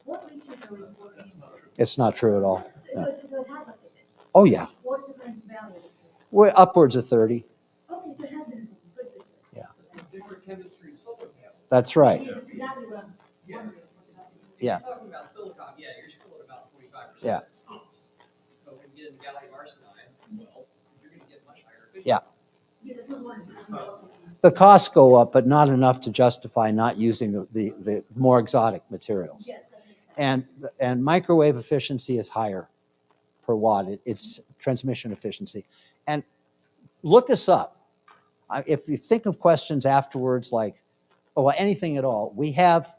What ratios are we working?
It's not true at all.
So it has updated.
Oh, yeah.
What's the current value of this?
We're upwards of 30.
Okay, so it has been good.
Yeah.
It's a different chemistry of solar panel.
That's right.
That's exactly what I'm wondering.
If
Yeah.
you're talking about silicon, yeah, you're still at about 25%.
Yeah.
tops. But when you get into gallium arsenide, well, you're gonna get much higher efficiency.
Yeah.
Yeah, this is one.
The costs go up, but not enough to justify not using the more exotic materials.
Yes, that makes sense.
And microwave efficiency is higher per watt. It's transmission efficiency. And look us up. If you think of questions afterwards, like, oh, well, anything at all, we have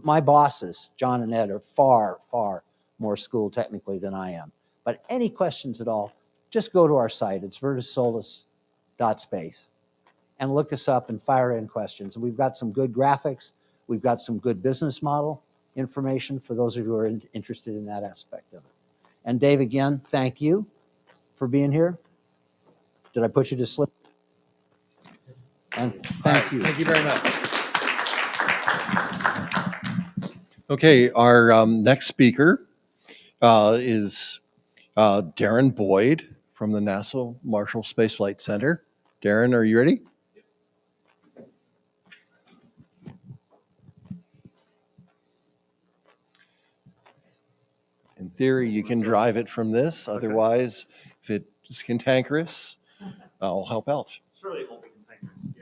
my bosses, John and Ed, are far, far more schooled technically than I am. But any questions at all, just go to our site. It's virtussolus.space and look us up and fire in questions. And we've got some good graphics. We've got some good business model information for those of you who are interested in that aspect of it. And Dave, again, thank you for being here. Did I put you to sleep? And thank you.
Thank you very much. Okay, our next speaker is Darren Boyd from the NASA Marshall Space Flight Center. Darren, are you ready? In theory, you can drive it from this. Otherwise, if it's cantankerous, I'll help out.
Surely it won't be containers.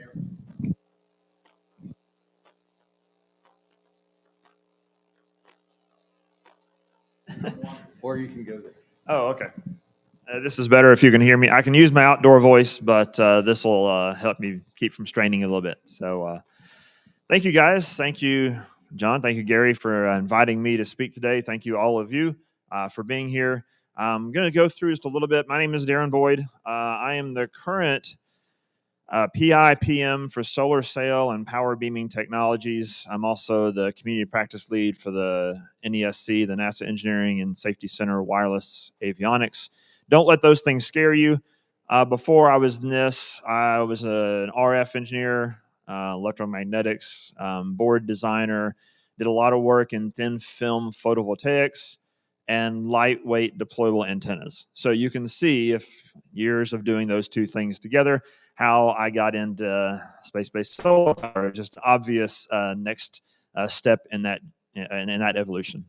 Or you can go there.
Oh, okay. This is better if you can hear me. I can use my outdoor voice, but this will help me keep from straining a little bit. So thank you, guys. Thank you, John. Thank you, Gary, for inviting me to speak today. Thank you, all of you, for being here. I'm going to go through just a little bit. My name is Darren Boyd. I am the current PI PM for solar sail and power beaming technologies. I'm also the community practice lead for the NESC, the NASA Engineering and Safety Center Wireless Avionics. Don't let those things scare you. Before I was in this, I was an RF engineer, electromagnetics, board designer, did a lot of work in thin film photovoltaics and lightweight deployable antennas. So you can see, if years of doing those two things together, how I got into space-based solar power. Just obvious next step in that evolution.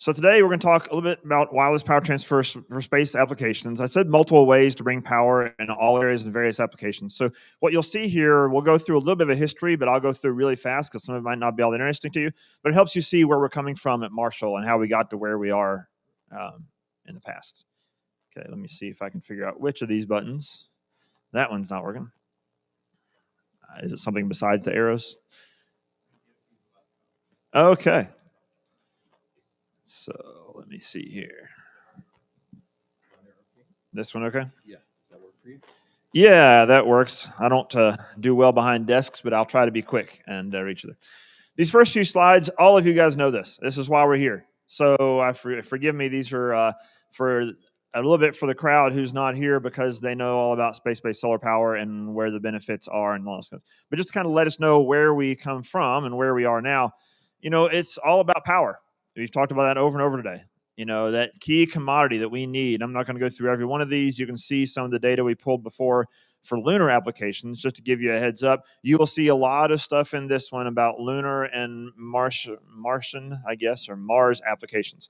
So today we're going to talk a little bit about wireless power transfer for space applications. I said multiple ways to bring power in all areas and various applications. So what you'll see here, we'll go through a little bit of a history, but I'll go through really fast because some of it might not be all that interesting to you. But it helps you see where we're coming from at Marshall and how we got to where we are in the past. Okay, let me see if I can figure out which of these buttons. That one's not working. Is it something besides the arrows? Okay. So let me see here. This one okay?
Yeah. Does that work for you?
Yeah, that works. I don't do well behind desks, but I'll try to be quick and reach there. These first few slides, all of you guys know this. This is why we're here. So forgive me. These are for a little bit for the crowd who's not here because they know all about space-based solar power and where the benefits are and all those things. But just to kind of let us know where we come from and where we are now, it's all about power. We've talked about that over and over today. That key commodity that we need. I'm not going to go through every one of these. You can see some of the data we pulled before for lunar applications. Just to give you a heads up, you will see a lot of stuff in this one about lunar and Martian, I guess, or Mars applications.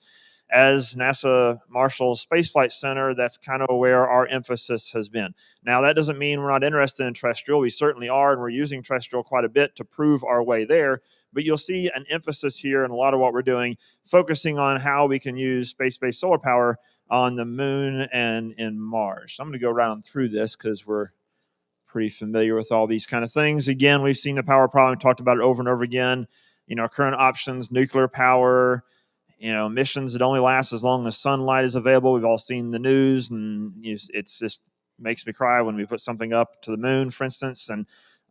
As NASA Marshall Space Flight Center, that's kind of where our emphasis has been. Now, that doesn't mean we're not interested in terrestrial. We certainly are, and we're using terrestrial quite a bit to prove our way there. But you'll see an emphasis here in a lot of what we're doing, focusing on how we can use space-based solar power on the moon and in Mars. So I'm going to go around through this because we're pretty familiar with all these kind of things. Again, we've seen the power problem, talked about it over and over again. Current options, nuclear power, missions that only last as long as sunlight is available. We've all seen the news, and it's just makes me cry when we put something up to the moon, for instance, and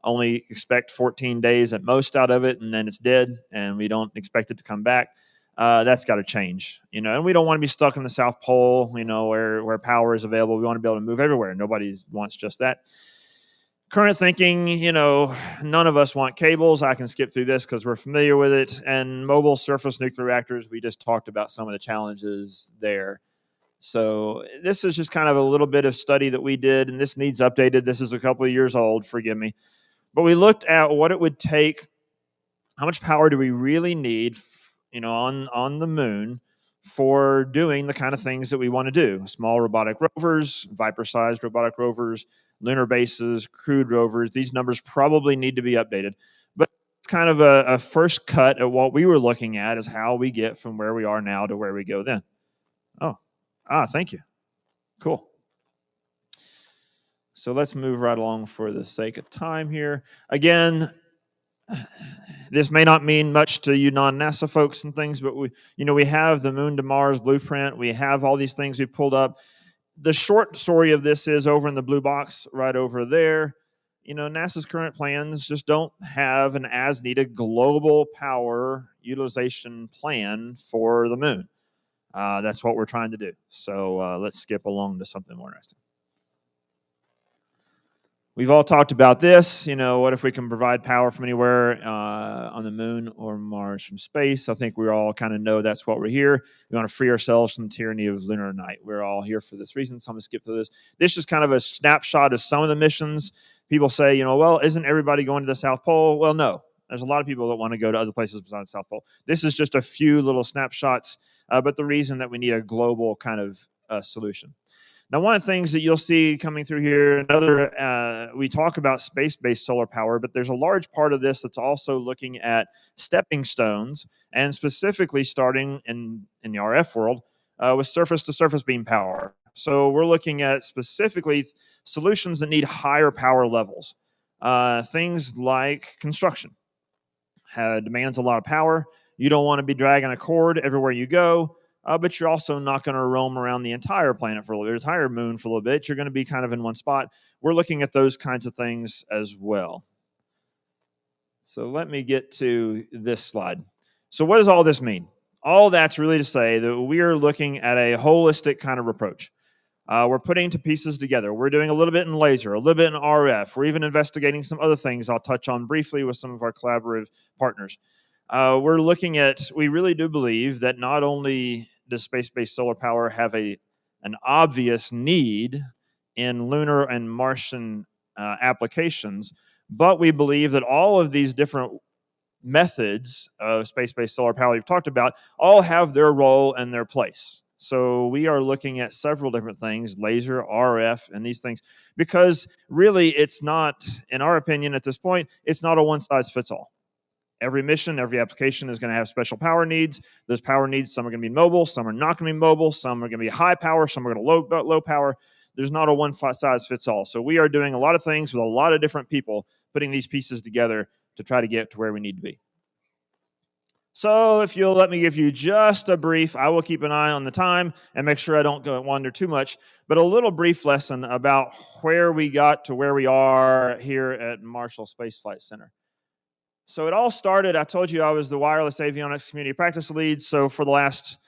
only expect 14 days at most out of it, and then it's dead, and we don't expect it to come back. That's got to change, and we don't want to be stuck in the South Pole, where power is available. We want to be able to move everywhere. Nobody wants just that. Current thinking, none of us want cables. I can skip through this because we're familiar with it. And mobile surface nuclear reactors, we just talked about some of the challenges there. So this is just kind of a little bit of study that we did, and this needs updated. This is a couple of years old, forgive me. But we looked at what it would take, how much power do we really need, on the moon for doing the kind of things that we want to do. Small robotic rovers, Viper-sized robotic rovers, lunar bases, crewed rovers. These numbers probably need to be updated. But it's kind of a first cut at what we were looking at is how we get from where we are now to where we go then. Thank you. Cool. So let's move right along for the sake of time here. Again, this may not mean much to you non-NASA folks and things, but we have the Moon to Mars blueprint. We have all these things we pulled up. The short story of this is over in the blue box right over there. NASA's current plans just don't have an as-needed global power utilization plan for the moon. That's what we're trying to do. So let's skip along to something more interesting. We've all talked about this. What if we can provide power from anywhere on the moon or Mars from space? I think we all kind of know that's what we're here. We want to free ourselves from the tyranny of lunar night. We're all here for this reason, so I'm going to skip through this. This is kind of a snapshot of some of the missions. People say, well, isn't everybody going to the South Pole? Well, no. There's a lot of people that want to go to other places besides the South Pole. This is just a few little snapshots, but the reason that we need a global kind of solution. Now, one of the things that you'll see coming through here, we talk about space-based solar power, but there's a large part of this that's also looking at stepping stones, and specifically starting in the RF world with surface-to-surface beam power. So we're looking at specifically solutions that need higher power levels. Things like construction demands a lot of power. You don't want to be dragging a cord everywhere you go. but you're also not going to roam around the entire planet for a little bit, the entire moon for a little bit. You're going to be kind of in one spot. We're looking at those kinds of things as well. So let me get to this slide. So what does all this mean? All that's really to say that we are looking at a holistic kind of approach. We're putting two pieces together. We're doing a little bit in laser, a little bit in RF. We're even investigating some other things I'll touch on briefly with some of our collaborative partners. We're looking at, we really do believe that not only does space-based solar power have an obvious need in lunar and Martian applications, but we believe that all of these different methods of space-based solar power we've talked about all have their role and their place. So we are looking at several different things, laser, RF, and these things, because really it's not, in our opinion at this point, it's not a one-size-fits-all. Every mission, every application is going to have special power needs. Those power needs, some are going to be mobile, some are not going to be mobile, some are going to be high power, some are going to low power. There's not a one-size-fits-all. So we are doing a lot of things with a lot of different people, putting these pieces together to try to get to where we need to be. So if you'll let me give you just a brief, I will keep an eye on the time and make sure I don't go wander too much, but a little brief lesson about where we got to where we are here at Marshall Space Flight Center. So it all started, I told you I was the wireless avionics community practice lead. So for the last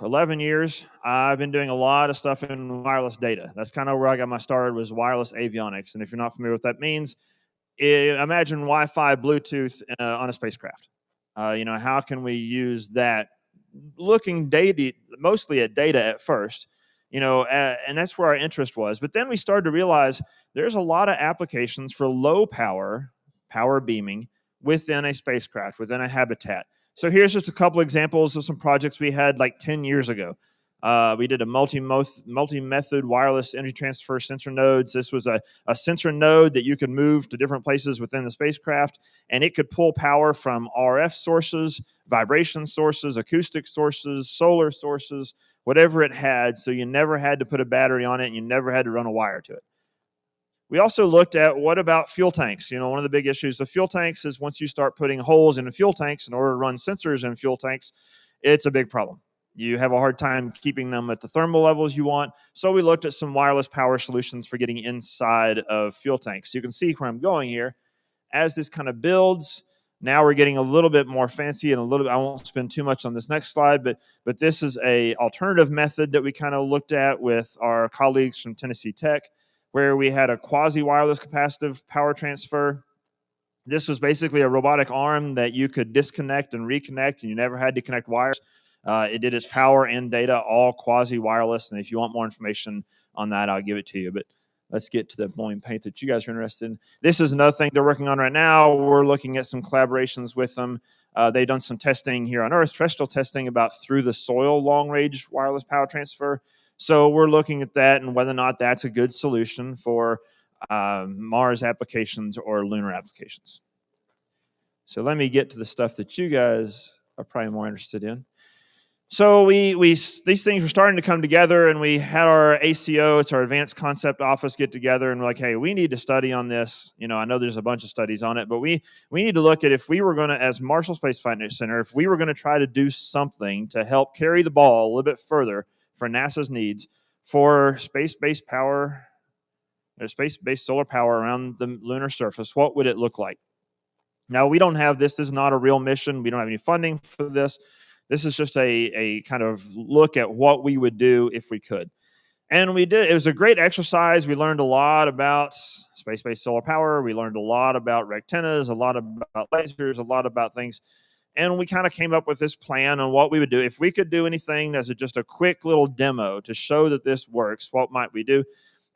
11 years, I've been doing a lot of stuff in wireless data. That's kind of where I got my start, was wireless avionics. And if you're not familiar with what that means, imagine Wi-Fi, Bluetooth on a spacecraft. How can we use that? Looking mostly at data at first, and that's where our interest was. But then we started to realize there's a lot of applications for low power beaming within a spacecraft, within a habitat. So here's just a couple examples of some projects we had like 10 years ago. We did a multi-method wireless energy transfer sensor nodes. This was a sensor node that you could move to different places within the spacecraft, and it could pull power from RF sources, vibration sources, acoustic sources, solar sources, whatever it had, so you never had to put a battery on it, and you never had to run a wire to it. We also looked at, what about fuel tanks? One of the big issues with fuel tanks is once you start putting holes in the fuel tanks in order to run sensors in fuel tanks, it's a big problem. You have a hard time keeping them at the thermal levels you want. So we looked at some wireless power solutions for getting inside of fuel tanks. So you can see where I'm going here. As this kind of builds, now we're getting a little bit more fancy and I won't spend too much on this next slide, but this is a alternative method that we kind of looked at with our colleagues from Tennessee Tech, where we had a quasi-wireless capacitive power transfer. This was basically a robotic arm that you could disconnect and reconnect, and you never had to connect wires. It did its power and data all quasi-wireless, and if you want more information on that, I'll give it to you. But let's get to the Boeing paint that you guys are interested in. This is another thing they're working on right now. We're looking at some collaborations with them. They've done some testing here on Earth, terrestrial testing about through the soil long-range wireless power transfer. So we're looking at that and whether or not that's a good solution for Mars applications or lunar applications. So let me get to the stuff that you guys are probably more interested in. So these things were starting to come together, and we had our ACO, it's our Advanced Concept Office, get together, and we're like, hey, we need to study on this. I know there's a bunch of studies on it, but we need to look at, if we were going to, as Marshall Space Flight Center, if we were going to try to do something to help carry the ball a little bit further for NASA's needs for space-based power, or space-based solar power around the lunar surface, what would it look like? Now, we don't have this. This is not a real mission. We don't have any funding for this. This is just a kind of look at what we would do if we could. And we did. It was a great exercise. We learned a lot about space-based solar power. We learned a lot about rectennas, a lot about lasers, a lot about things. And we kind of came up with this plan on what we would do. If we could do anything as just a quick little demo to show that this works, what might we do?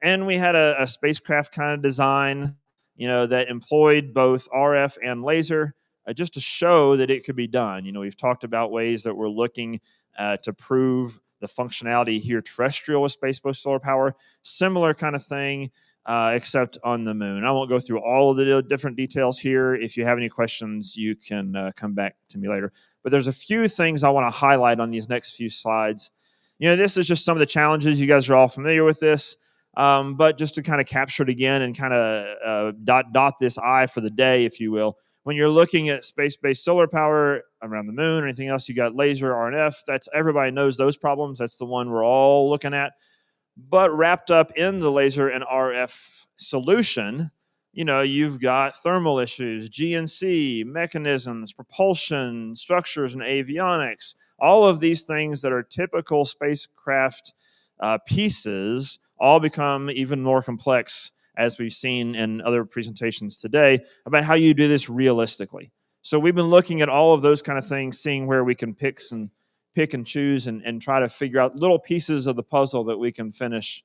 And we had a spacecraft kind of design, that employed both RF and laser, just to show that it could be done. We've talked about ways that we're looking to prove the functionality here terrestrial with space-based solar power. Similar kind of thing, except on the moon. I won't go through all of the different details here. If you have any questions, you can come back to me later. But there's a few things I want to highlight on these next few slides. This is just some of the challenges. You guys are all familiar with this. But just to kind of capture it again and kind of dot this I for the day, if you will. When you're looking at space-based solar power, around the moon or anything else. You got laser, RF. That's everybody knows those problems. That's the one we're all looking at. But wrapped up in the laser and RF solution, you've got thermal issues, GNC, mechanisms, propulsion, structures, and avionics. All of these things that are typical spacecraft pieces all become even more complex, as we've seen in other presentations today, about how you do this realistically. So we've been looking at all of those kind of things, seeing where we can pick and choose and try to figure out little pieces of the puzzle that we can finish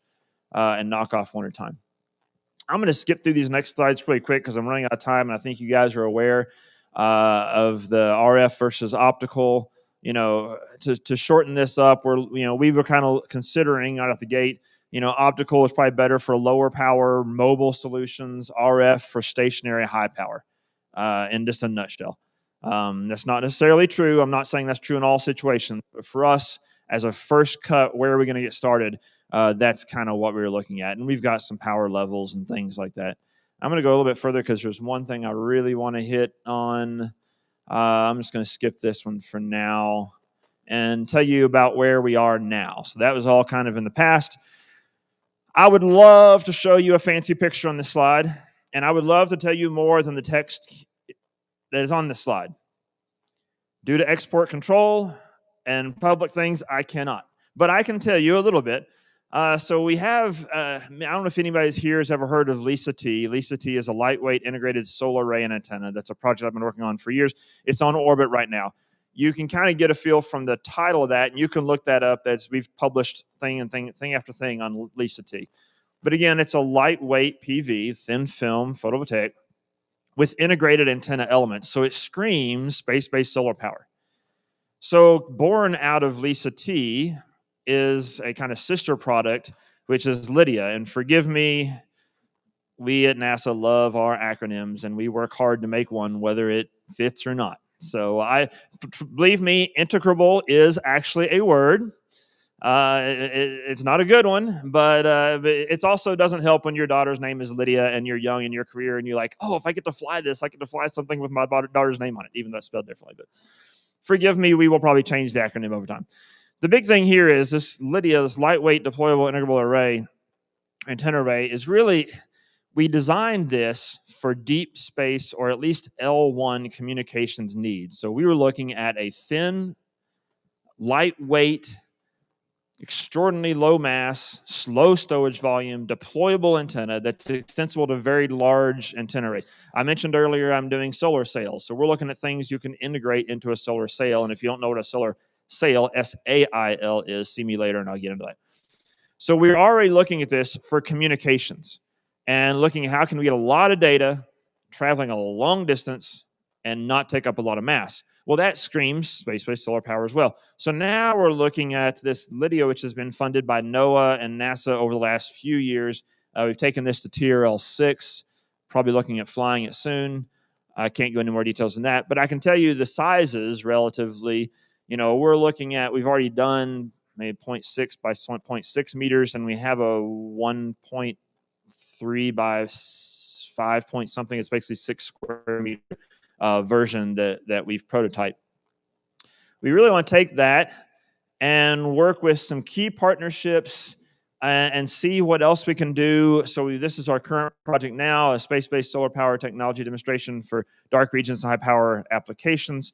and knock off one at a time. I'm going to skip through these next slides really quick because I'm running out of time, and I think you guys are aware of the RF versus optical. To shorten this up, we were kind of considering out of the gate, optical is probably better for lower power mobile solutions, RF for stationary high power, in just a nutshell. That's not necessarily true. I'm not saying that's true in all situations, but for us, as a first cut, where are we going to get started? That's kind of what we were looking at. And we've got some power levels and things like that. I'm going to go a little bit further because there's one thing I really want to hit on. I'm just going to skip this one for now and tell you about where we are now. So that was all kind of in the past. I would love to show you a fancy picture on this slide, and I would love to tell you more than the text that is on this slide. Due to export control and public things, I cannot. But I can tell you a little bit. So we have, I don't know if anybody here has ever heard of LISA-T. LISA-T is a lightweight integrated solar array and antenna. That's a project I've been working on for years. It's on orbit right now. You can kind of get a feel from the title of that, and you can look that up. We've published thing after thing on LISA-T. But again, it's a lightweight PV, thin film photovoltaic with integrated antenna elements. So it screams space-based solar power. So born out of LISA-T is a kind of sister product, which is Lydia. And forgive me, we at NASA love our acronyms, and we work hard to make one, whether it fits or not. So believe me, integrable is actually a word. It's not a good one, but it also doesn't help when your daughter's name is Lydia and you're young in your career and you're like, oh, if I get to fly this, I get to fly something with my daughter's name on it, even though it's spelled differently. But forgive me, we will probably change the acronym over time. The big thing here is this Lydia, this lightweight deployable integrable array, antenna array, is really, we designed this for deep space or at least L1 communications needs. So we were looking at a thin, lightweight, extraordinarily low mass, slow stowage volume, deployable antenna that's extensible to very large antenna arrays. I mentioned earlier I'm doing solar sails. So we're looking at things you can integrate into a solar sail. And if you don't know what a solar sail, S-A-I-L, is, see me later and I'll get into that. So we're already looking at this for communications and looking at how can we get a lot of data traveling a long distance and not take up a lot of mass. Well, that screams space-based solar power as well. So now we're looking at this Lydia, which has been funded by NOAA and NASA over the last few years. We've taken this to TRL-6, probably looking at flying it soon. I can't go into more details than that, but I can tell you the sizes relatively. We're looking at, we've already done maybe 0.6 by 0.6 meters, and we have a 1.3 by 5 point something. It's basically 6 square meter version that we've prototyped. We really want to take that and work with some key partnerships and see what else we can do. So this is our current project now, a space-based solar power technology demonstration for dark regions and high power applications.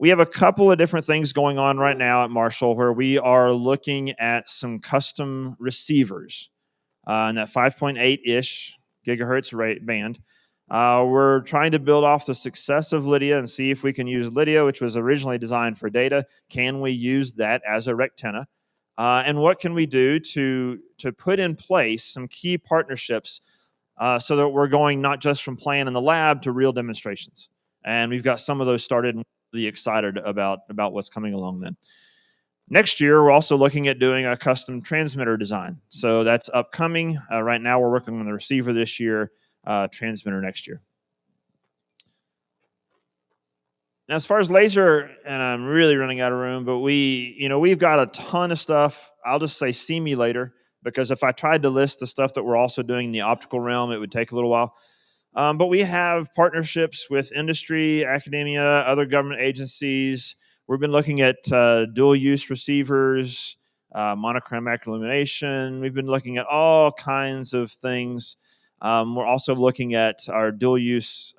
We have a couple of different things going on right now at Marshall where we are looking at some custom receivers in that 5.8-ish gigahertz rate band. We're trying to build off the success of Lydia and see if we can use Lydia, which was originally designed for data. Can we use that as a rectenna? And what can we do to put in place some key partnerships so that we're going not just from playing in the lab to real demonstrations? And we've got some of those started and really excited about what's coming along then. Next year, we're also looking at doing a custom transmitter design. So that's upcoming. Right now, we're working on the receiver this year, transmitter next year. Now, as far as laser, and I'm really running out of room, but we've got a ton of stuff. I'll just say see me later, because if I tried to list the stuff that we're also doing in the optical realm, it would take a little while. But we have partnerships with industry, academia, other government agencies. We've been looking at dual use receivers, monochromatic illumination. We've been looking at all kinds of things. We're also looking at our dual use.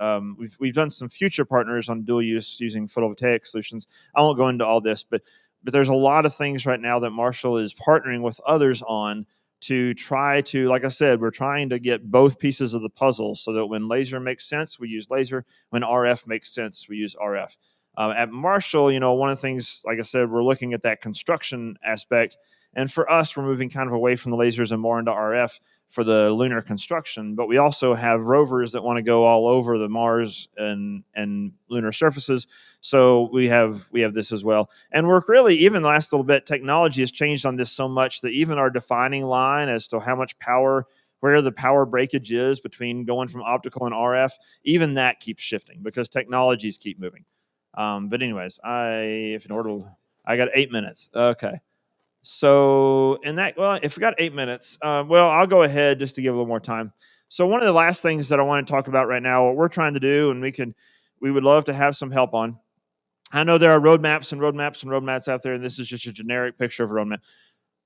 We've done some future partners on dual use using photovoltaic solutions. I won't go into all this, but there's a lot of things right now that Marshall is partnering with others on to try to, like I said, we're trying to get both pieces of the puzzle so that when laser makes sense, we use laser. When RF makes sense, we use RF. At Marshall, one of the things, like I said, we're looking at that construction aspect. And for us, we're moving kind of away from the lasers and more into RF for the lunar construction. But we also have rovers that want to go all over the Mars and lunar surfaces. So we have this as well. And we're really, even the last little bit, technology has changed on this so much that even our defining line as to how much power, where the power breakage is between going from optical and RF, even that keeps shifting because technologies keep moving. But anyways, I got 8 minutes. Okay. So if we got 8 minutes, I'll go ahead just to give a little more time. So one of the last things that I want to talk about right now, what we're trying to do, and we would love to have some help on. I know there are roadmaps and roadmaps and roadmaps out there, and this is just a generic picture of a roadmap.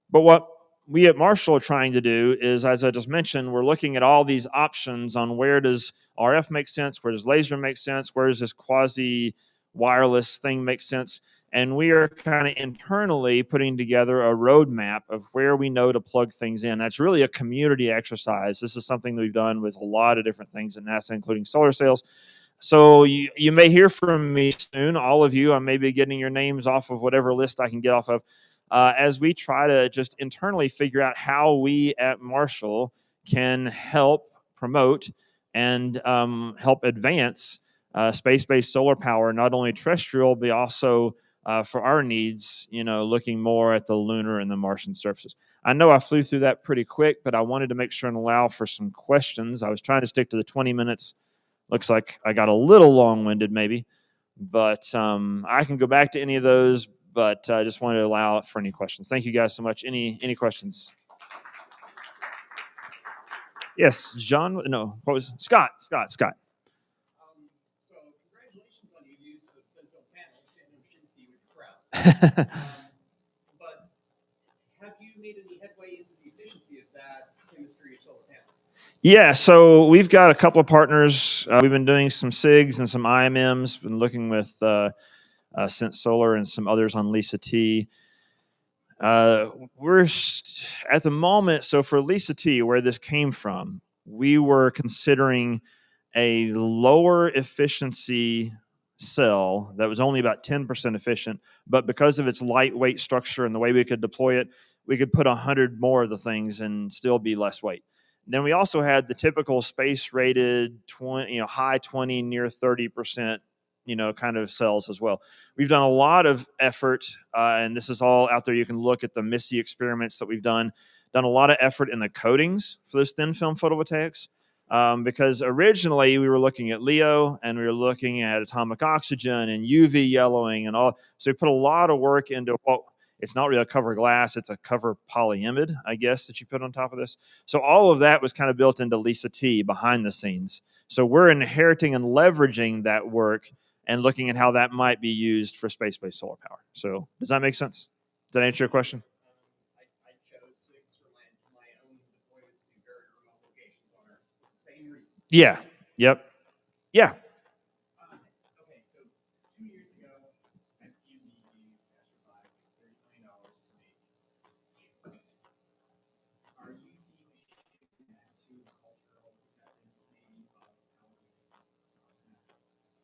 But what we at Marshall are trying to do is, as I just mentioned, we're looking at all these options on where does RF make sense, where does laser make sense, where does this quasi-wireless thing make sense, and we are kind of internally putting together a roadmap of where we know to plug things in. That's really a community exercise. This is something that we've done with a lot of different things at NASA, including solar sails. So you may hear from me soon, all of you. I may be getting your names off of whatever list I can get off of, as we try to just internally figure out how we at Marshall can help promote and help advance space-based solar power, not only terrestrial, but also for our needs, looking more at the lunar and the Martian surfaces. I know I flew through that pretty quick, but I wanted to make sure and allow for some questions. I was trying to stick to the 20 minutes. Looks like I got a little long-winded maybe, but I can go back to any of those, but I just wanted to allow for any questions. Thank you guys so much. Any questions? Yes, John. No, what was Scott?
So congratulations on your use of thin film panels and Shinsky with your crowd. But have you made any headway into the efficiency of that chemistry of solar panels?
Yeah, so we've got a couple of partners. We've been doing some SIGs and some IMMs. Been looking with Sense Solar and some others on Lisa T. We're at the moment. So for Lisa T, where this came from, we were considering a lower efficiency cell that was only about 10% efficient, but because of its lightweight structure and the way we could deploy it, we could put 100 more of the things and still be less weight. Then we also had the typical space-rated 20, high 20, near 30%, kind of cells as well. We've done a lot of effort, and this is all out there. You can look at the MISSY experiments that we've done a lot of effort in the coatings for those thin film photovoltaics, because originally we were looking at LEO and we were looking at atomic oxygen and UV yellowing and all. So we put a lot of work into it's not really a cover glass, it's a cover polyimide, I guess, that you put on top of this. So all of that was kind of built into Lisa T behind the scenes. So we're inheriting and leveraging that work and looking at how that might be used for space-based solar power. So does that make sense? Does that answer your question?
I chose 6 for my own deployments to very remote locations on Earth for the same reasons.
Yeah. Yep. Yeah.
Okay, so 2 years ago, STMD astronaut $30 million to make. Are you seeing a shift in that to cultural acceptance, maybe of how we NASA?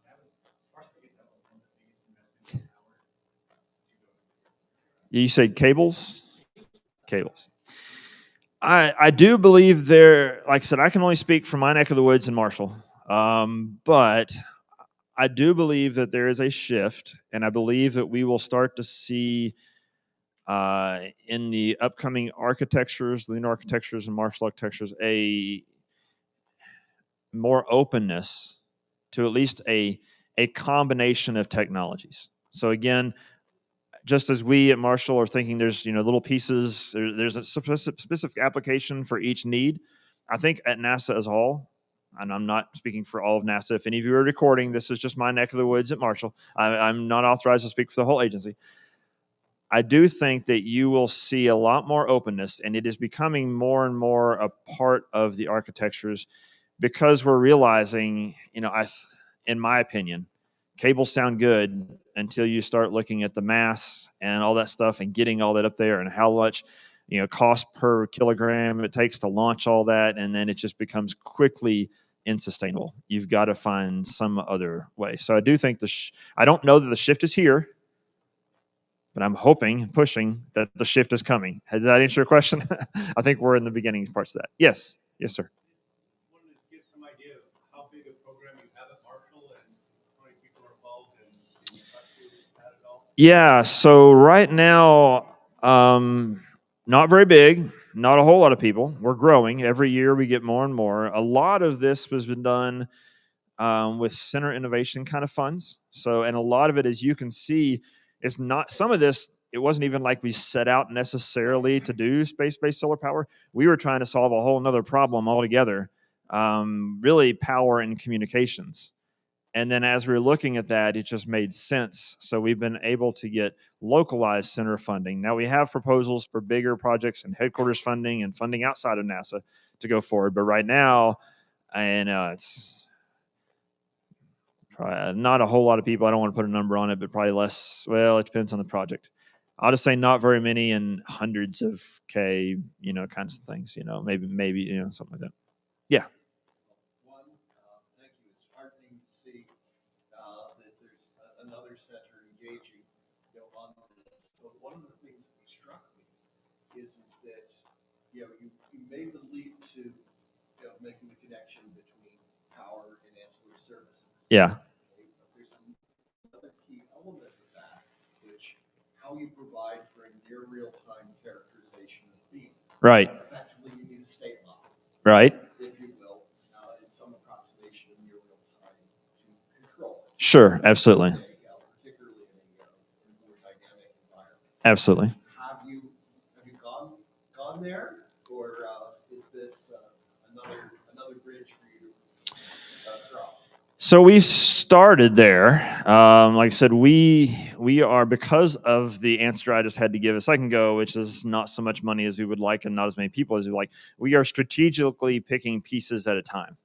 That was, as far as I can tell, one of the biggest investments in power to go.
You said cables? Cables. I do believe there, like I said, I can only speak from my neck of the woods in Marshall. But I do believe that there is a shift, and I believe that we will start to see in the upcoming architectures, lunar architectures and Marshall architectures, a more openness to at least a combination of technologies. So again, just as we at Marshall are thinking there's little pieces, there's a specific application for each need. I think at NASA as a whole, and I'm not speaking for all of NASA. If any of you are recording, this is just my neck of the woods at Marshall. I'm not authorized to speak for the whole agency. I do think that you will see a lot more openness, and it is becoming more and more a part of the architectures because we're realizing, in my opinion, cables sound good until you start looking at the mass and all that stuff and getting all that up there and how much, cost per kilogram it takes to launch all that. And then it just becomes quickly unsustainable. You've got to find some other way. So I do think I don't know that the shift is here, but I'm hoping and pushing that the shift is coming. Does that answer your question? I think we're in the beginning parts of that. Yes. Yes, sir.
Wanted to get some idea of how big a program you have at Marshall and how many people are involved in touch with that at all?
Yeah. So right now, not very big, not a whole lot of people. We're growing. Every year we get more and more. A lot of this has been done with center innovation kind of funds. So, and a lot of it, as you can see, it's not some of this. It wasn't even like we set out necessarily to do space-based solar power. We were trying to solve a whole nother problem altogether, really power and communications. And then as we were looking at that, it just made sense. So we've been able to get localized center funding. Now we have proposals for bigger projects and headquarters funding and funding outside of NASA to go forward. But right now, it's not a whole lot of people. I don't want to put a number on it, but probably less. Well, it depends on the project. I'll just say not very many and hundreds of K, kinds of things, maybe, something like that. Yeah.
One, thank you. It's heartening to see that there's another center engaging on this. But one of the things that struck me is that you made the leap to making the connection between power and ancillary services.
Yeah.
There's another key element of that, which how you provide for a near real-time characterization of beam.
Right.
Effectively, you need a state law.
Right.
If you will, in some approximation of near real time to control it.
Sure. Absolutely.
Particularly in a more dynamic environment.
Absolutely.
Have you gone there, or is this another bridge for you to cross?
So we started there. Like I said, we are, because of the answer I just had to give a second ago, which is not so much money as we would like and not as many people as we like, we are strategically picking pieces at a time.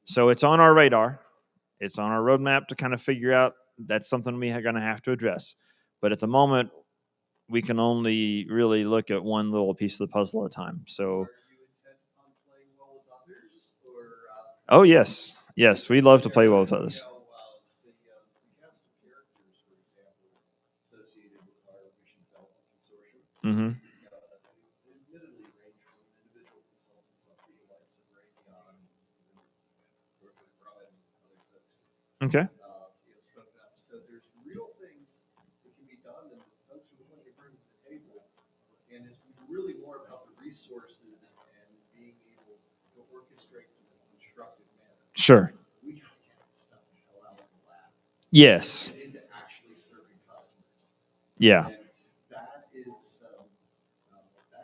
So it's on our radar. It's on our roadmap to kind of figure out that's something we are going to have to address. But at the moment, we can only really look at one little piece of the puzzle at a time. So,
Are you intent on playing well with others, or?
Oh, yes. Yes, we love to play well with others.
The cast of characters, for example, associated with our Mission Development Consortium,
Mm-hmm.
admittedly range from individual consultants up to like Raytheon, Northrop Grumman, other folks.
Okay.
Spoken up. So there's real things that can be done, and folks are willing to bring to the table. And it's really more about the resources and being able to orchestrate in a constructive manner.
Sure.
We try to get this stuff the hell out of the lab
Yes.
and into actually serving customers.
Yeah.
And that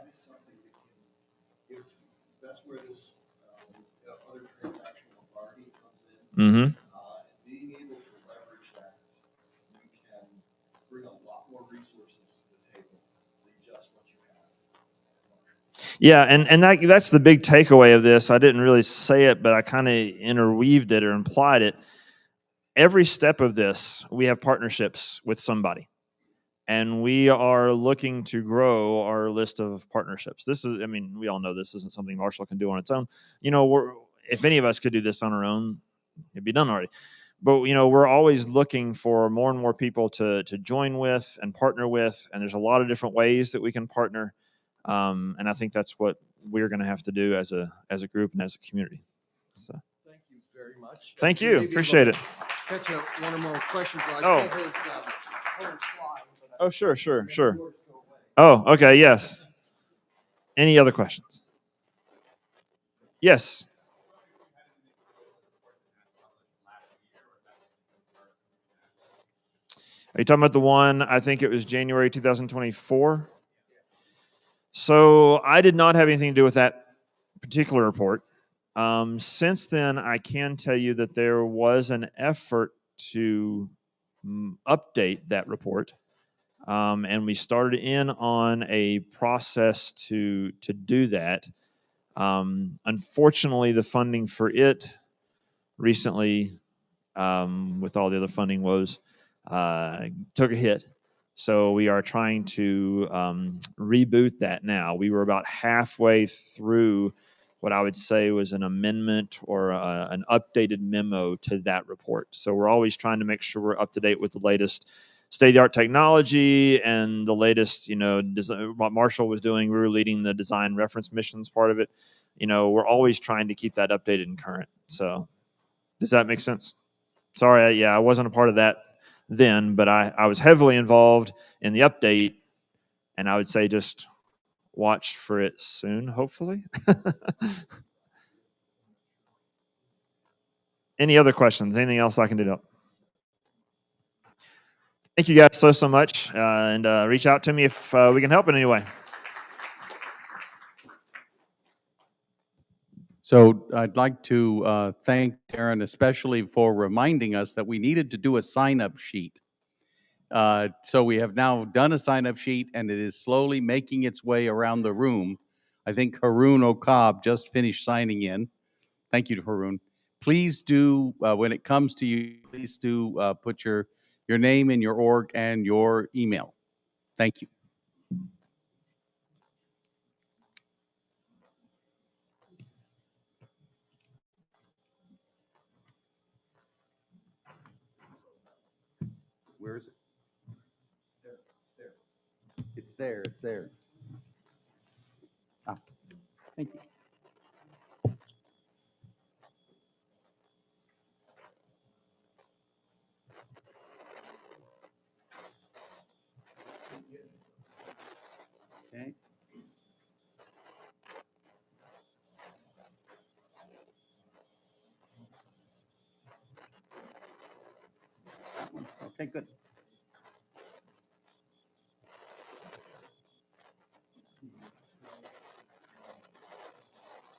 is something that can, if that's where this other transactional authority comes in.
Mm-hmm.
Being able to leverage that, you can bring a lot more resources to the table than just what you have.
Yeah, and that's the big takeaway of this. I didn't really say it, but I kind of interweaved it or implied it. Every step of this, we have partnerships with somebody. And we are looking to grow our list of partnerships. This is, we all know this isn't something Marshall can do on its own. If any of us could do this on our own, it'd be done already. But, we're always looking for more and more people to join with and partner with. And there's a lot of different ways that we can partner. And I think that's what we're going to have to do as a group and as a community. So
Thank you very much.
thank
We
you.
may be able
Appreciate
to
it.
Catch up one or more questions. I
Oh.
have his whole slide, but
Oh, sure.
yours go away.
Oh, okay. Yes. Any other questions? Yes. Are you talking about the one, I think it was January 2024? So I did not have anything to do with that particular report. Since then, I can tell you that there was an effort to update that report. And we started in on a process to do that. Unfortunately, the funding for it recently, with all the other funding woes, took a hit. So we are trying to reboot that now. We were about halfway through what I would say was an amendment or an updated memo to that report. So we're always trying to make sure we're up to date with the latest state-of-the-art technology and the latest, what Marshall was doing. We were leading the design reference missions part of it. We're always trying to keep that updated and current. So does that make sense? Sorry, I wasn't a part of that then, but I was heavily involved in the update, and I would say just watch for it soon, hopefully. Any other questions? Anything else I can do to help? Thank you guys so much, and reach out to me if we can help in any way.
So I'd like to thank Darren especially for reminding us that we needed to do a sign-up sheet. So we have now done a sign-up sheet, and it is slowly making its way around the room. I think Haroon Okab just finished signing in. Thank you, Haroon. Please do, when it comes to you, please do put your name and your org and your email. Thank you. Where is it? It's there. It's there. Ah, thank you. Okay. Okay, good.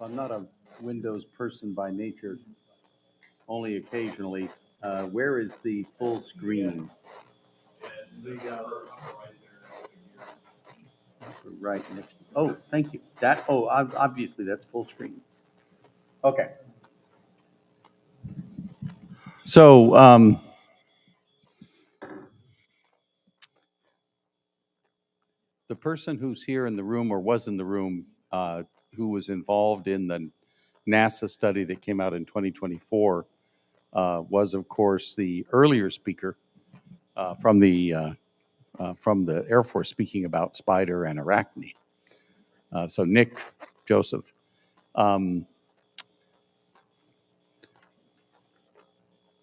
I'm not a Windows person by nature, only occasionally. Where is the full screen? Right next. Oh, thank you. Obviously that's full screen. Okay. So, the person who's here in the room or was in the room, who was involved in the NASA study that came out in 2024, was of course the earlier speaker from the Air Force speaking about Spider and Arachne. So Nick Joseph. I'm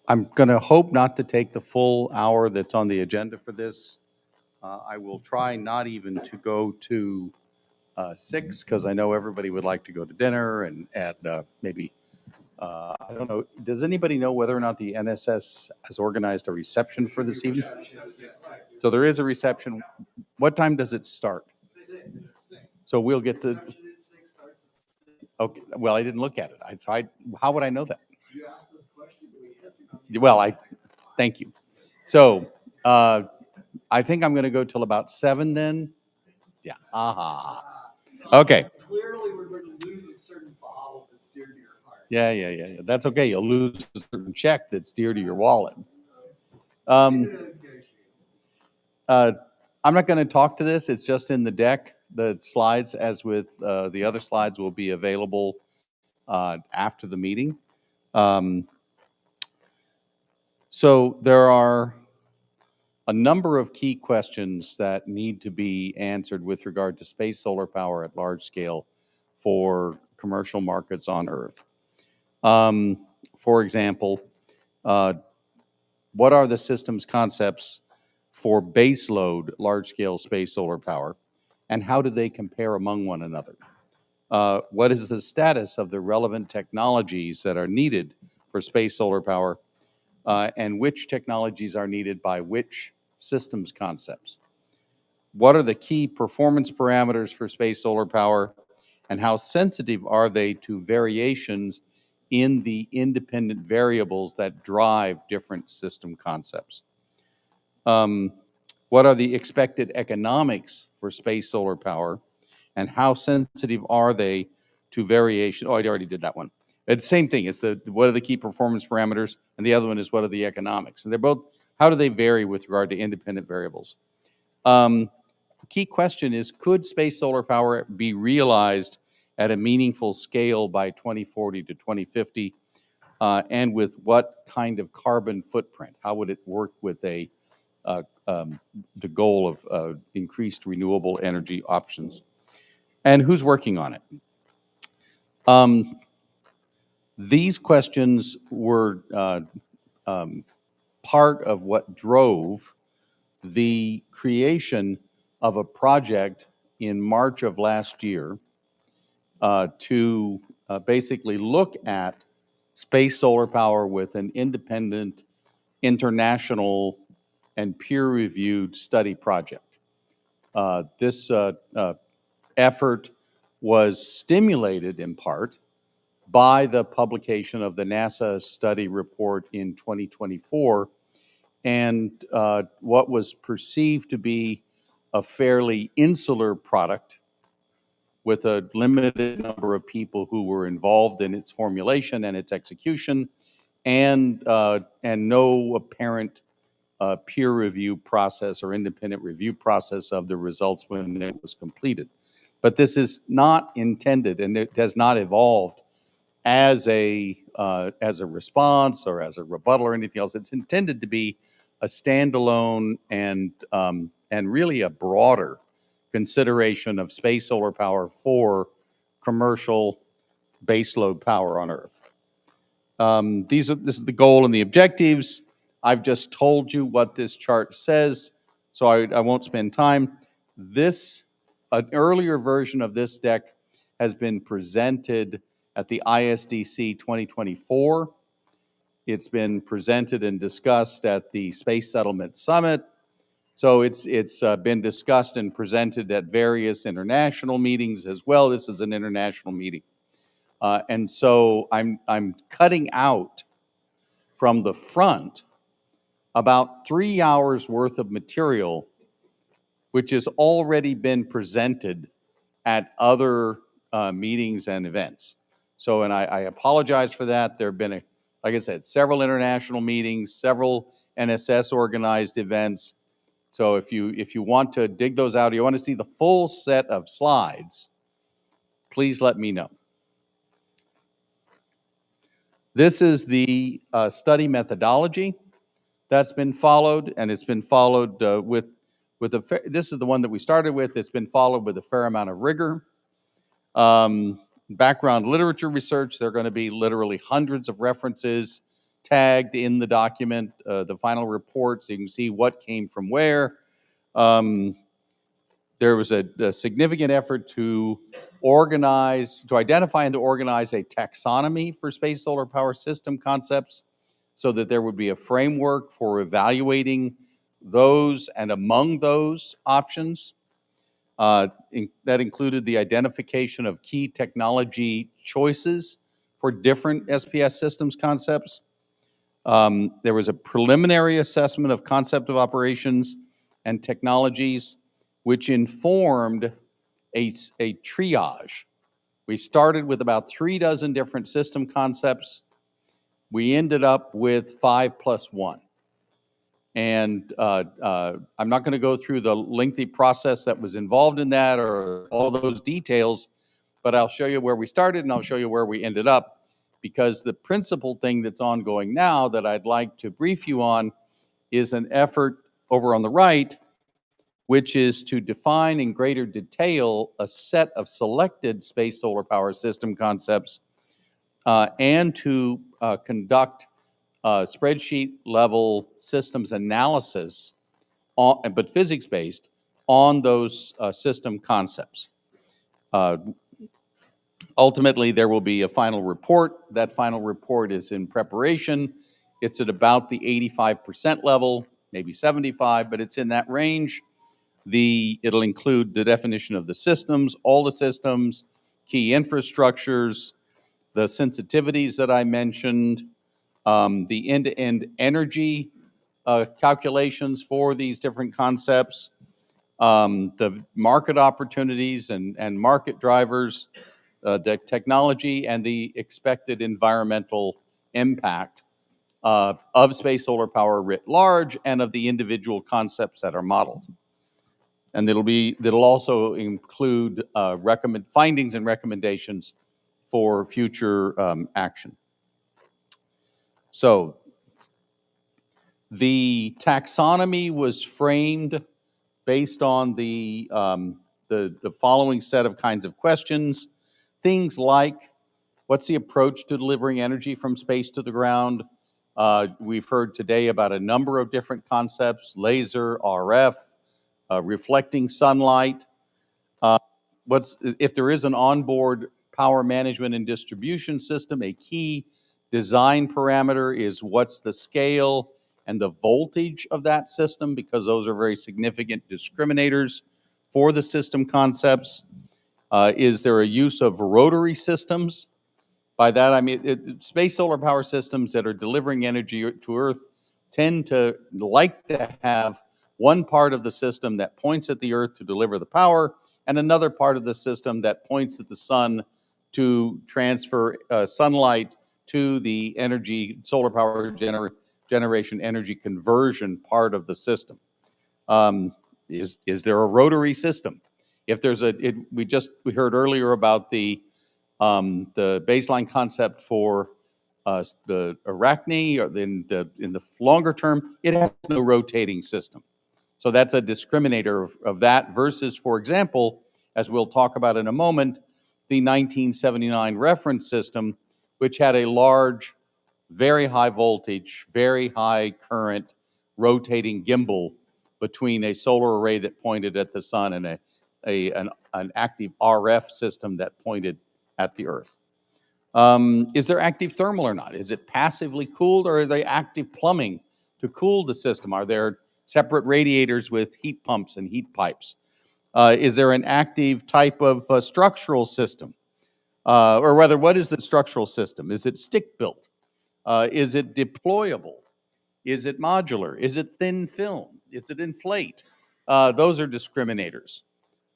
going to hope not to take the full hour that's on the agenda for this. I will try not even to go to 6, because I know everybody would like to go to dinner and maybe, I don't know, does anybody know whether or not the NSS has organized a reception for this evening? So there is a reception. What time does it start? So we'll get to. Okay, well, I didn't look at it. How would I know that? Well, thank you. So I think I'm going to go till about 7 then. Yeah. Okay.
Clearly, we're going to lose a certain bottle that's dear to your heart.
Yeah. That's okay. You'll lose a certain check that's dear to your wallet. I'm not going to talk to this. It's just in the deck. The slides, as with the other slides, will be available after the meeting. So there are a number of key questions that need to be answered with regard to space solar power at large scale for commercial markets on Earth. For example, what are the systems concepts for baseload large-scale space solar power, and how do they compare among one another? What is the status of the relevant technologies that are needed for space solar power, and which technologies are needed by which systems concepts? What are the key performance parameters for space solar power, and how sensitive are they to variations in the independent variables that drive different system concepts? What are the expected economics for space solar power, and how sensitive are they to variation? Oh, I already did that one. It's the same thing. It's what are the key performance parameters, and the other one is what are the economics. And they're both, how do they vary with regard to independent variables? The key question is, could space solar power be realized at a meaningful scale by 2040 to 2050, and with what kind of carbon footprint? How would it work with the goal of increased renewable energy options? And who's working on it? These questions were part of what drove the creation of a project in March of last year to basically look at space solar power with an independent, international, and peer-reviewed study project. This effort was stimulated in part by the publication of the NASA study report in 2024, and what was perceived to be a fairly insular product with a limited number of people who were involved in its formulation and its execution, and no apparent peer review process or independent review process of the results when it was completed. But this is not intended, and it has not evolved as a response or as a rebuttal or anything else. It's intended to be a standalone and really a broader consideration of space solar power for commercial baseload power on Earth. This is the goal and the objectives. I've just told you what this chart says, so I won't spend time. An earlier version of this deck has been presented at the ISDC 2024. It's been presented and discussed at the Space Settlement Summit. So it's been discussed and presented at various international meetings as well. This is an international meeting. And so I'm cutting out from the front about 3 hours worth of material, which has already been presented at other meetings and events. So, and I apologize for that. There have been, like I said, several international meetings, several NSS organized events. So if you want to dig those out, or you want to see the full set of slides, please let me know. This is the study methodology that's been followed, and it's been followed this is the one that we started with. It's been followed with a fair amount of rigor. Background literature research, there are going to be literally hundreds of references tagged in the document, the final report, so you can see what came from where. There was a significant effort to identify and to organize a taxonomy for space solar power system concepts so that there would be a framework for evaluating those and among those options. That included the identification of key technology choices for different SPS systems concepts. There was a preliminary assessment of concept of operations and technologies, which informed a triage. We started with about 36 different system concepts. We ended up with 5+1. And I'm not going to go through the lengthy process that was involved in that or all those details, but I'll show you where we started and I'll show you where we ended up, because the principal thing that's ongoing now that I'd like to brief you on is an effort over on the right, which is to define in greater detail a set of selected space solar power system concepts and to conduct spreadsheet level systems analysis, but physics-based, on those system concepts. Ultimately, there will be a final report. That final report is in preparation. It's at about the 85% level, maybe 75, but it's in that range. It'll include the definition of the systems, all the systems, key infrastructures, the sensitivities that I mentioned, the end-to-end energy calculations for these different concepts, the market opportunities and market drivers, the technology, and the expected environmental impact of space solar power writ large and of the individual concepts that are modeled. And it'll also include findings and recommendations for future action. So the taxonomy was framed based on the following set of kinds of questions. Things like, what's the approach to delivering energy from space to the ground? We've heard today about a number of different concepts: laser, RF, reflecting sunlight. If there is an onboard power management and distribution system, a key design parameter is what's the scale and the voltage of that system, because those are very significant discriminators for the system concepts. Is there a use of rotary systems? By that, I mean, space solar power systems that are delivering energy to Earth tend to like to have one part of the system that points at the Earth to deliver the power, and another part of the system that points at the sun to transfer sunlight to the energy, solar power generation energy conversion part of the system. Is there a rotary system? If there's we heard earlier about the baseline concept for the Arachne, or in the longer term, it has no rotating system. So that's a discriminator of that versus, for example, as we'll talk about in a moment, the 1979 reference system, which had a large, very high voltage, very high current rotating gimbal between a solar array that pointed at the sun and an active RF system that pointed at the Earth. Is there active thermal or not? Is it passively cooled, or are they active plumbing to cool the system? Are there separate radiators with heat pumps and heat pipes? Is there an active type of structural system? Or rather, what is the structural system? Is it stick-built? Is it deployable? Is it modular? Is it thin film? Is it inflate? Those are discriminators.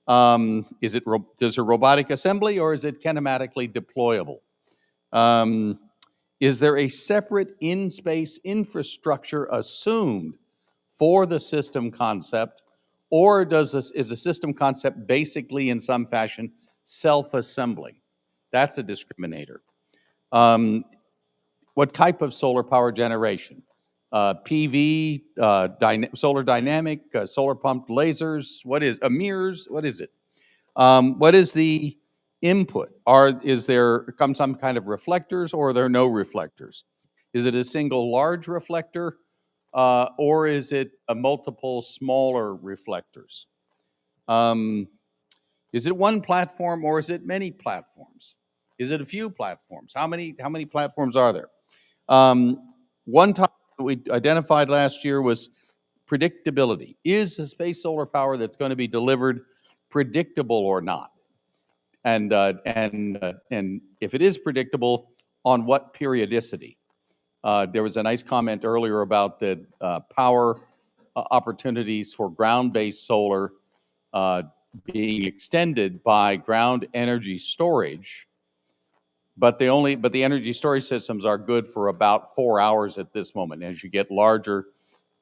Does a robotic assembly, or is it kinematically deployable? Is there a separate in-space infrastructure assumed for the system concept, or is a system concept basically in some fashion self-assembling? That's a discriminator. What type of solar power generation? PV, solar dynamic, solar pumped lasers, mirrors, what is it? What is the input? Is there some kind of reflectors, or are there no reflectors? Is it a single large reflector, or is it a multiple smaller reflectors? Is it one platform, or is it many platforms? Is it a few platforms? How many platforms are there? One topic that we identified last year was predictability. Is the space solar power that's going to be delivered predictable or not? And if it is predictable, on what periodicity? There was a nice comment earlier about the power opportunities for ground-based solar being extended by ground energy storage, but the energy storage systems are good for about 4 hours at this moment. As you get larger,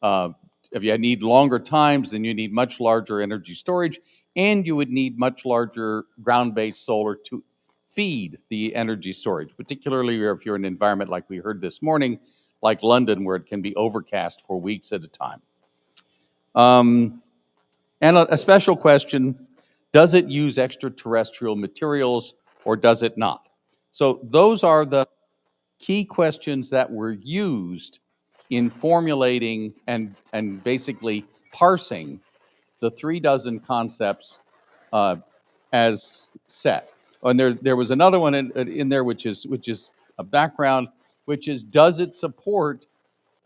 if you need longer times, then you need much larger energy storage, and you would need much larger ground-based solar to feed the energy storage, particularly if you're in an environment like we heard this morning, like London, where it can be overcast for weeks at a time. And a special question, does it use extraterrestrial materials, or does it not? So those are the key questions that were used in formulating and basically parsing the 36 concepts as set. And there was another one in there which is a background, which is, does it support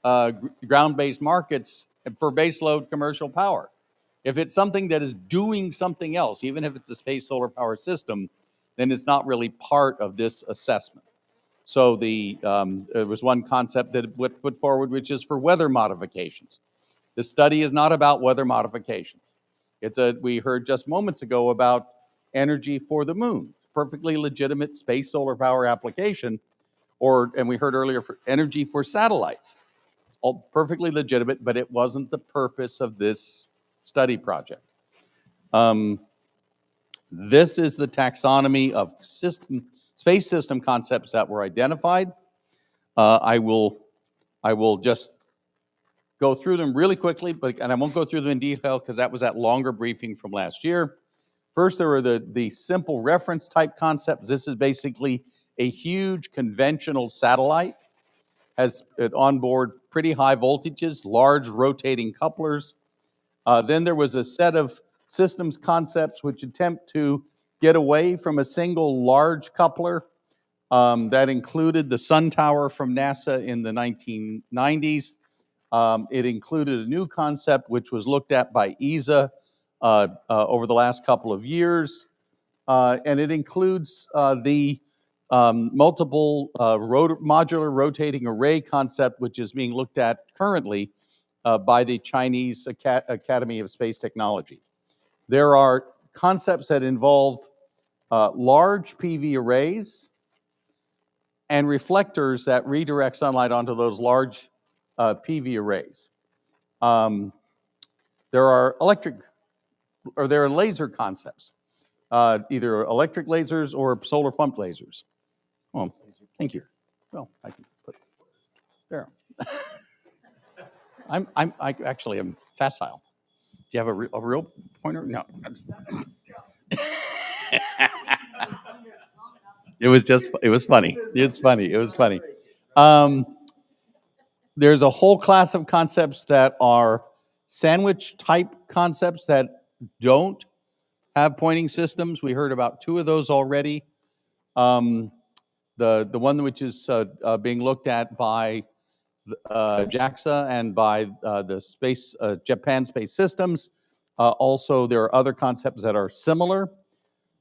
ground-based markets for baseload commercial power? If it's something that is doing something else, even if it's a space solar power system, then it's not really part of this assessment. So there was one concept that was put forward, which is for weather modifications. This study is not about weather modifications. We heard just moments ago about energy for the moon, perfectly legitimate space solar power application, and we heard earlier for energy for satellites, all perfectly legitimate, but it wasn't the purpose of this study project. This is the taxonomy of space system concepts that were identified. I will just go through them really quickly, and I won't go through them in detail because that was that longer briefing from last year. First, there were the simple reference type concepts. This is basically a huge conventional satellite, has on board pretty high voltages, large rotating couplers. Then there was a set of systems concepts which attempt to get away from a single large coupler. That included the Sun Tower from NASA in the 1990s. It included a new concept which was looked at by ESA over the last couple of years. And it includes the multiple modular rotating array concept, which is being looked at currently by the Chinese Academy of Space Technology. There are concepts that involve large PV arrays and reflectors that redirect sunlight onto those large PV arrays. There are laser concepts, either electric lasers or solar pump lasers. Oh, thank you. Well, I can put it there. I actually am facile. Do you have a real pointer? No. It was funny. There's a whole class of concepts that are sandwich type concepts that don't have pointing systems. We heard about two of those already. The one which is being looked at by JAXA and by the Japan Space Systems. Also, there are other concepts that are similar.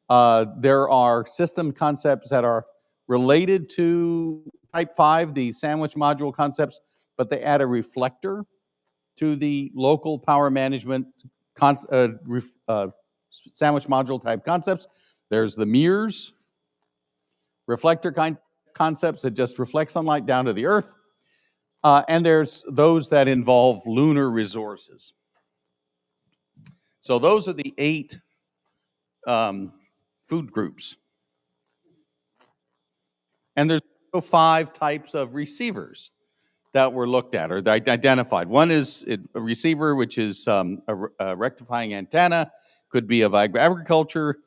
There are system concepts that are related to Type 5, the sandwich module concepts, but they add a reflector to the local power management sandwich module type concepts. There's the mirrors, reflector concepts that just reflect sunlight down to the Earth. And there's those that involve lunar resources. So those are the 8 food groups. And there's 5 types of receivers that were looked at or identified. One is a receiver, which is a rectifying antenna, could be of agriculture,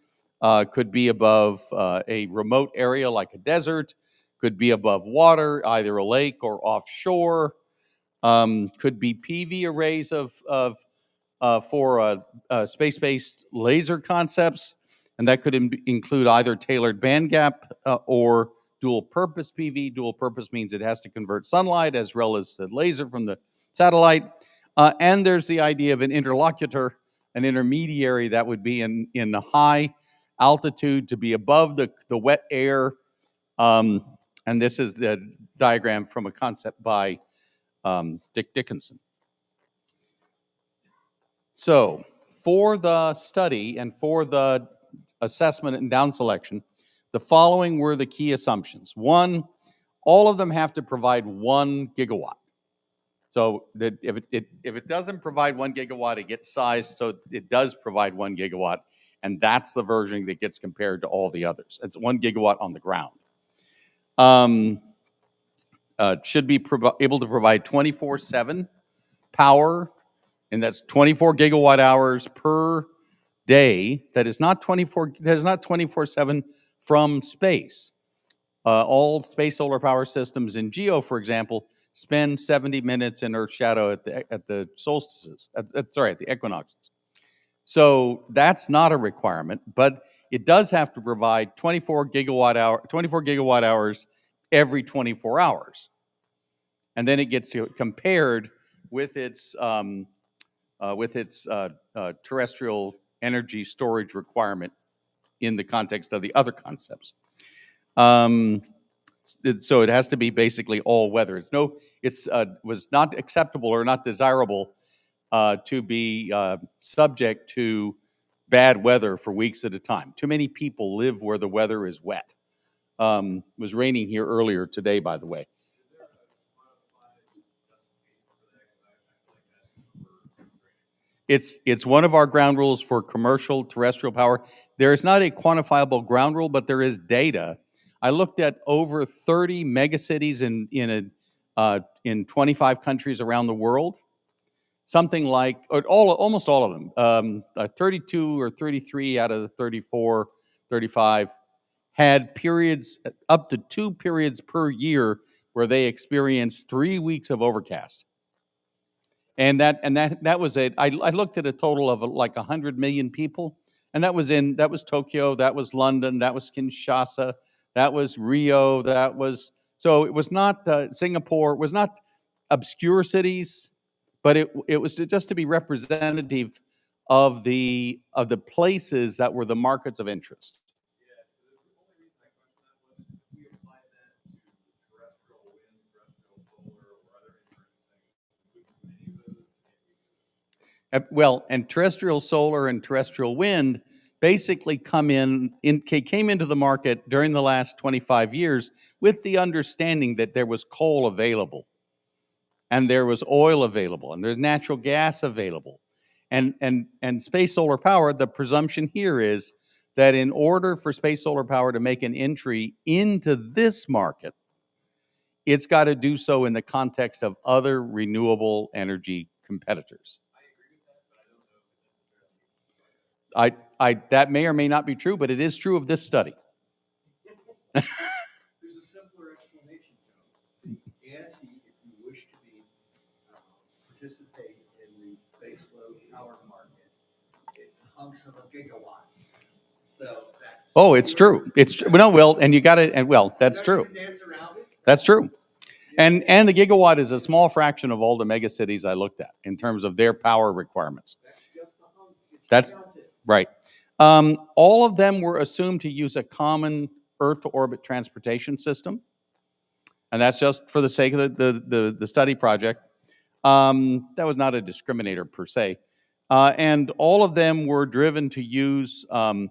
could be above a remote area like a desert, could be above water, either a lake or offshore, could be PV arrays for space-based laser concepts, and that could include either tailored bandgap or dual-purpose PV. Dual-purpose means it has to convert sunlight as well as the laser from the satellite. And there's the idea of an interlocutor, an intermediary that would be in the high altitude to be above the wet air. And this is the diagram from a concept by Dick Dickinson. So for the study and for the assessment and down selection, the following were the key assumptions. One, all of them have to provide 1 gigawatt. So that if it doesn't provide 1 gigawatt, it gets sized so it does provide 1 gigawatt, and that's the version that gets compared to all the others. It's 1 gigawatt on the ground. Should be able to provide 24/7 power, and that's 24 gigawatt hours per day. That is not 24/7 from space. All space solar power systems in GEO, for example, spend 70 minutes in Earth's shadow at the solstices, at the equinoxes. So that's not a requirement, but it does have to provide 24 gigawatt hours every 24 hours. And then it gets compared with its terrestrial energy storage requirement in the context of the other concepts. So it has to be basically all weather. Was not acceptable or not desirable to be subject to bad weather for weeks at a time. Too many people live where the weather is wet. It was raining here earlier today, by the way. It's one of our ground rules for commercial terrestrial power. There is not a quantifiable ground rule, but there is data. I looked at over 30 megacities in 25 countries around the world. Something like almost all of them, 32 or 33 out of the 34, 35 had periods, up to 2 periods per year, where they experienced 3 weeks of overcast. And that was it. I looked at a total of like 100 million people, and that was Tokyo, that was London, that was Kinshasa, that was Rio, so it was not Singapore, it was not obscure cities, but it was just to be representative of the places that were the markets of interest. Well, and terrestrial solar and terrestrial wind basically came into the market during the last 25 years with the understanding that there was coal available, and there was oil available, and there's natural gas available. And space solar power, the presumption here is that in order for space solar power to make an entry into this market, it's got to do so in the context of other renewable energy competitors. That may or may not be true, but it is true of this study.
There's a simpler explanation, Joe. The ante, if you wish to participate in the baseload power market, it's hunks of a gigawatt. So that's.
Oh, it's true. And you got it. And well, that's true.
Dance around it.
That's true. And the gigawatt is a small fraction of all the megacities I looked at in terms of their power requirements.
That's just the hunk.
That's right. All of them were assumed to use a common Earth to orbit transportation system, and that's just for the sake of the study project. That was not a discriminator per se, and all of them were driven to use some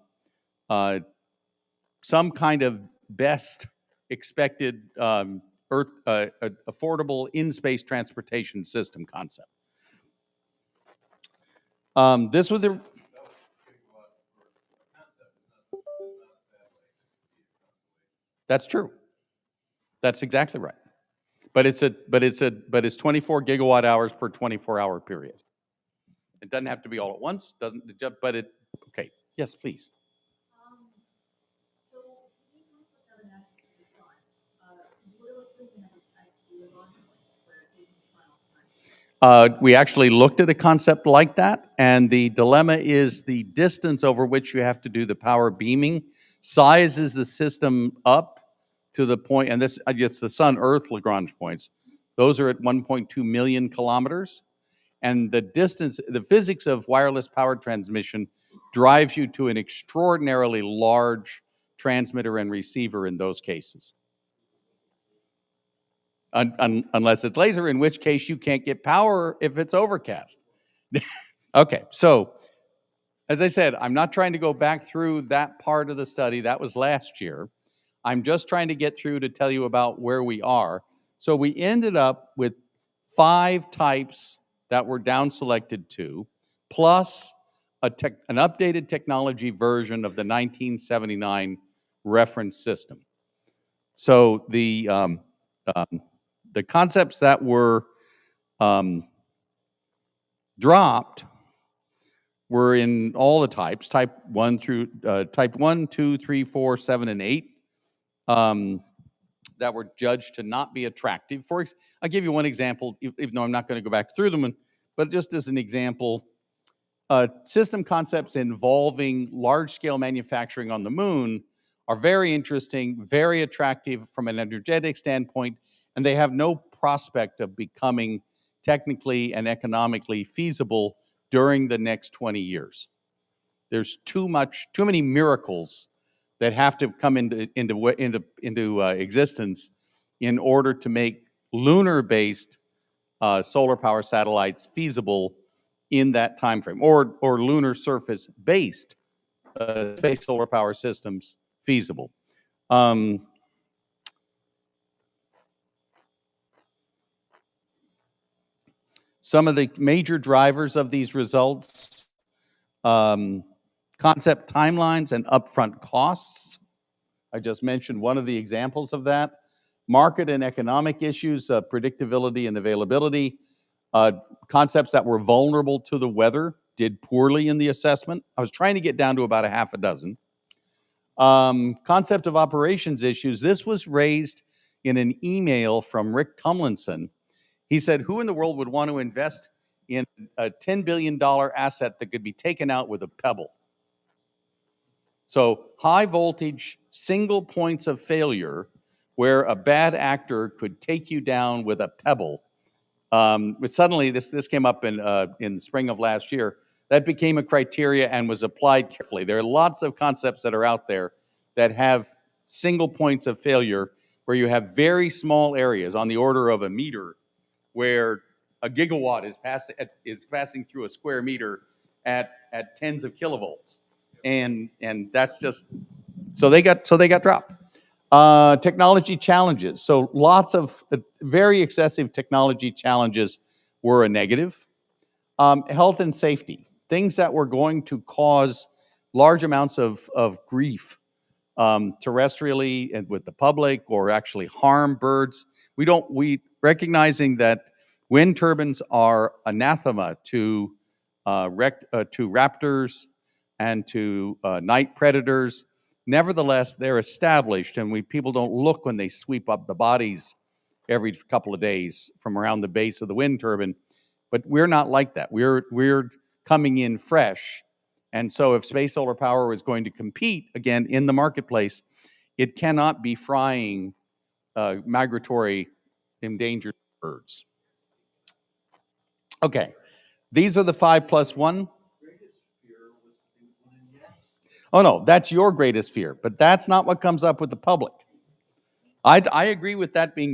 kind of best expected Earth affordable in-space transportation system concept. This was the. That's true. That's exactly right. But it's 24 gigawatt hours per 24-hour period. It doesn't have to be all at once. Okay. Yes, please.
So we have access to the sun. What are we thinking of the launch point where it is the sun all the time?
We actually looked at a concept like that, and the dilemma is the distance over which you have to do the power beaming sizes the system up to the point, and this gets the Sun-Earth Lagrange points. Those are at 1.2 million kilometers, and the distance, the physics of wireless power transmission drives you to an extraordinarily large transmitter and receiver in those cases. Unless it's laser, in which case you can't get power if it's overcast. Okay, so as I said, I'm not trying to go back through that part of the study. That was last year. I'm just trying to get through to tell you about where we are. So we ended up with 5 types that were down selected to, plus an updated technology version of the 1979 reference system. So the concepts that were dropped were in all the types, type 1, 2, 3, 4, 7, and 8, that were judged to not be attractive. I'll give you one example, even though I'm not going to go back through them, but just as an example, system concepts involving large-scale manufacturing on the moon are very interesting, very attractive from an energetic standpoint, and they have no prospect of becoming technically and economically feasible during the next 20 years. There's too many miracles that have to come into existence in order to make lunar-based solar power satellites feasible in that time frame, or lunar surface-based space solar power systems feasible. Some of the major drivers of these results, concept timelines and upfront costs. I just mentioned one of the examples of that. Market and economic issues, predictability and availability. Concepts that were vulnerable to the weather did poorly in the assessment. I was trying to get down to about a half a dozen. Concept of operations issues. This was raised in an email from Rick Tumlinson. He said, who in the world would want to invest in a $10 billion asset that could be taken out with a pebble? So high voltage, single points of failure where a bad actor could take you down with a pebble. But suddenly this came up in the spring of last year. That became a criteria and was applied carefully. There are lots of concepts that are out there that have single points of failure where you have very small areas on the order of a meter where a gigawatt is passing through a square meter at tens of kilovolts. And that's just, so they got dropped. Technology challenges. So lots of very excessive technology challenges were a negative. Health and safety, things that were going to cause large amounts of grief terrestrially and with the public, or actually harm birds. We recognizing that wind turbines are anathema to raptors and to night predators. Nevertheless, they're established, and people don't look when they sweep up the bodies every couple of days from around the base of the wind turbine. But we're not like that. We're coming in fresh. And so if space solar power is going to compete again in the marketplace, it cannot be frying migratory endangered birds. Okay, these are the 5+1. Oh no, that's your greatest fear, but that's not what comes up with the public. I agree with that being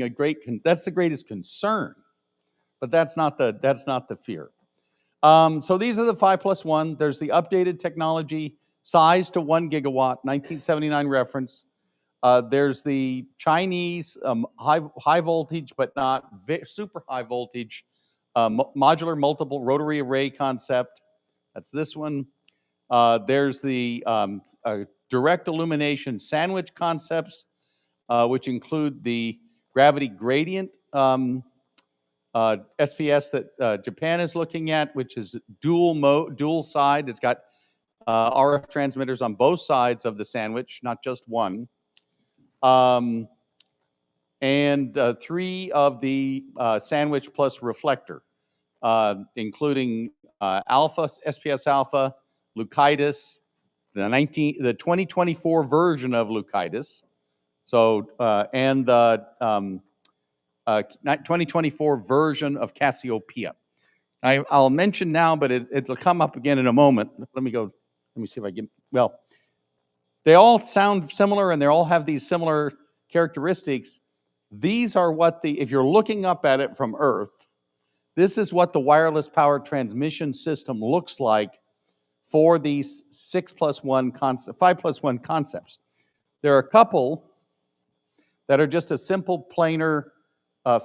that's the greatest concern, but that's not the fear. So these are the 5+1. There's the updated technology, size to 1 gigawatt, 1979 reference. There's the Chinese high voltage, but not super high voltage, modular multiple rotary array concept. That's this one. There's the direct illumination sandwich concepts, which include the gravity gradient SPS that Japan is looking at, which is dual side. It's got RF transmitters on both sides of the sandwich, not just one. And 3 of the sandwich plus reflector, including alpha, SPS alpha, Leucitis, the 2024 version of Leucitis. So, and the 2024 version of Cassiopeia. I'll mention now, but it'll come up again in a moment. Let me see if I can, well, they all sound similar and they all have these similar characteristics. These are what if you're looking up at it from Earth, this is what the wireless power transmission system looks like for these 5+1 concepts. There are a couple that are just a simple planar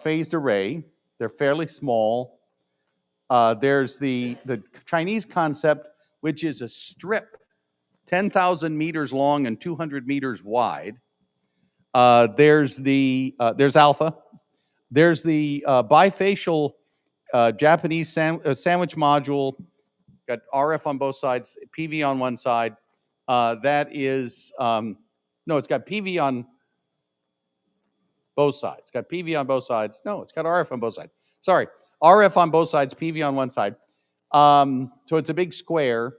phased array. They're fairly small. There's the Chinese concept, which is a strip, 10,000 meters long and 200 meters wide. There's alpha. There's the bifacial Japanese sandwich module. Got RF on both sides, PV on one side. That is, no, it's got PV on both sides. It's got PV on both sides. No, it's got RF on both sides. Sorry, RF on both sides, PV on one side. So it's a big square.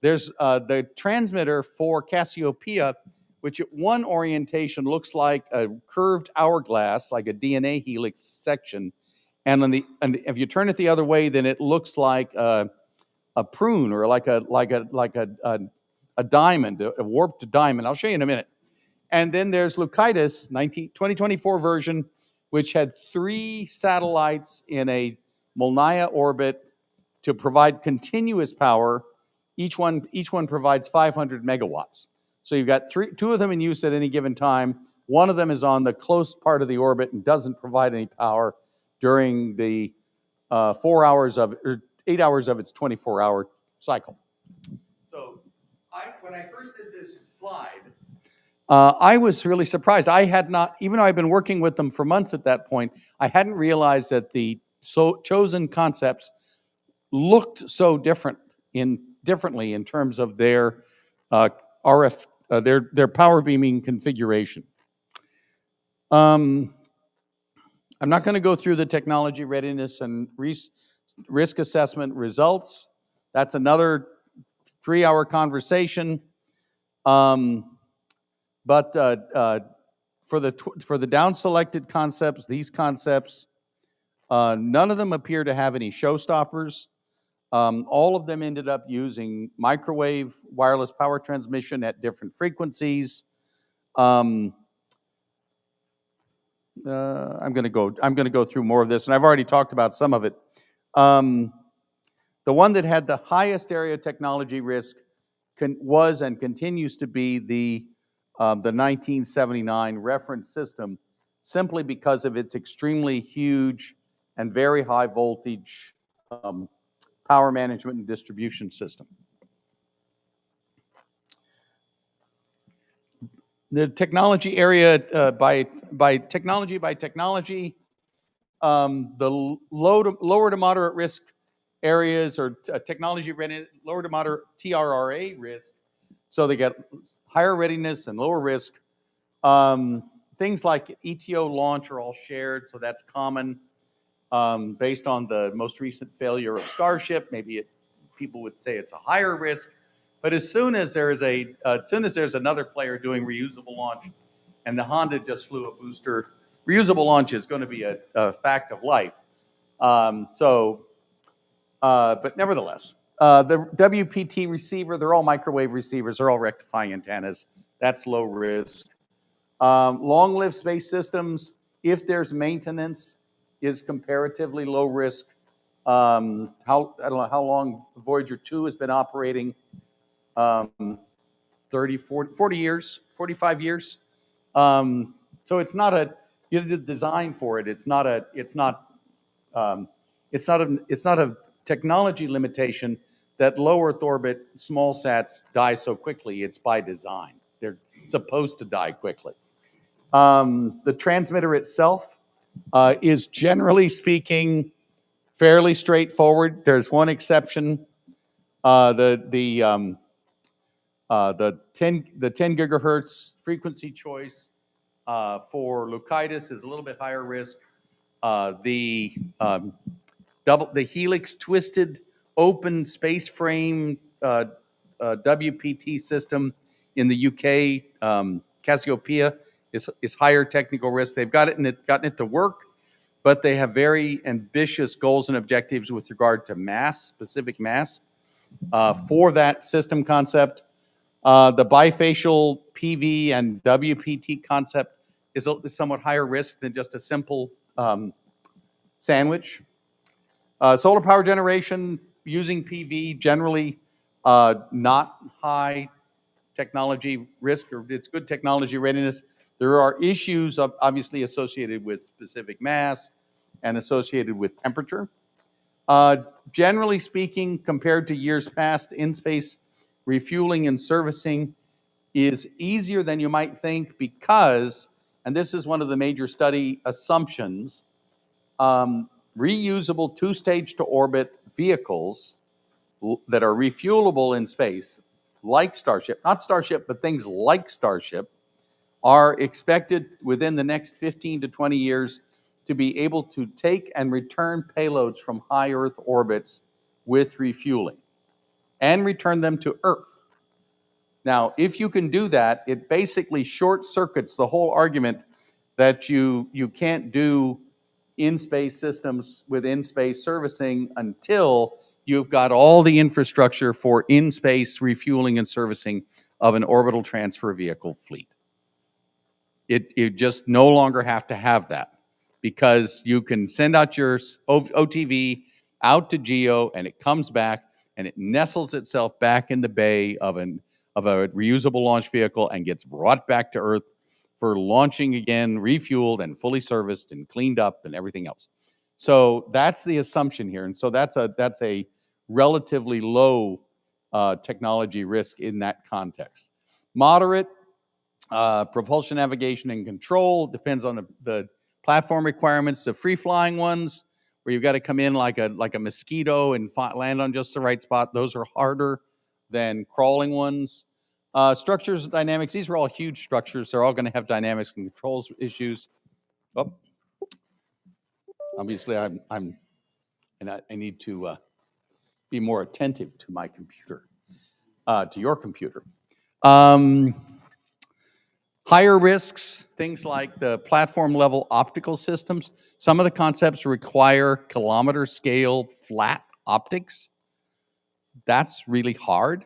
There's the transmitter for Cassiopeia, which at one orientation looks like a curved hourglass, like a DNA helix section. And if you turn it the other way, then it looks like a prune, or like a a diamond, a warped diamond. I'll show you in a minute. And then there's Leucidas, 2024 version, which had 3 satellites in a Molniya orbit to provide continuous power. Each one provides 500 megawatts. So you've got 2 of them in use at any given time. One of them is on the close part of the orbit and doesn't provide any power during the 4 hours of, or 8 hours of its 24-hour cycle. So when I first did this slide, I was really surprised. I had not, even though I've been working with them for months at that point, I hadn't realized that the chosen concepts looked so differently in terms of their RF, their power beaming configuration. I'm not going to go through the technology readiness and risk assessment results. That's another 3-hour conversation. But for the down-selected concepts, these concepts, none of them appear to have any showstoppers. All of them ended up using microwave wireless power transmission at different frequencies. I'm going to go through more of this, and I've already talked about some of it. The one that had the highest area technology risk was and continues to be the 1979 reference system, simply because of its extremely huge and very high voltage power management and distribution system. The technology area by technology, the lower to moderate risk areas or technology ready, lower to moderate TRRA risk. So they get higher readiness and lower risk. Things like ETO launch are all shared, so that's common. Based on the most recent failure of Starship, people would say it's a higher risk. But as soon as there's another player doing reusable launch, and the Honda just flew a booster, reusable launch is going to be a fact of life. But nevertheless, the WPT receiver, they're all microwave receivers, they're all rectifying antennas. That's low risk. Long-lived space systems, if there's maintenance, is comparatively low risk. I don't know how long Voyager 2 has been operating. 30, 40 years, 45 years. So it's not you have to design for it. It's not a technology limitation that low Earth orbit small sats die so quickly. It's by design. They're supposed to die quickly. The transmitter itself is, generally speaking, fairly straightforward. There's one exception. The 10 gigahertz frequency choice for Leucidas is a little bit higher risk. The helix twisted open space frame WPT system in the UK, Cassiopeia, is higher technical risk. They've gotten it to work, but they have very ambitious goals and objectives with regard to mass, specific mass, for that system concept. The bifacial PV and WPT concept is somewhat higher risk than just a simple sandwich. Solar power generation using PV, generally not high technology risk, or it's good technology readiness. There are issues obviously associated with specific mass and associated with temperature. Generally speaking, compared to years past, in-space refueling and servicing is easier than you might think because, and this is one of the major study assumptions, reusable two-stage to orbit vehicles that are refuelable in space, like Starship, not Starship, but things like Starship, are expected within the next 15 to 20 years to be able to take and return payloads from high Earth orbits with refueling and return them to Earth. Now, if you can do that, it basically short circuits the whole argument that you can't do in-space systems with in-space servicing until you've got all the infrastructure for in-space refueling and servicing of an orbital transfer vehicle fleet. You just no longer have to have that because you can send out your OTV out to GEO and it comes back and it nestles itself back in the bay of a reusable launch vehicle and gets brought back to Earth for launching again, refueled and fully serviced and cleaned up and everything else. So that's the assumption here. And so that's a relatively low technology risk in that context. Moderate, propulsion, navigation, and control depends on the platform requirements. The free-flying ones, where you've got to come in like a mosquito and land on just the right spot, those are harder than crawling ones. Structures, dynamics, these are all huge structures. They're all going to have dynamics and controls issues. Oh, obviously, I need to be more attentive to my computer, to your computer. Higher risks, things like the platform level optical systems. Some of the concepts require kilometer scale flat optics. That's really hard.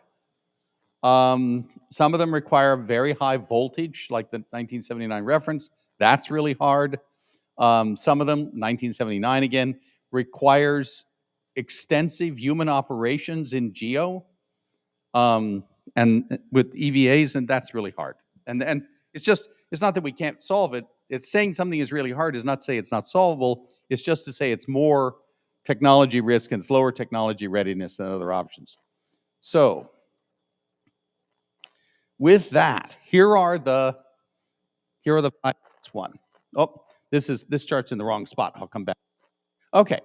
Some of them require very high voltage, like the 1979 reference. That's really hard. Some of them, 1979 again, requires extensive human operations in GEO and with EVAs, and that's really hard. And it's not that we can't solve it. It's saying something is really hard is not to say it's not solvable. It's just to say it's more technology risk and it's lower technology readiness than other options. So with that, here are the one. Oh, this chart's in the wrong spot. I'll come back. Okay,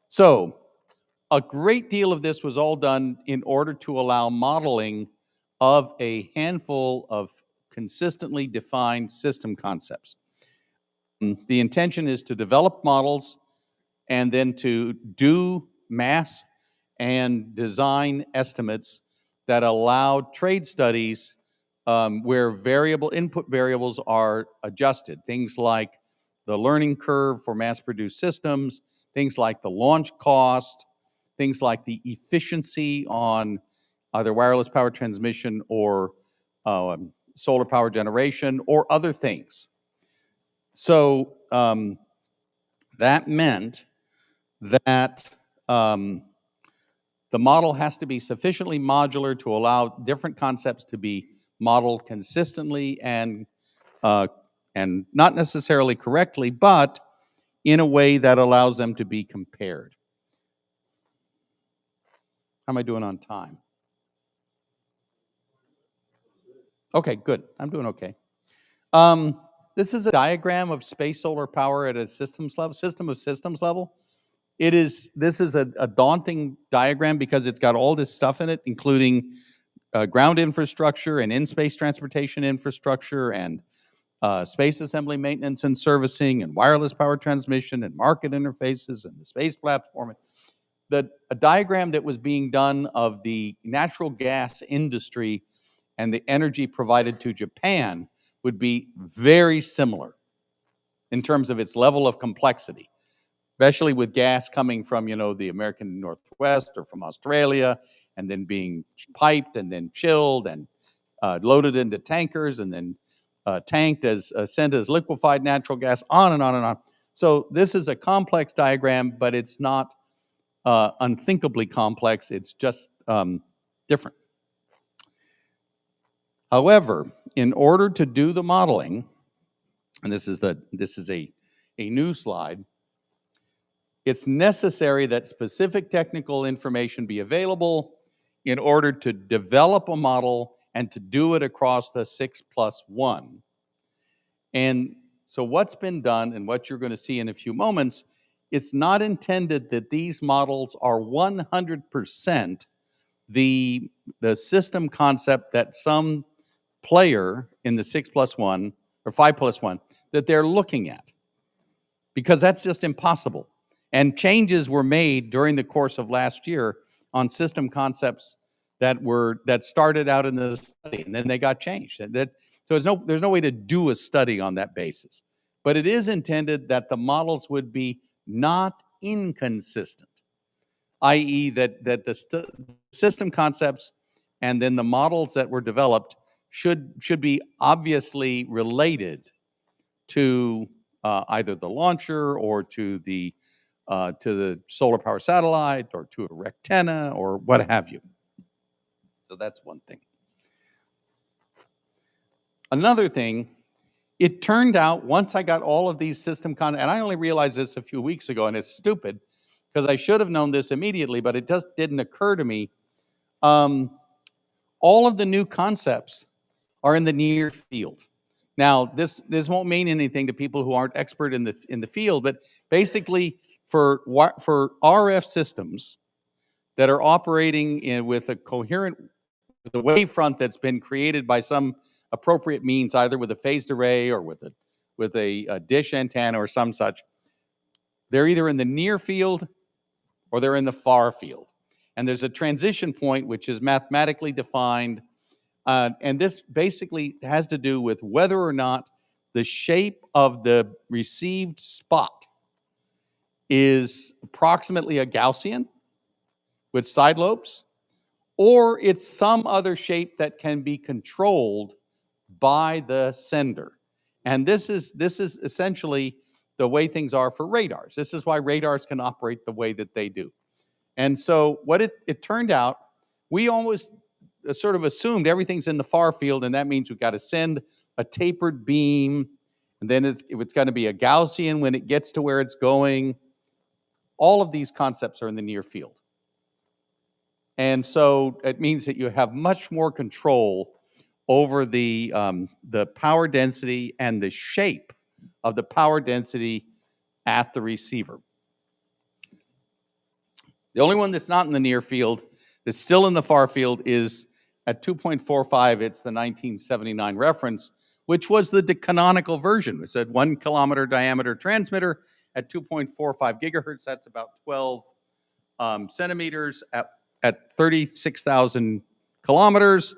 so a great deal of this was all done in order to allow modeling of a handful of consistently defined system concepts. The intention is to develop models and then to do mass and design estimates that allow trade studies where input variables are adjusted. Things like the learning curve for mass-produced systems, things like the launch cost, things like the efficiency on either wireless power transmission or solar power generation or other things. So that meant that the model has to be sufficiently modular to allow different concepts to be modeled consistently and not necessarily correctly, but in a way that allows them to be compared. How am I doing on time? Okay, good. I'm doing okay. This is a diagram of space solar power at a system of systems level. This is a daunting diagram because it's got all this stuff in it, including ground infrastructure and in-space transportation infrastructure and space assembly maintenance and servicing and wireless power transmission and market interfaces and the space platform. A diagram that was being done of the natural gas industry and the energy provided to Japan would be very similar in terms of its level of complexity, especially with gas coming from, the American Northwest or from Australia, and then being piped and then chilled and loaded into tankers and then tanked sent as liquefied natural gas, on and on and on. So this is a complex diagram, but it's not unthinkably complex. It's just different. However, in order to do the modeling, and this is a new slide, it's necessary that specific technical information be available in order to develop a model and to do it across the 6+1. And so what's been done and what you're going to see in a few moments, it's not intended that these models are 100% the system concept that some player in the 6+1 or 5+1 that they're looking at, because that's just impossible. And changes were made during the course of last year on system concepts that started out in the study and then they got changed. So there's no way to do a study on that basis. But it is intended that the models would be not inconsistent. i.e. that the system concepts and then the models that were developed should be obviously related to either the launcher or to the solar power satellite or to a rectenna or what have you. So that's one thing. Another thing, it turned out once I got all of these system and I only realized this a few weeks ago, and it's stupid because I should have known this immediately, but it just didn't occur to me. All of the new concepts are in the near field. Now, this won't mean anything to people who aren't expert in the field, but basically for RF systems that are operating with a coherent, with a wavefront that's been created by some appropriate means, either with a phased array or with a dish antenna or some such, they're either in the near field or they're in the far field. And there's a transition point which is mathematically defined. And this basically has to do with whether or not the shape of the received spot is approximately a Gaussian with side lobes, or it's some other shape that can be controlled by the sender. And this is essentially the way things are for radars. This is why radars can operate the way that they do. And so what it turned out, we always sort of assumed everything's in the far field, and that means we've got to send a tapered beam, and then it's going to be a Gaussian when it gets to where it's going. All of these concepts are in the near field. And so it means that you have much more control over the power density and the shape of the power density at the receiver. The only one that's not in the near field, that's still in the far field, is at 2.45, it's the 1979 reference, which was the canonical version. It's a 1 kilometer diameter transmitter at 2.45 gigahertz. That's about 12 centimeters at 36,000 kilometers.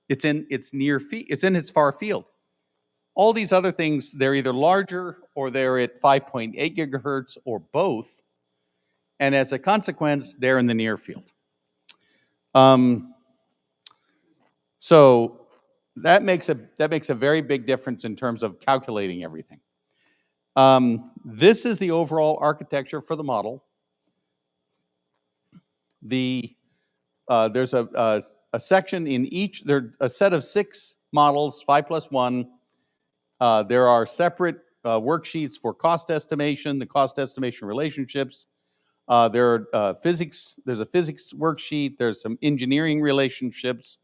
It's in its far field. All these other things, they're either larger or they're at 5.8 gigahertz or both. And as a consequence, they're in the near field. So that makes a very big difference in terms of calculating everything. This is the overall architecture for the model. There's a section in each. There's a set of 6 models, 5+1. There are separate worksheets for cost estimation, the cost estimation relationships. There's a physics worksheet. There's some engineering relationships.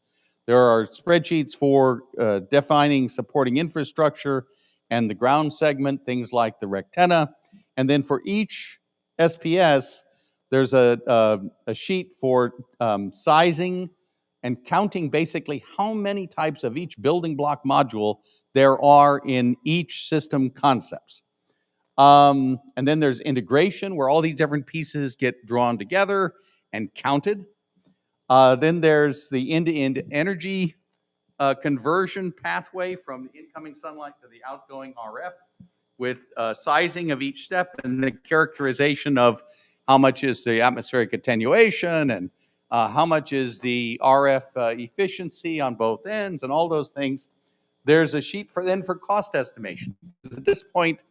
There are spreadsheets for defining supporting infrastructure and the ground segment, things like the rectenna. And then for each SPS, there's a sheet for sizing and counting basically how many types of each building block module there are in each system concepts. And then there's integration, where all these different pieces get drawn together and counted. Then there's the end-to-end energy conversion pathway from the incoming sunlight to the outgoing RF, with sizing of each step and the characterization of how much is the atmospheric attenuation and how much is the RF efficiency on both ends and all those things. There's a sheet for cost estimation. At this point,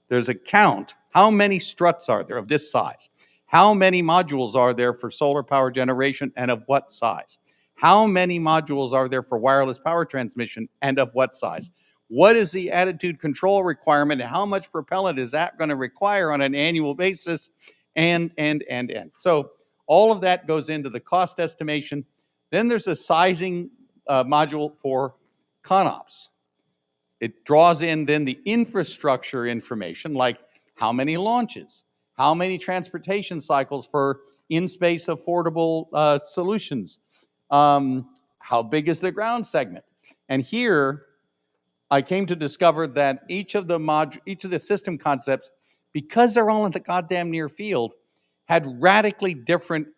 there's a count. How many struts are there of this size? How many modules are there for solar power generation and of what size? How many modules are there for wireless power transmission and of what size? What is the attitude control requirement? How much propellant is that going to require on an annual basis? And. So all of that goes into the cost estimation. Then there's a sizing module for CONOPS. It draws in then the infrastructure information, like how many launches, how many transportation cycles for in-space affordable solutions, how big is the ground segment. And here, I came to discover that each of the system concepts, because they're all in the goddamn near field, had radically different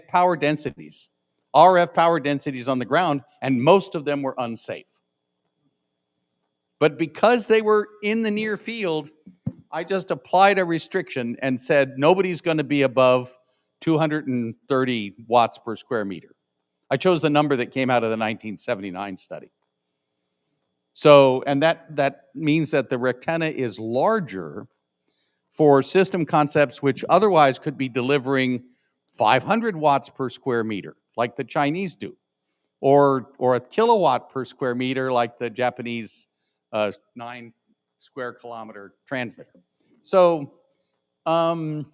power densities, RF power densities on the ground, and most of them were unsafe. But because they were in the near field, I just applied a restriction and said nobody's going to be above 230 watts per square meter. I chose the number that came out of the 1979 study. So, and that means that the Rectenna is larger for system concepts which otherwise could be delivering 500 watts per square meter, like the Chinese do, or a kilowatt per square meter, like the Japanese 9 square kilometer transmitter. So, and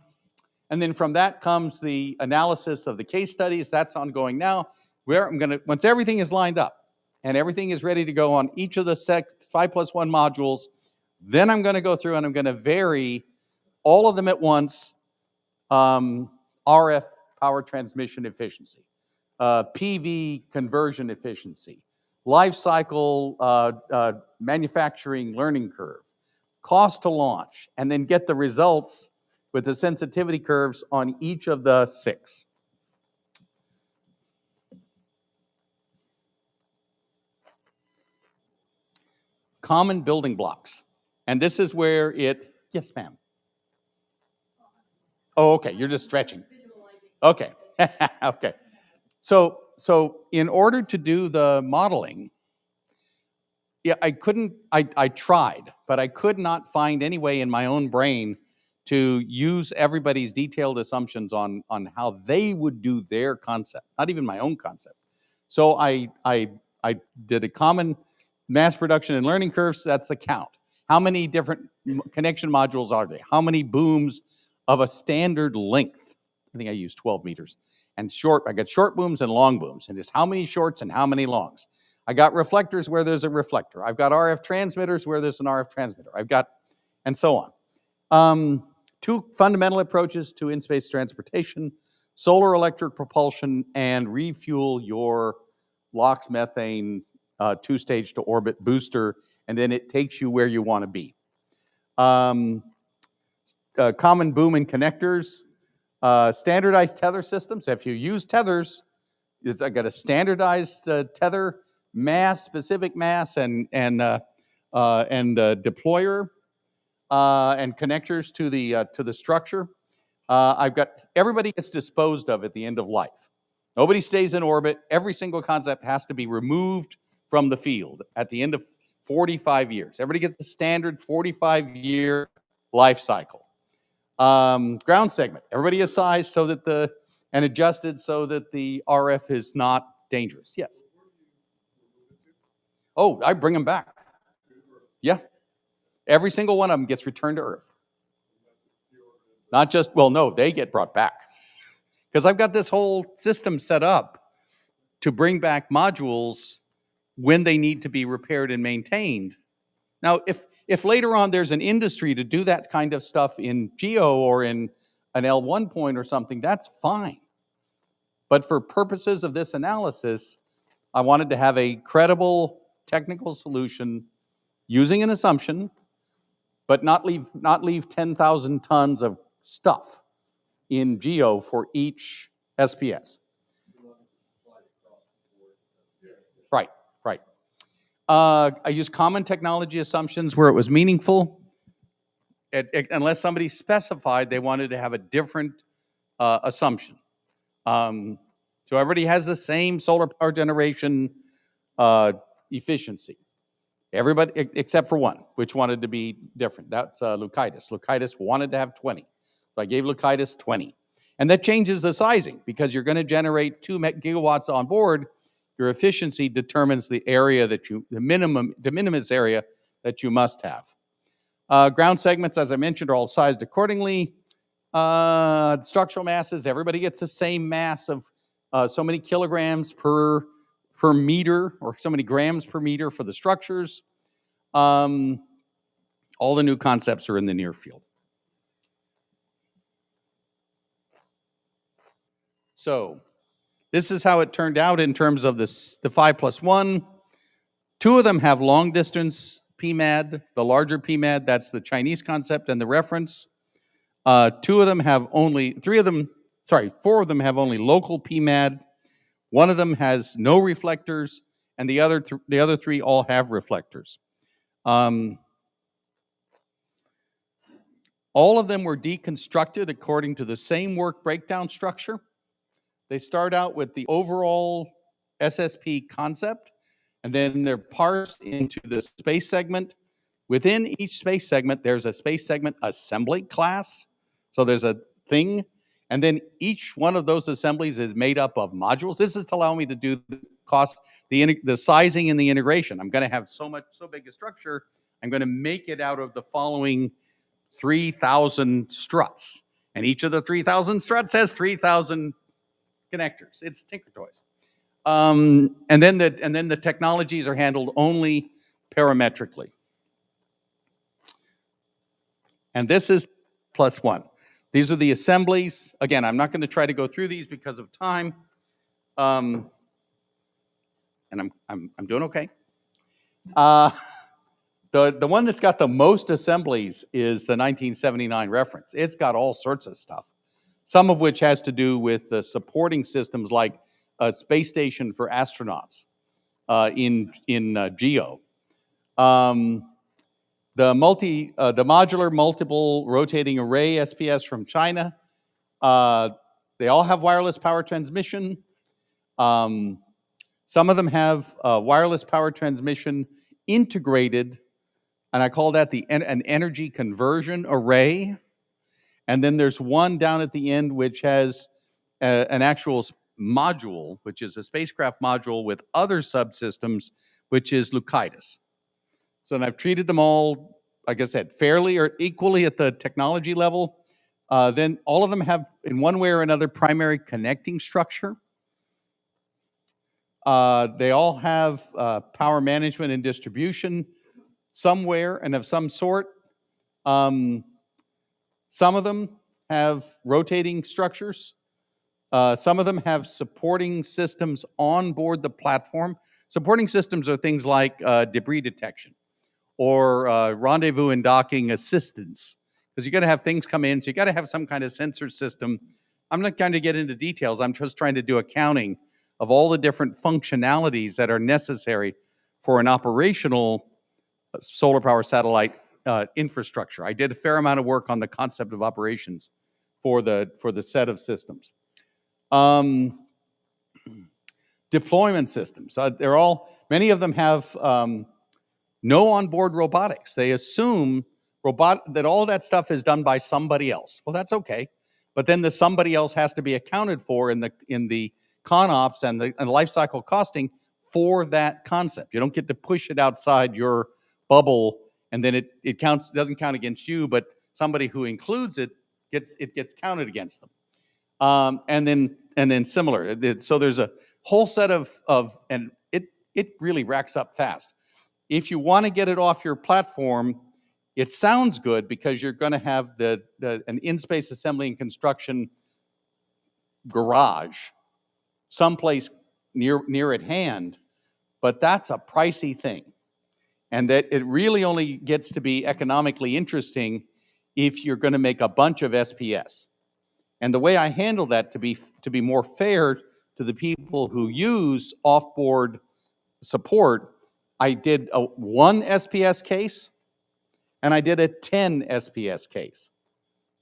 then from that comes the analysis of the case studies. That's ongoing now. Where I'm gonna, once everything is lined up and everything is ready to go on each of the 5+1 modules, then I'm gonna go through and I'm gonna vary all of them at once, RF power transmission efficiency, PV conversion efficiency, life cycle manufacturing learning curve, cost to launch, and then get the results with the sensitivity curves on each of the 6. Common building blocks. And this is where it, yes, ma'am. Oh, okay, you're just stretching. Okay, okay. So in order to do the modeling, yeah, I tried, but I could not find any way in my own brain to use everybody's detailed assumptions on how they would do their concept, not even my own concept. So I did a common mass production and learning curves. That's the count. How many different connection modules are there? How many booms of a standard length? I think I used 12 meters. And I got short booms and long booms. And just how many shorts and how many longs? I got reflectors where there's a reflector. I've got RF transmitters where there's an RF transmitter. I've got, and so on. 2 fundamental approaches to in-space transportation: solar electric propulsion and refuel your LOX methane 2-stage to orbit booster, and then it takes you where you want to be. Common boom and connectors, standardized tether systems. If you use tethers, I got a standardized tether, mass, specific mass, and deployer, and connectors to the structure. I've got, everybody gets disposed of at the end of life. Nobody stays in orbit. Every single concept has to be removed from the field at the end of 45 years. Everybody gets a standard 45-year life cycle. Ground segment. Everybody is sized so that and adjusted so that the RF is not dangerous. Yes. Oh, I bring them back. Yeah. Every single one of them gets returned to Earth. Not just, well, no, they get brought back. Because I've got this whole system set up to bring back modules when they need to be repaired and maintained. Now, if later on there's an industry to do that kind of stuff in GEO or in an L1 point or something, that's fine. But for purposes of this analysis, I wanted to have a credible technical solution using an assumption, but not leave 10,000 tons of stuff in GEO for each SPS. Right, right. I used common technology assumptions where it was meaningful, unless somebody specified they wanted to have a different assumption. So everybody has the same solar power generation efficiency. Everybody, except for one, which wanted to be different. That's Leucitis. Leucitis wanted to have 20. So I gave Leucitis 20. And that changes the sizing because you're going to generate 2 gigawatts on board. Your efficiency determines the area that the minimus area that you must have. Ground segments, as I mentioned, are all sized accordingly. Structural masses, everybody gets the same mass of so many kilograms per meter, or so many grams per meter for the structures. All the new concepts are in the near field. So this is how it turned out in terms of the 5+1. 2 of them have long distance PMAD. The larger PMAD, that's the Chinese concept and the reference. 4 of them have only local PMAD. 1 of them has no reflectors, and the other 3 all have reflectors. All All of them were deconstructed according to the same work breakdown structure. They start out with the overall SSP concept, and then they're parsed into the space segment. Within each space segment, there's a space segment assembly class. So there's a thing, and then each one of those assemblies is made up of modules. This is to allow me to do the cost, the sizing and the integration. I'm going to have so big a structure, I'm going to make it out of the following 3,000 struts. And each of the 3,000 struts has 3,000 connectors. It's Tinker Toys. And then the technologies are handled only parametrically. And this is +1. These are the assemblies. Again, I'm not going to try to go through these because of time. And I'm doing okay. The one that's got the most assemblies is the 1979 reference. It's got all sorts of stuff, some of which has to do with the supporting systems like a space station for astronauts in GEO. The modular multiple rotating array SPS from China. They all have wireless power transmission. Some of them have wireless power transmission integrated, and I call that an energy conversion array. And then there's one down at the end which has an actual module, which is a spacecraft module with other subsystems, which is Leucidas. So and I've treated them all, like I said, fairly or equally at the technology level. Then all of them have, in one way or another, primary connecting structure. They all have power management and distribution somewhere and of some sort. Some of them have rotating structures. Some of them have supporting systems on board the platform. Supporting systems are things like debris detection or rendezvous and docking assistance, because you got to have things come in, so you got to have some kind of sensor system. I'm not going to get into details. I'm just trying to do accounting of all the different functionalities that are necessary for an operational solar power satellite infrastructure. I did a fair amount of work on the concept of operations for the set of systems. Deployment systems. Many of them have no onboard robotics. They assume that all that stuff is done by somebody else. Well, that's okay, but then the somebody else has to be accounted for in the ConOps and the life cycle costing for that concept. You don't get to push it outside your bubble, and then it doesn't count against you, but somebody who includes it gets counted against them. And then similar. So there's a whole set of and it really racks up fast. If you want to get it off your platform, it sounds good because you're going to have an in-space assembly and construction garage someplace near at hand, but that's a pricey thing. And that it really only gets to be economically interesting if you're going to make a bunch of SPS. And the way I handle that to be more fair to the people who use off-board support, I did a 1 SPS case and I did a 10 SPS case.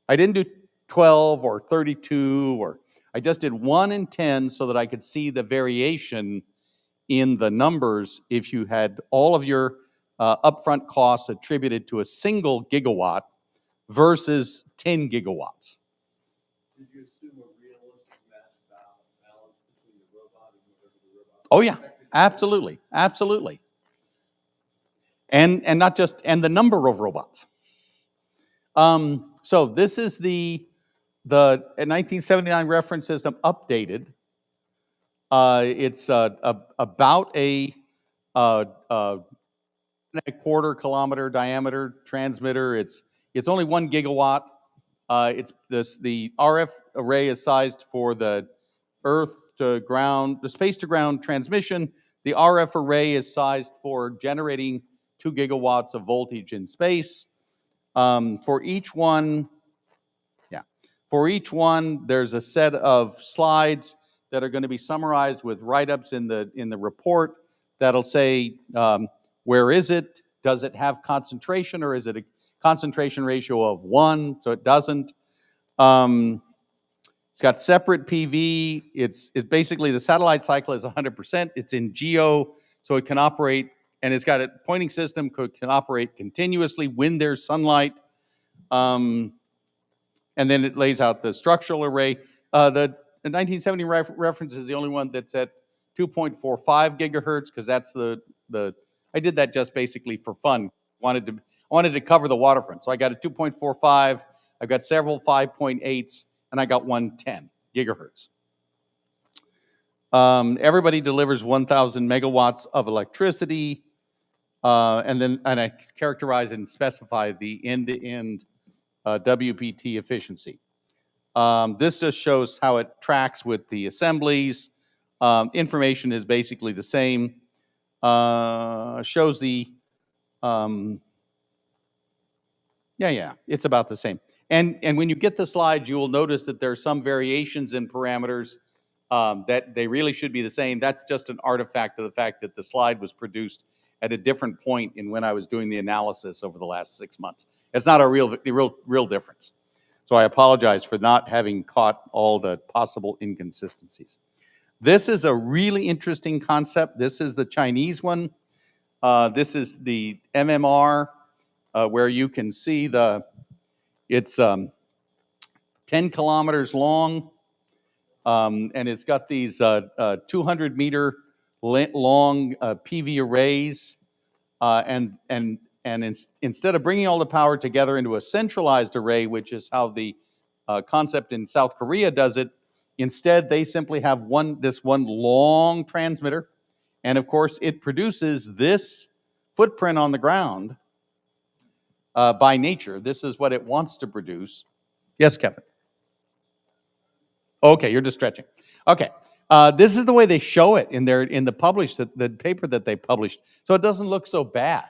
I didn't do 12 or 32 I just did 1 and 10 so that I could see the variation in the numbers if you had all of your upfront costs attributed to a single gigawatt versus 10 gigawatts.
Did you assume a realistic mass balance between the robot and whatever the robot?
Oh yeah, absolutely, absolutely. And not just, and the number of robots. So this is the 1979 reference system updated. It's about a 1/4 kilometer diameter transmitter. It's only 1 gigawatt. The RF array is sized for the Earth to ground, the space to ground transmission. The RF array is sized for generating 2 gigawatts of voltage in space. For each one, there's a set of slides that are going to be summarized with write-ups in the report that'll say, where is it? Does it have concentration, or is it concentration ratio of 1, so it doesn't. It's got separate PV. It's basically the satellite cycle is 100%. It's in geo, so it can operate, and it's got a pointing system, can operate continuously when there's sunlight. And then it lays out the structural array. The 1970 reference is the only one that's at 2.45 gigahertz, because that's I did that just basically for fun. I wanted to cover the waterfront. So I got a 2.45, I've got several 5.8s, and I got 110 gigahertz. Everybody delivers 1,000 megawatts of electricity, and I characterize and specify the end-to-end WPT efficiency. This just shows how it tracks with the assemblies. Information is basically the same. Shows the, it's about the same. And when you get the slides, you will notice that there are some variations in parameters that they really should be the same. That's just an artifact of the fact that the slide was produced at a different point in when I was doing the analysis over the last 6 months. It's not a real difference. So I apologize for not having caught all the possible inconsistencies. This is a really interesting concept. This is the Chinese one. This is the MMR, where you can see it's 10 kilometers long, and it's got these 200 meter long PV arrays, and instead of bringing all the power together into a centralized array, which is how the concept in South Korea does it, instead they simply have this one long transmitter, and of course it produces this footprint on the ground by nature. This is what it wants to produce. Yes, Kevin? Okay, you're just stretching. Okay. This is the way they show it in the paper that they published. So it doesn't look so bad.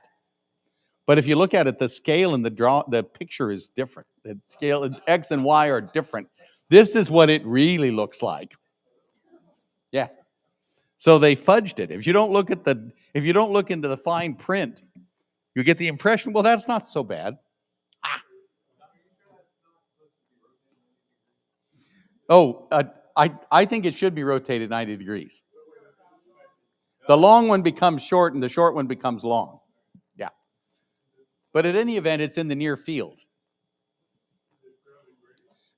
But if you look at it, the scale and the picture is different. The scale, X and Y are different. This is what it really looks like. Yeah. So they fudged it. If you don't look into the fine print, you get the impression, well, that's not so bad. Oh, I think it should be rotated 90 degrees. The long one becomes short and the short one becomes long. Yeah. But at any event, it's in the near field.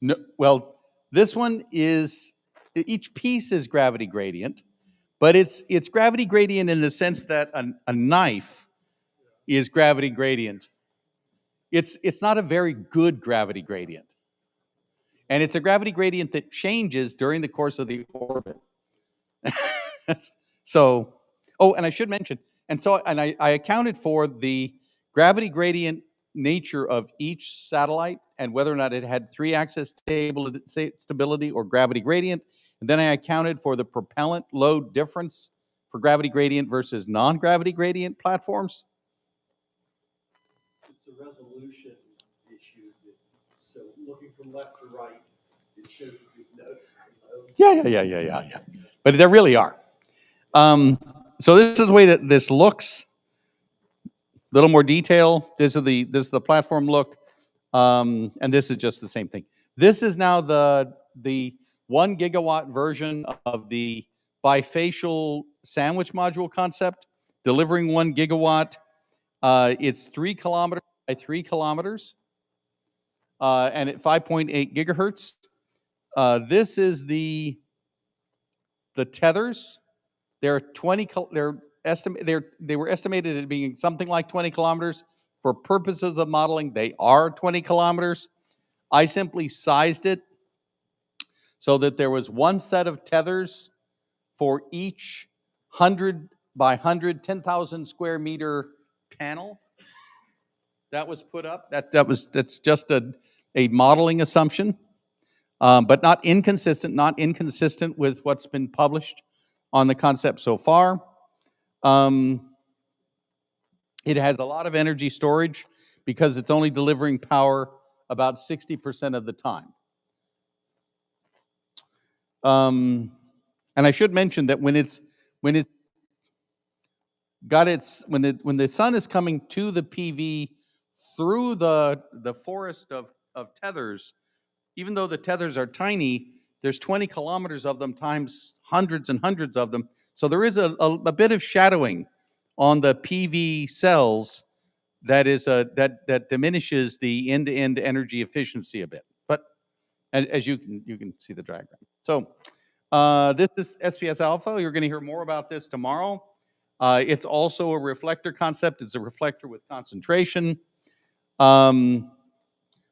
No, well, this one is, each piece is gravity gradient, but it's gravity gradient in the sense that a knife is gravity gradient. It's not a very good gravity gradient. And it's a gravity gradient that changes during the course of the orbit. So, and I should mention, I accounted for the gravity gradient nature of each satellite and whether or not it had 3-axis stability or gravity gradient. And then I accounted for the propellant load difference for gravity gradient versus non-gravity gradient platforms.
It's a resolution issue. So looking from left to right, it shows that there's no.
Yeah. But there really are. So this is the way that this looks. A little more detail. This is the platform look, and this is just the same thing. This is now the 1 gigawatt version of the bifacial sandwich module concept, delivering 1 gigawatt. It's 3 kilometers by 3 kilometers, and at 5.8 gigahertz. This is the tethers. They were estimated at being something like 20 kilometers. For purposes of modeling, they are 20 kilometers. I simply sized it so that there was one set of tethers for each 100 by 100, 10,000 square meter panel that was put up. That's just a modeling assumption, but not inconsistent with what's been published on the concept so far. It has a lot of energy storage because it's only delivering power about 60% of the time. And I should mention that when the sun is coming to the PV through the forest of tethers, even though the tethers are tiny, there's 20 kilometers of them times hundreds and hundreds of them. So there is a bit of shadowing on the PV cells that diminishes the end-to-end energy efficiency a bit. But as you can see the diagram. So this is SPS alpha. You're going to hear more about this tomorrow. It's also a reflector concept. It's a reflector with concentration. I'm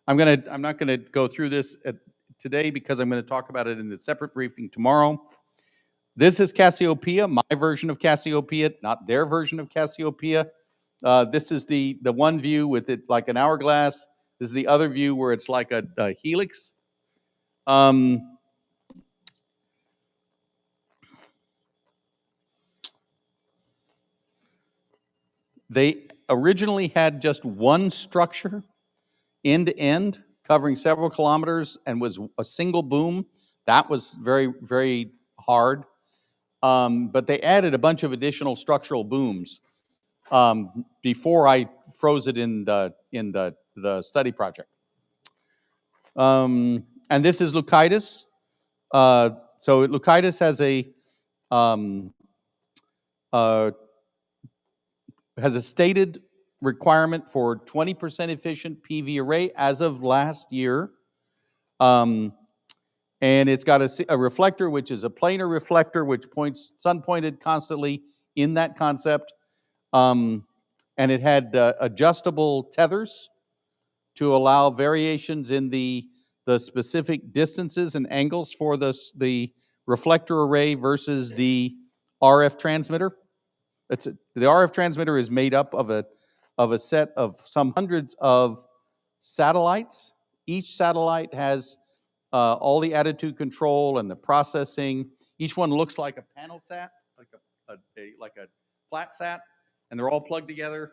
not going to go through this today because I'm going to talk about it in the separate briefing tomorrow. This is Cassiopeia, my version of Cassiopeia, not their version of Cassiopeia. This is the one view with it like an hourglass. This is the other view where it's like a helix. They originally had just one structure, end to end, covering several kilometers, and was a single boom. That was very, very hard. But they added a bunch of additional structural booms before I froze it in the study project. And this is Leucidas. So Leucidas has a stated requirement for 20% efficient PV array as of last year. And it's got a reflector, which is a planar reflector, which points sun pointed constantly in that concept. And it had adjustable tethers to allow variations in the specific distances and angles for the reflector array versus the RF transmitter. The RF transmitter is made up of a set of some hundreds of satellites. Each satellite has all the attitude control and the processing. Each one looks like a panel sat, like a flat sat, and they're all plugged together.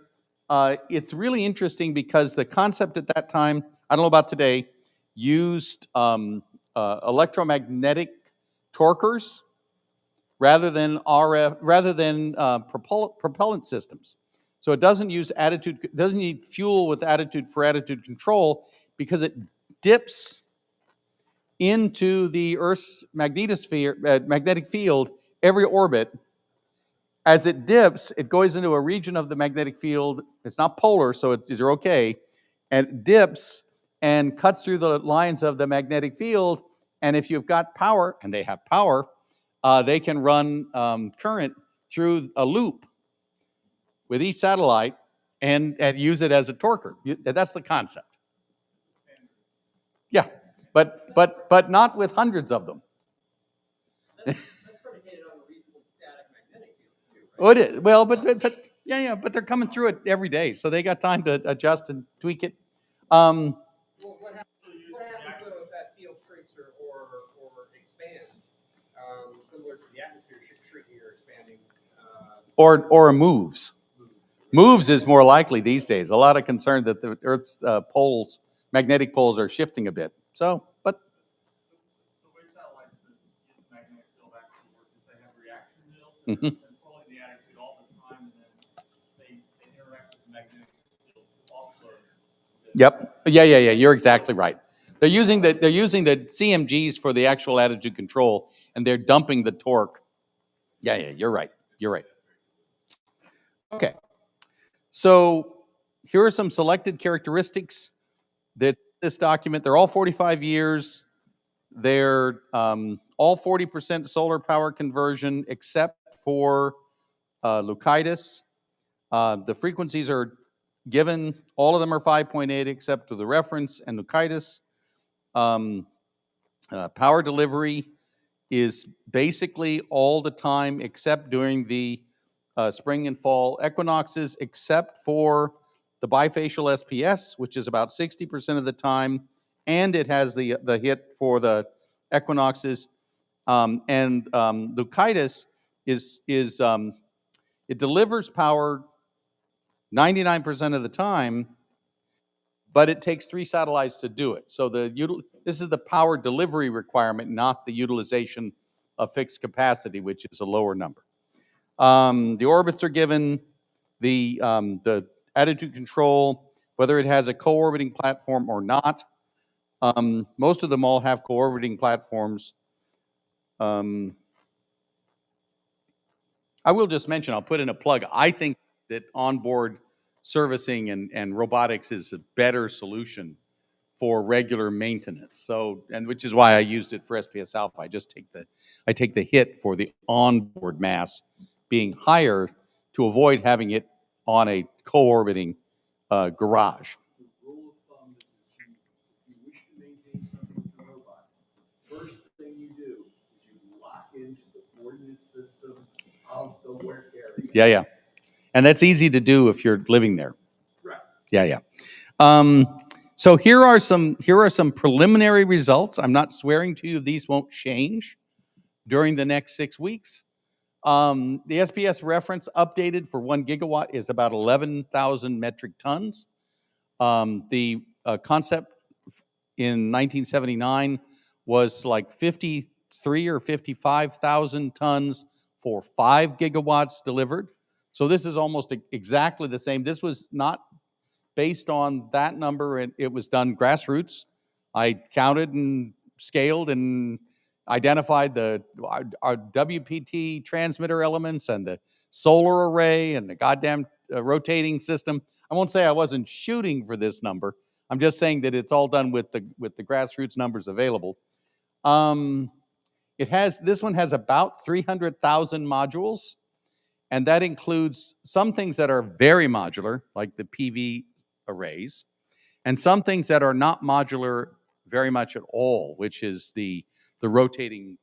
It's really interesting because the concept at that time, I don't know about today, used electromagnetic torquers rather than propellant systems. So it doesn't use doesn't need fuel with attitude for attitude control because it dips into the Earth's magnetic field every orbit. As it dips, it goes into a region of the magnetic field. It's not polar, so you're okay. And it dips and cuts through the lines of the magnetic field. And if you've got power, and they have power, they can run current through a loop with each satellite and use it as a torquer. That's the concept. Yeah, but not with hundreds of them.
That's predicated on a reasonable static magnetic field too, right?
Oh, it is. Well, but yeah, but they're coming through it every day, so they got time to adjust and tweak it.
Well, what happens though if that field shrinks or expands, similar to the atmosphere shrinking or expanding?
Or moves. Moves is more likely these days. A lot of concern that the Earth's magnetic poles are shifting a bit. So, but
The way satellites that get the magnetic field actually work is they have reaction wheels that
Mhm.
are controlling the attitude all the time, and then they interact with the magnetic field also.
yep, yeah. You're exactly right. They're using the CMGs for the actual attitude control, and they're dumping the torque. Yeah, you're right. Okay. So here are some selected characteristics that this document. They're all 45 years. They're all 40% solar power conversion, except for Leucidas. The frequencies are given. All of them are 5.8, except to the reference and Leucidas. Power delivery is basically all the time, except during the spring and fall equinoxes, except for the bifacial SPS, which is about 60% of the time, and it has the hit for the equinoxes. And Leucidas it delivers power 99% of the time, but it takes 3 satellites to do it. So this is the power delivery requirement, not the utilization of fixed capacity, which is a lower number. The orbits are given, the attitude control, whether it has a co-orbiting platform or not. Most of them all have co-orbiting platforms. I will just mention, I'll put in a plug. I think that onboard servicing and robotics is a better solution for regular maintenance. So, and which is why I used it for SPS Alpha. I take the hit for the onboard mass being higher to avoid having it on a co-orbiting garage.
The rule of thumb is if you wish to maintain something with the robot, first thing you do is you lock into the coordinate system of the work area.
Yeah, yeah. And that's easy to do if you're living there.
Right.
Yeah, yeah. So here are some preliminary results. I'm not swearing to you these won't change during the next 6 weeks. The SPS reference updated for 1 gigawatt is about 11,000 metric tons. The concept in 1979 was like 53 or 55,000 tons for 5 gigawatts delivered. So this is almost exactly the same. This was not based on that number, and it was done grassroots. I counted and scaled and identified our WPT transmitter elements and the solar array and the goddamn rotating system. I won't say I wasn't shooting for this number. I'm just saying that it's all done with the grassroots numbers available. This one has about 300,000 modules, and that includes some things that are very modular, like the PV arrays, and some things that are not modular very much at all, which is the rotating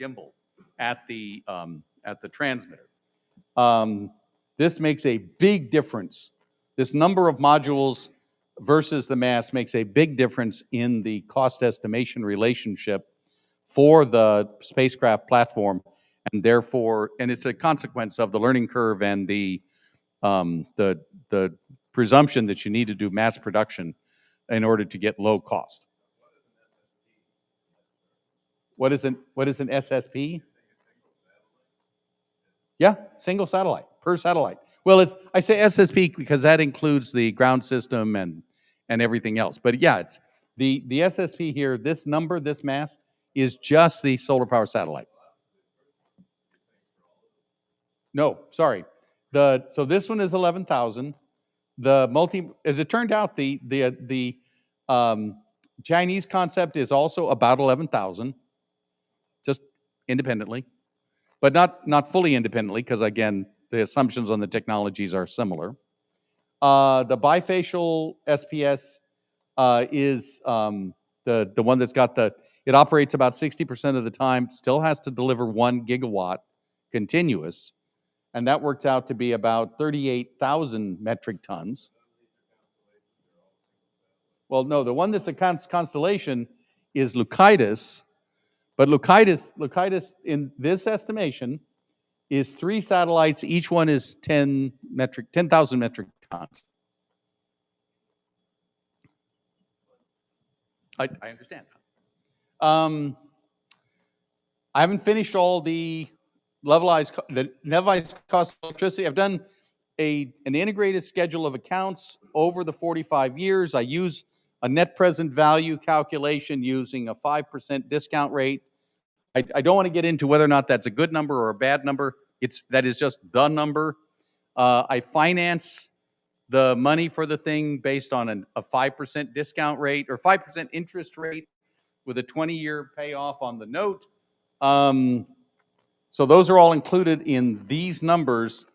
gimbal at the transmitter. This makes a big difference. This number of modules versus the mass makes a big difference in the cost estimation relationship for the spacecraft platform, and therefore, and it's a consequence of the learning curve and the presumption that you need to do mass production in order to get low cost. What is an SSP? Yeah, single satellite, per satellite. Well, I say SSP because that includes the ground system and everything else. But yeah, it's the SSP here, this number, this mass, is just the solar power satellite. No, sorry. So this one is 11,000. As it turned out, the Chinese concept is also about 11,000, just independently, but not fully independently, because again, the assumptions on the technologies are similar. The bifacial SPS is the one that's got it operates about 60% of the time, still has to deliver 1 gigawatt continuous, and that works out to be about 38,000 metric tons. Well, no, the one that's a constellation is Leucidas, but Leucidas in this estimation is 3 satellites. Each one is 10,000 metric tons. I understand. I haven't finished all the levelized cost of electricity. I've done an integrated schedule of accounts over the 45 years. I use a net present value calculation using a 5% discount rate. I don't want to get into whether or not that's a good number or a bad number. That is just the number. I finance the money for the thing based on a 5% discount rate or 5% interest rate with a 20-year payoff on the note. So those are all included in these numbers.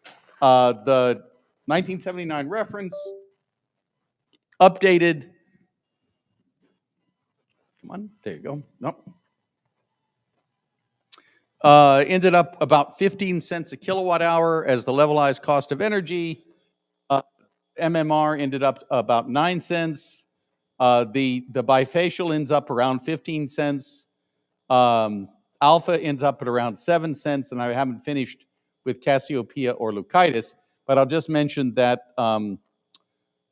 The 1979 reference, updated. Come on, there you go. Nope. Ended up about 15 cents a kilowatt hour as the levelized cost of energy. MMR ended up about 9 cents. The bifacial ends up around 15 cents. Alpha ends up at around 7 cents, and I haven't finished with Cassiopeia or Leucidas, but I'll just mention that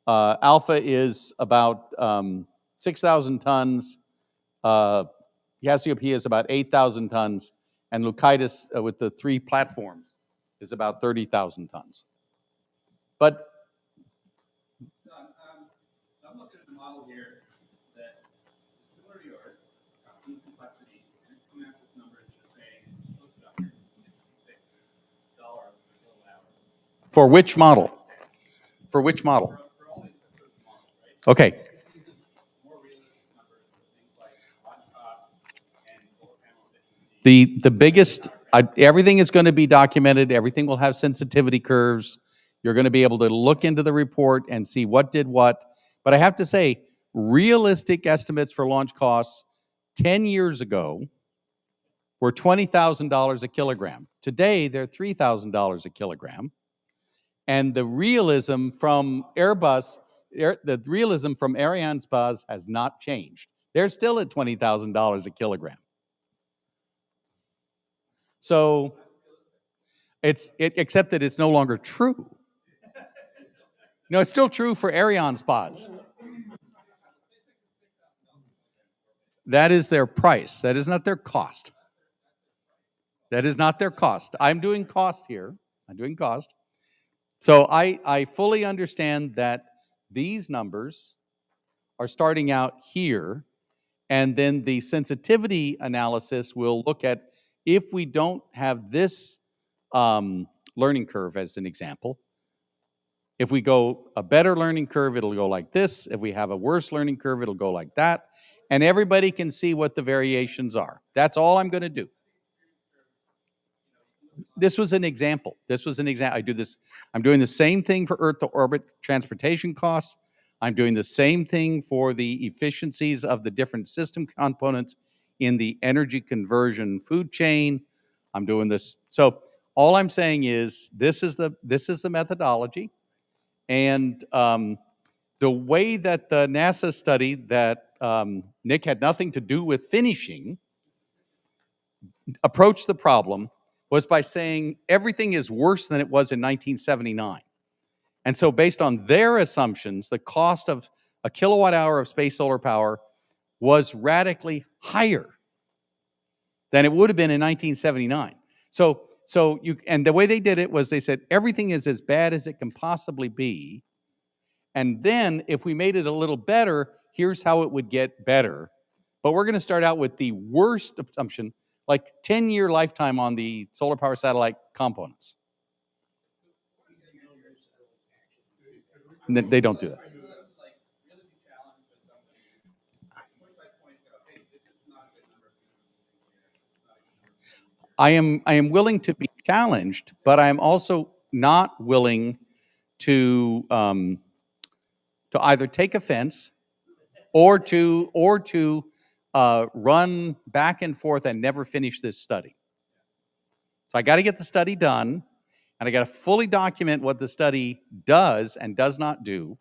Alpha is about 6,000 tons. Cassiopeia is about 8,000 tons, and Leucidas with the 3 platforms is about 30,000 tons. But
complexity, and it's coming up with numbers just saying it's close to $166 per kilowatt hour.
For which model? For which model?
For all these sorts of models, right?
Okay.
This uses more realistic numbers for things like launch costs and solar panel efficiency.
The biggest, everything is going to be documented. Everything will have sensitivity curves. You're going to be able to look into the report and see what did what. But I have to say, realistic estimates for launch costs 10 years ago were $20,000 a kilogram. Today, they're $3,000 a kilogram. And the realism from Airbus, the realism from Arianespace has not changed. They're still at $20,000 a kilogram. So except that it's no longer true. No, it's still true for Arianespace. That is their price. That is not their cost. That is not their cost. I'm doing cost here. I'm doing cost. So I fully understand that these numbers are starting out here, and then the sensitivity analysis will look at if we don't have this learning curve as an example. If we go a better learning curve, it'll go like this. If we have a worse learning curve, it'll go like that. And everybody can see what the variations are. That's all I'm going to do. This was an example. This was an example. I do this. I'm doing the same thing for Earth to orbit transportation costs. I'm doing the same thing for the efficiencies of the different system components in the energy conversion food chain. I'm doing this. So all I'm saying is this is the methodology. And the way that the NASA study that Nick had nothing to do with finishing approached the problem was by saying everything is worse than it was in 1979. And so based on their assumptions, the cost of a kilowatt hour of space solar power was radically higher than it would have been in 1979. And the way they did it was they said everything is as bad as it can possibly be. And then if we made it a little better, here's how it would get better. But we're going to start out with the worst assumption, like 10-year lifetime on the solar power satellite components. And they don't do that. I am willing to be challenged, but I am also not willing to either take offense or to run back and forth and never finish this study. So I got to get the study done, and I got to fully document what the study does and does not do,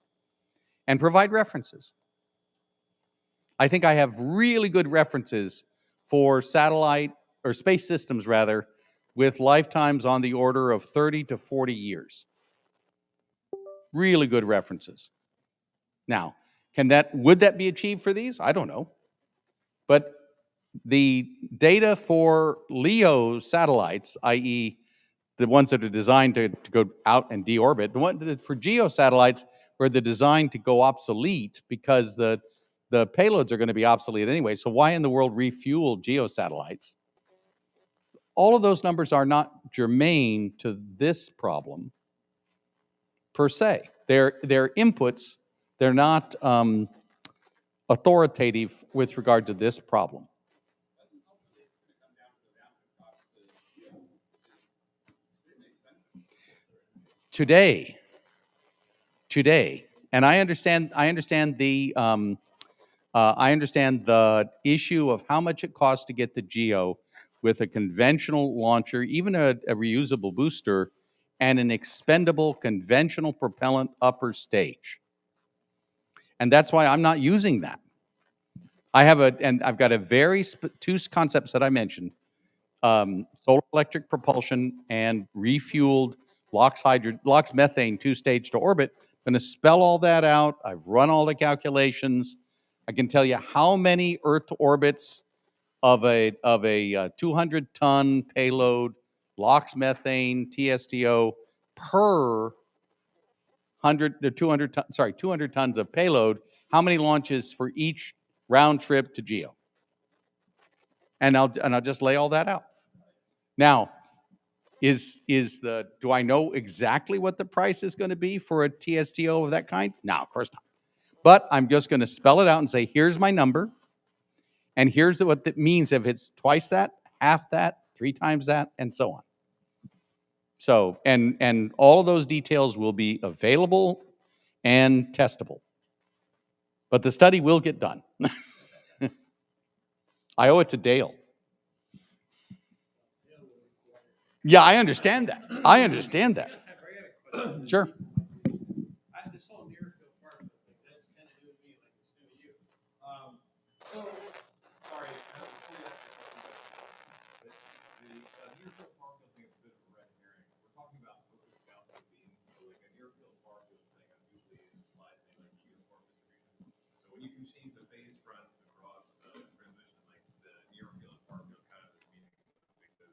and provide references. I think I have really good references for satellite or space systems rather, with lifetimes on the order of 30 to 40 years. Really good references. Now, would that be achieved for these? I don't know. But the data for LEO satellites, i.e. the ones that are designed to go out and deorbit, the one for GEO satellites where they're designed to go obsolete because the payloads are going to be obsolete anyway. So why in the world refuel GEO satellites? All of those numbers are not germane to this problem per se. They're inputs. They're not authoritative with regard to this problem. Today, and I understand the issue of how much it costs to get the GEO with a conventional launcher, even a reusable booster, and an expendable conventional propellant upper stage. And that's why I'm not using that. I've got two concepts that I mentioned, solar electric propulsion and refueled LOX methane two-stage to orbit. I'm going to spell all that out. I've run all the calculations. I can tell you how many Earth orbits of a 200-ton payload, LOX methane, TSTO per 200 tons of payload, how many launches for each round trip to GEO? And I'll just lay all that out. Now, do I know exactly what the price is going to be for a TSTO of that kind? No, of course not. But I'm just going to spell it out and say, here's my number. And here's what that means if it's twice that, half that, 3 times that, and so on. So, and all of those details will be available and testable. But the study will get done. I owe it to Dale. Yeah, I understand that. I understand that. Sure.
This whole near field park thing, that's kind of new to me, like it's new to you. So, sorry, I have to pull that.
But the near field park thing is a bit of a red herring. We're talking about focus gaussian beams. So like a near field park thing usually implies like uniform distribution. So when you can change the phase front across the transition, like the near field park kind of is meaningless because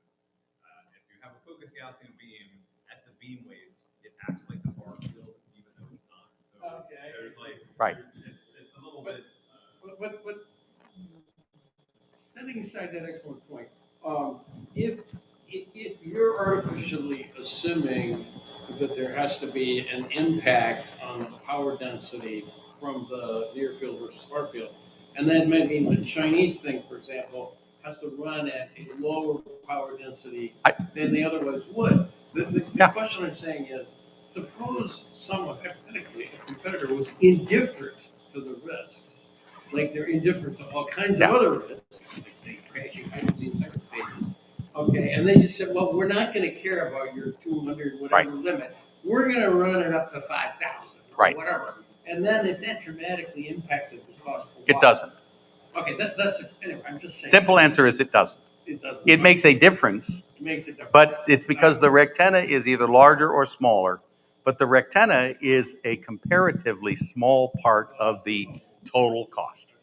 if you have a focus gaussian beam at the beam waist, it acts like the far field even though it's not. So there's like
Right.
It's a little bit.
But setting aside that excellent point, if you're artificially assuming that there has to be an impact on the power density from the near field versus far field, and that might mean the Chinese thing, for example, has to run at a lower power density than they otherwise would. The question I'm saying is, suppose someone, hypothetically, a competitor was indifferent to the risks, like they're indifferent to all kinds of other risks, like say crashing hydrogen second stages. Okay, and they just said, well, we're not going to care about your 200 whatever limit. We're going to run it up to 5,000 or whatever. And then if that dramatically impacted the cost per watt.
It doesn't.
Okay, that's anyway. I'm just saying.
Simple answer is it doesn't.
It doesn't.
It makes a difference,
It makes it different.
but it's because the rectenna is either larger or smaller. But the rectenna is a comparatively small part of the total cost.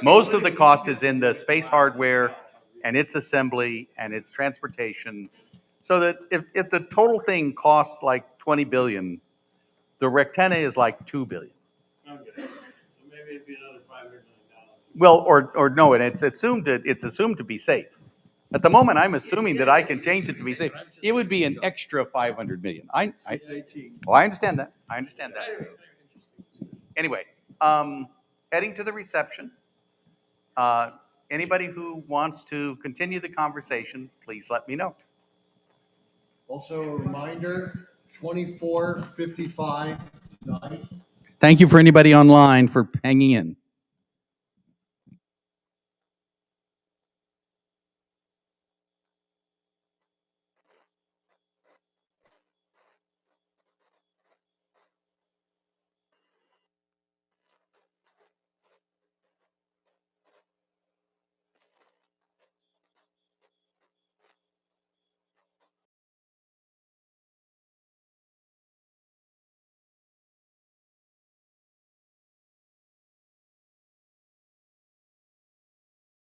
Most of the cost is in the space hardware and its assembly and its transportation. So that if the total thing costs like 20 billion, the rectenna is like 2 billion.
Okay. So maybe it'd be another $500 million.
Well, or no, and it's assumed to be safe. At the moment, I'm assuming that I can change it to be safe. It would be an extra 500 million. I understand that. I understand that. Anyway, heading to the reception. Anybody who wants to continue the conversation, please let me know.
Also a reminder, 24:55 tonight.
Thank you for anybody online for hanging in.